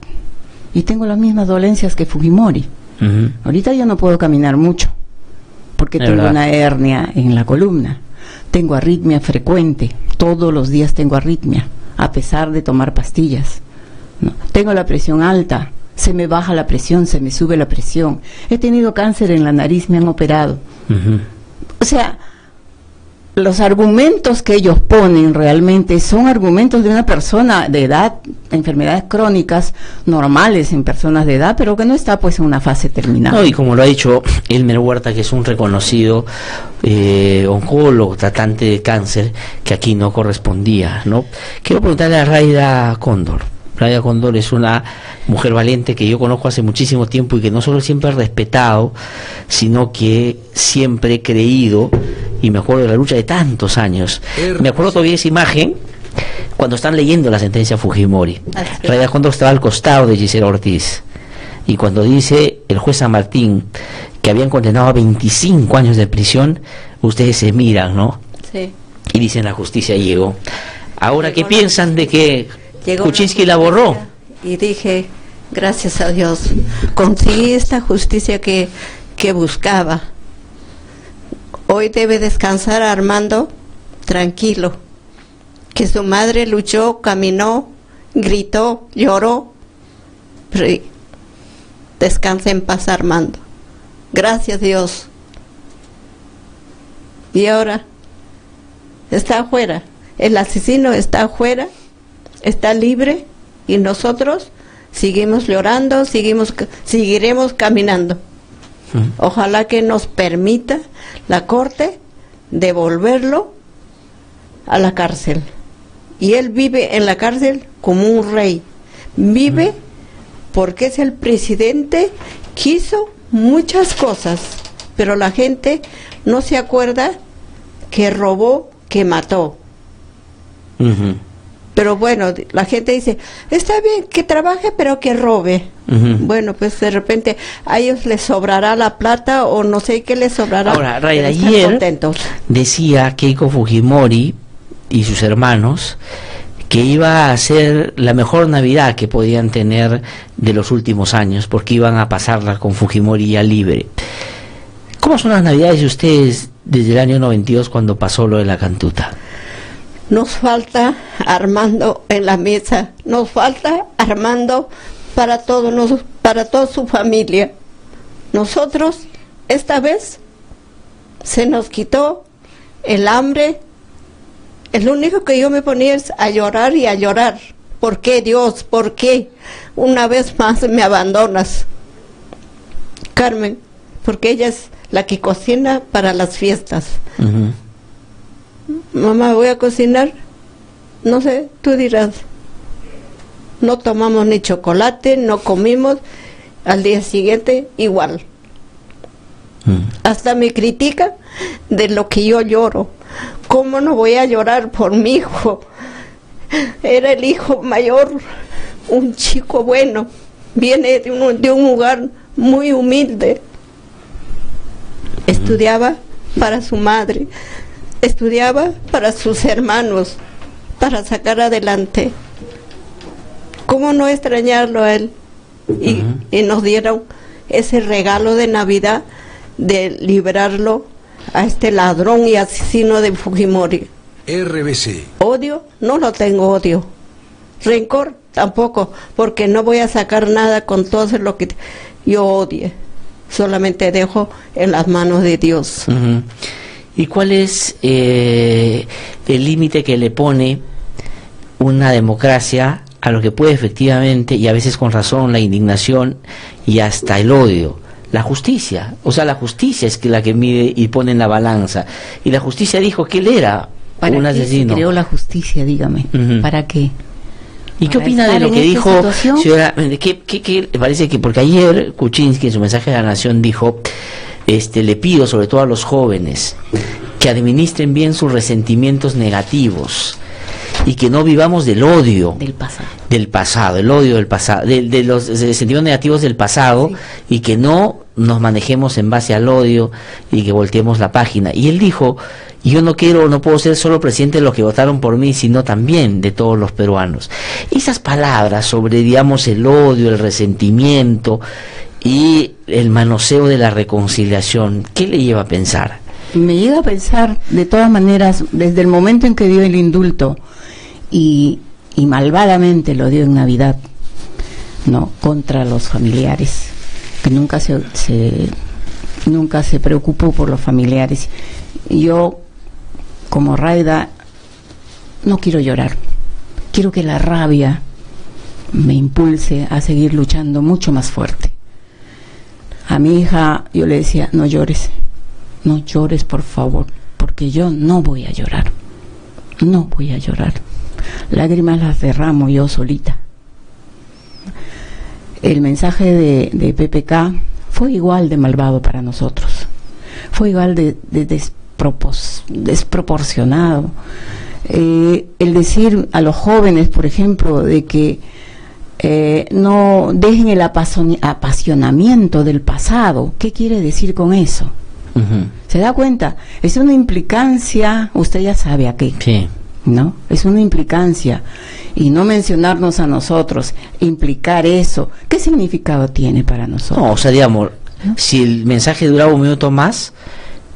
y tengo las mismas dolencias que Fujimori. Ahorita yo no puedo caminar mucho porque tengo una hernia en la columna, tengo arritmia frecuente, todos los días tengo arritmia, a pesar de tomar pastillas, ¿no? Tengo la presión alta, se me baja la presión, se me sube la presión, he tenido cáncer en la nariz, me han operado. O sea, los argumentos que ellos ponen realmente son argumentos de una persona de edad, enfermedades crónicas normales en personas de edad, pero que no está pues en una fase terminal. No, y como lo ha dicho Elmer Huerta, que es un reconocido oncólogo, tratante de cáncer, que aquí no correspondía, ¿no? Quiero preguntarle a Rayda Cóndor, Raida Cóndor es una mujer valiente que yo conozco hace muchísimo tiempo y que no solo siempre he respetado, sino que siempre he creído, y me acuerdo de la lucha de tantos años. Me acuerdo todavía esa imagen cuando están leyendo la sentencia Fujimori. Raida Cóndor estaba al costado de Gisela Ortiz, y cuando dice el juez San Martín que habían condenado a 25 años de prisión, ustedes se miran, ¿no? Sí. Y dicen, la justicia llegó. Ahora, ¿qué piensan de que Llegó Kuczynski la borró? Y dije, gracias a Dios, conseguí esta justicia que buscaba. Hoy debe descansar Armando tranquilo, que su madre luchó, caminó, gritó, lloró. Descansa en paz, Armando. Gracias, Dios. Y ahora está afuera. El asesino está afuera, está libre, y nosotros seguimos llorando, seguiremos caminando. Ojalá que nos permita la corte devolverlo a la cárcel. Y él vive en la cárcel como un rey. Vive porque es el presidente que hizo muchas cosas, pero la gente no se acuerda que robó, que mató. Pero bueno, la gente dice, está bien que trabaje, pero que robe. Bueno, pues de repente a ellos les sobrará la plata o no sé qué les sobrará. Ahora, Raida, ayer decía Keiko Fujimori y sus hermanos que iba a ser la mejor Navidad que podían tener de los últimos años, porque iban a pasarla con Fujimori ya libre. ¿Cómo son las Navidades de ustedes desde el año 92 cuando pasó lo de la cantuta? Nos falta Armando en la mesa, nos falta Armando para toda su familia. Nosotros, esta vez, se nos quitó el hambre. El único que yo me ponía es a llorar y a llorar. ¿Por qué, Dios? ¿Por qué? Una vez más me abandonas, Carmen, porque ella es la que cocina para las fiestas. Mamá, voy a cocinar, no sé, tú dirás. No tomamos ni chocolate, no comimos, al día siguiente igual. Hasta me critica de lo que yo lloro. ¿Cómo no voy a llorar por mi hijo? Era el hijo mayor, un chico bueno, viene de un lugar muy humilde. Estudiaba para su madre, estudiaba para sus hermanos, para sacar adelante. ¿Cómo no extrañarlo a él? Y nos dieron ese regalo de Navidad de liberarlo a este ladrón y asesino de Fujimori. RBC. Odio, no lo tengo odio. Rencor, tampoco, porque no voy a sacar nada con todo lo que yo odie. Solamente dejo en las manos de Dios. ¿Y cuál es el límite que le pone una democracia a lo que puede efectivamente, y a veces con razón, la indignación y hasta el odio? La justicia. O sea, la justicia es la que mide y pone en la balanza. Y la justicia dijo que él era un asesino. ¿Para qué se creó la justicia, dígame? ¿Para qué? ¿Y qué opina de lo que dijo señora? ¿Qué parece que, porque ayer Kuczynski en su mensaje a la Nación dijo, le pido sobre todo a los jóvenes que administren bien sus resentimientos negativos y que no vivamos del odio del pasado, el odio del pasado, de los sentimientos negativos del pasado, y que no nos manejemos en base al odio y que volteemos la página. Y él dijo, yo no puedo ser solo presidente de los que votaron por mí, sino también de todos los peruanos. Esas palabras sobre, digamos, el odio, el resentimiento y el manoseo de la reconciliación, ¿qué le lleva a pensar? Me llega a pensar, de todas maneras, desde el momento en que dio el indulto y malvadamente lo dio en Navidad, no, contra los familiares, que nunca se preocupó por los familiares. Yo, como Raida, no quiero llorar, quiero que la rabia me impulse a seguir luchando mucho más fuerte. A mi hija yo le decía, no llores por favor, porque yo no voy a llorar, lágrimas las derramo yo solita, el mensaje de PPK fue igual de malvado para nosotros, fue igual de desproporcionado. El decir a los jóvenes, por ejemplo, de que no dejen el apasionamiento del pasado. ¿Qué quiere decir con eso? ¿Se da cuenta? Es una implicancia, usted ya sabe a qué. Sí. ¿No? Es una implicancia. Y no mencionarnos a nosotros, implicar eso, ¿qué significado tiene para nosotros? No, o sea, digamos, si el mensaje duraba un minuto más,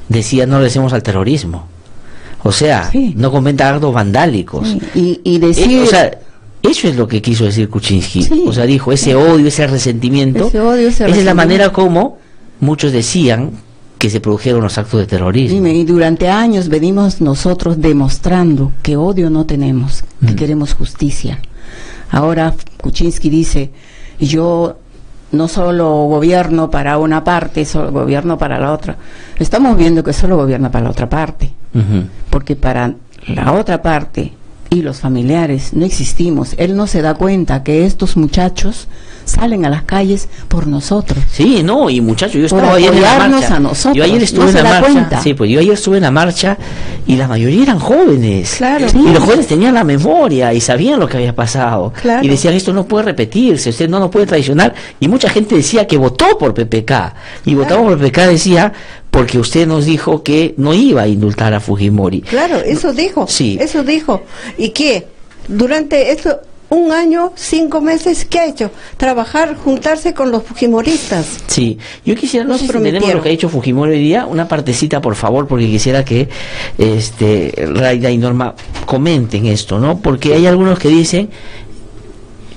decía no regresemos al terrorismo. O sea, no cometa actos vandálicos. Sí. Y decir... o sea, eso es lo que quiso decir Kuczynski. Sí. O sea, dijo, ese odio, ese resentimiento, esa es la manera como muchos decían que se produjeron los actos de terrorismo. Y durante años venimos nosotros demostrando que odio no tenemos, que queremos justicia. Ahora Kuczynski dice, yo no solo gobierno para una parte, solo gobierno para la otra. Estamos viendo que solo gobierna para la otra parte, porque para la otra parte y los familiares no existimos. Él no se da cuenta que estos muchachos salen a las calles por nosotros. Sí, no, y muchachos, yo por estaba ayer en la marcha. A nosotros. Yo ayer estuve no en la marcha. Cuenta. Sí, pues yo ayer estuve en la marcha y la mayoría eran jóvenes. Claro. Y los jóvenes tenían la memoria y sabían lo que había pasado. Claro. Y decían, esto no puede repetirse, usted no nos puede traicionar. Y mucha gente decía que votó por PPK. Y votamos por PPK, decía, porque usted nos dijo que no iba a indultar a Fujimori. Claro, eso dijo. Sí. Eso dijo. ¿Y qué? Durante esto... 1 año, 5 meses, ¿qué ha hecho? Trabajar, juntarse con los fujimoristas. Sí, yo quisiera, no sé si tenemos lo que ha hecho Fujimori hoy día, una partecita por favor, porque quisiera que Raida y Norma comenten esto, ¿no? Porque hay algunos que dicen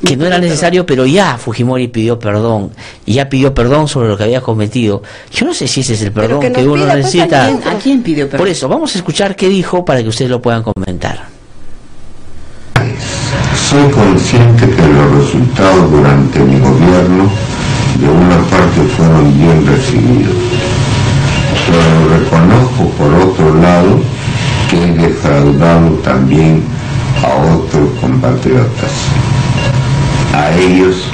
que no era necesario, pero ya Fujimori pidió perdón, y ya pidió perdón sobre lo que había cometido. Yo no sé si ese es el perdón que uno necesita. ¿A quién pidió perdón? Por eso, vamos a escuchar qué dijo para que ustedes lo puedan comentar. Soy consciente que los resultados durante mi gobierno de una parte fueron bien recibidos, pero reconozco por otro lado que he defraudado también a otros compatriotas. A ellos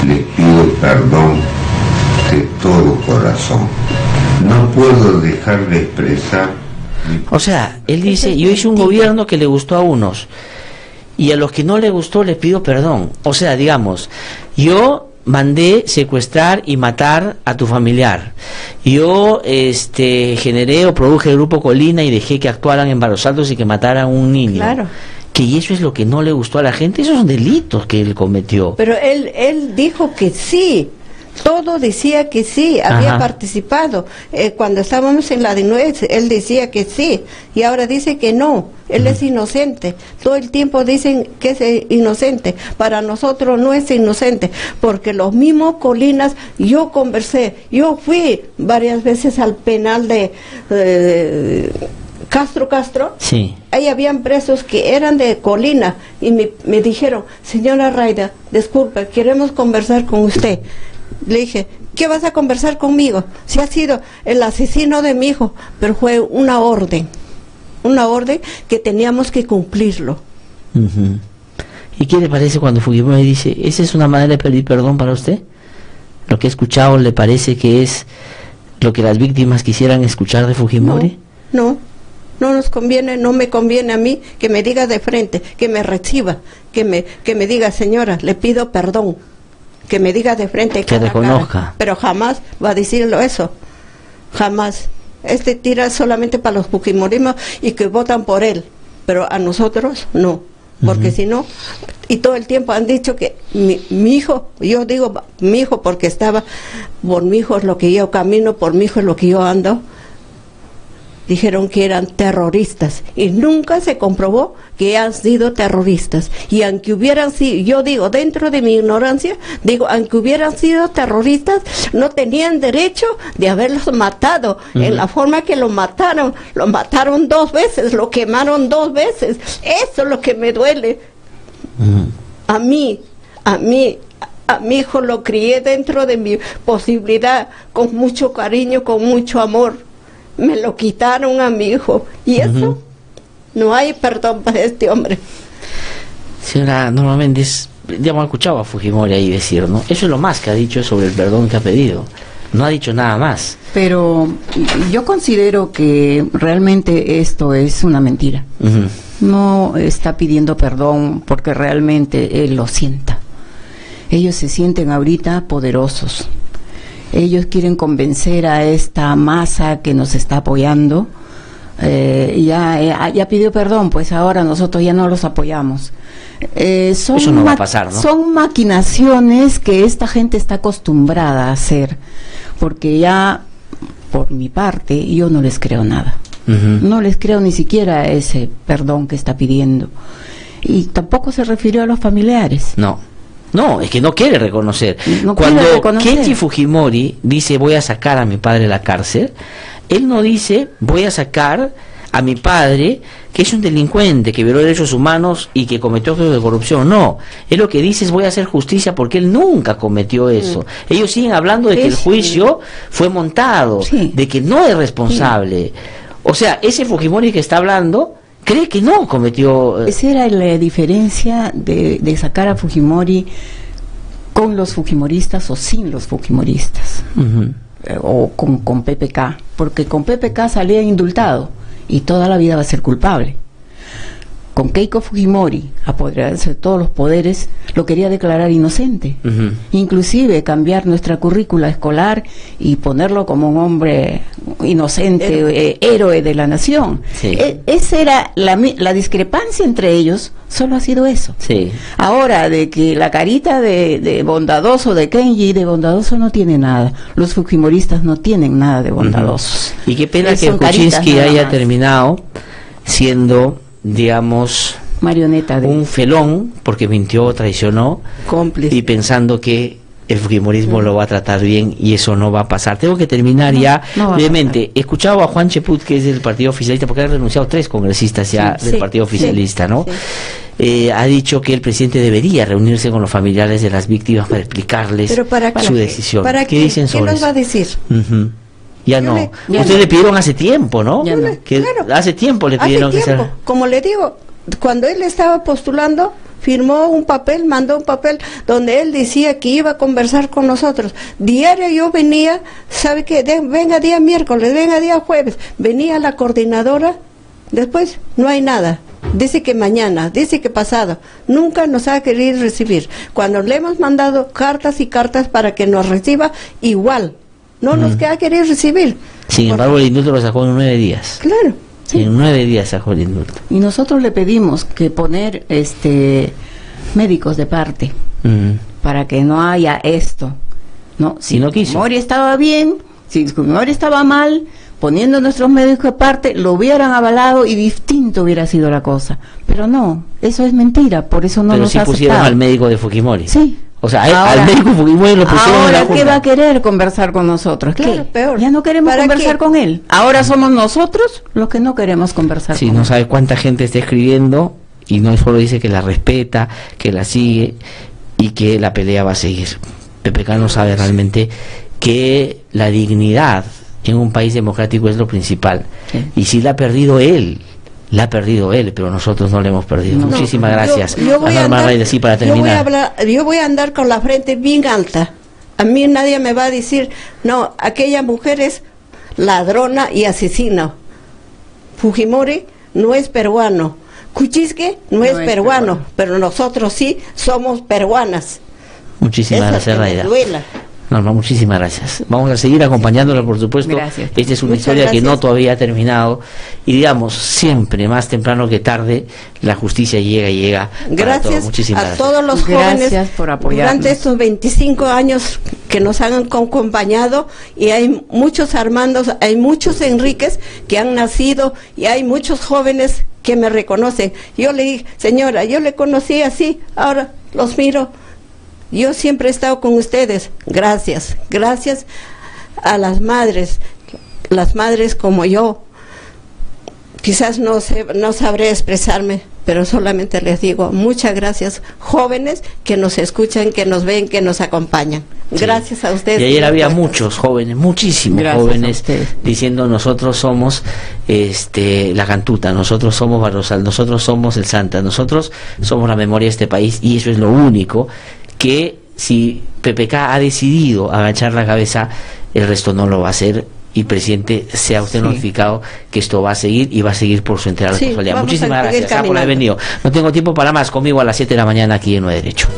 les pido perdón de todo corazón. No puedo dejar de expresar. O sea, él dice, yo hice un gobierno que le gustó a unos, y a los que no le gustó les pido perdón. O sea, digamos, yo mandé secuestrar y matar a tu familiar. Yo generé o produje el grupo Colina y dejé que actuaran en Barros Altos y que mataran a un niño. Claro. Que eso es lo que no le gustó a la gente. Esos son delitos que él cometió. Pero él dijo que sí. Todo decía que sí, había participado. Cuando estábamos en la DINUEX, él decía que sí, y ahora dice que no, él es inocente. Todo el tiempo dicen que es inocente, para nosotros no es inocente, porque los mismos Colinas, yo conversé, yo fui varias veces al penal de Castro, sí. Ahí habían presos que eran de Colina, y me dijeron, señora Raida, disculpe, queremos conversar con usted. Le dije, ¿qué vas a conversar conmigo? Si ha sido el asesino de mi hijo, pero fue una orden que teníamos que cumplirlo. ¿Y qué le parece cuando Fujimori dice, esa es una manera de pedir perdón para usted? ¿Lo que he escuchado le parece que es lo que las víctimas quisieran escuchar de Fujimori? No nos conviene, no me conviene a mí que me diga de frente, que me reciba, que me diga, señora, le pido perdón. Que me diga de frente, que reconozca, pero jamás va a decirlo eso, jamás. Tira solamente para los fujimorismos y que votan por él, pero a nosotros no, porque si no, y todo el tiempo han dicho que mi hijo, yo digo mi hijo porque por mi hijo es lo que yo camino, por mi hijo es lo que yo ando. Dijeron que eran terroristas y nunca se comprobó que han sido terroristas. Y aunque hubieran sido, yo digo, dentro de mi ignorancia, digo, aunque hubieran sido terroristas, no tenían derecho de haberlos matado en la forma que lo mataron 2 veces, lo quemaron 2 veces. Eso es lo que me duele. A mi hijo lo crié dentro de mi posibilidad, con mucho cariño, con mucho amor. Me lo quitaron a mi hijo y eso no hay perdón para este hombre. Señora Norma Méndez, digamos, escuchado a Fujimori ahí decir, ¿no? Eso es lo más que ha dicho sobre el perdón que ha pedido. No ha dicho nada más. Pero yo considero que realmente esto es una mentira. No está pidiendo perdón porque realmente él lo sienta. Ellos se sienten ahorita poderosos. Ellos quieren convencer a esta masa que nos está apoyando. Ya pidió perdón, pues ahora nosotros ya no los apoyamos. Eso no va a pasar, ¿no? Son maquinaciones que esta gente está acostumbrada a hacer, porque ya, por mi parte, yo no les creo nada. No les creo ni siquiera ese perdón que está pidiendo. Y tampoco se refirió a los familiares. No, es que no quiere reconocer. Cuando Kenji Fujimori dice voy a sacar a mi padre de la cárcel, él no dice voy a sacar a mi padre, que es un delincuente, que violó derechos humanos y que cometió actos de corrupción. No, él lo que dice es voy a hacer justicia porque él nunca cometió eso. Ellos siguen hablando de que el juicio fue montado, de que no es responsable. O sea, ese Fujimori que está hablando cree que no cometió... Esa era la diferencia de sacar a Fujimori con los fujimoristas o sin los fujimoristas. O con PPK, porque con PPK salía indultado y toda la vida va a ser culpable. Con Keiko Fujimori, apoderarse de todos los poderes, lo quería declarar inocente. Inclusive cambiar nuestra currícula escolar y ponerlo como un hombre inocente, héroe de la nación. Esa era la discrepancia entre ellos, solo ha sido eso. Ahora, de que la carita de bondadoso de Kenji, de bondadoso no tiene nada. Los fujimoristas no tienen nada de bondadosos. Y qué pena que Kuczynski haya terminado siendo, digamos, marioneta de un felón, porque mintió, traicionó, cómplice, y pensando que el fujimorismo lo va a tratar bien, y eso no va a pasar. Tengo que terminar brevemente. He escuchado a Juan Cheput, que es del partido oficialista, porque han renunciado 3 congresistas ya del partido oficialista, ¿no? Ha dicho que el presidente debería reunirse con los familiares de las víctimas para explicarles su decisión. ¿Qué dicen sobre eso? ¿Qué nos va a decir? Ya ustedes le pidieron hace tiempo, ¿no? Hace tiempo le pidieron que sea... Como le digo, cuando él estaba postulando, firmó un papel, mandó un papel donde él decía que iba a conversar con nosotros. Diario yo venía, ¿sabe qué? Venga día miércoles, venga día jueves. Venía la coordinadora, después no hay nada. Dice que mañana, dice que pasado. Nunca nos ha querido recibir. Cuando le hemos mandado cartas y cartas para que nos reciba, igual. No nos ha querido recibir. Sin embargo, el indulto lo sacó en 9 días. Claro. En 9 días sacó el indulto. Y nosotros le pedimos que poner médicos de parte para que no haya esto. No, si no quiso. Fujimori estaba bien, si Fujimori estaba mal, poniendo nuestros médicos de parte, lo hubieran avalado y distinto hubiera sido la cosa. Pero no, eso es mentira, por eso no nos ha aceptado. Pero sí pusieron al médico de Fujimori. Sí. O sea, al médico Fujimori lo pusieron en la junta. Ahora, ¿qué va a querer conversar con nosotros? Claro, peor. Ya no queremos conversar con él. Ahora somos nosotros los que no queremos conversar con él. Sí, no sabe cuánta gente está escribiendo y no solo dice que la respeta, que la sigue y que la pelea va a seguir. PPK no sabe realmente que la dignidad en un país democrático es lo principal. Y si la ha perdido él, pero nosotros no le hemos perdido. Muchísimas gracias. Yo voy a andar con la frente bien alta. A mí nadie me va a decir, no, aquella mujer es ladrona y asesina. Fujimori no es peruano. Kuczynski no es peruano, pero nosotros sí somos peruanas. Muchísimas gracias, Raida. Norma, muchísimas gracias. Vamos a seguir acompañándola, por supuesto. Gracias. Esta es una historia que no todavía ha terminado. Y digamos, siempre, más temprano que tarde, la justicia llega. Gracias Muchísimas a todos los jóvenes por apoyarnos durante estos 25 años que nos han acompañado. Y hay muchos Armandos, hay muchos Enríquez que han nacido y hay muchos jóvenes que me reconocen. Yo le dije, señora, yo le conocí así, ahora los miro. Yo siempre he estado con ustedes. Gracias a las madres como yo. Quizás no sabré expresarme, pero solamente les digo muchas gracias, jóvenes que nos escuchan, que nos ven, que nos acompañan. Gracias a ustedes. Y ayer había muchos jóvenes, muchísimos jóvenes, diciendo nosotros somos la Cantuta, nosotros somos Barrosal, nosotros somos el Santa, nosotros somos la memoria de este país, y eso es lo único que, si PPK ha decidido agachar la cabeza, el resto no lo va a hacer. Y presidente, sea usted notificado que esto va a seguir, y va a seguir por su entera responsabilidad. Muchísimas gracias por haber venido. No tengo tiempo para más. Conmigo a las 7 de la mañana aquí en No Hay Derecho.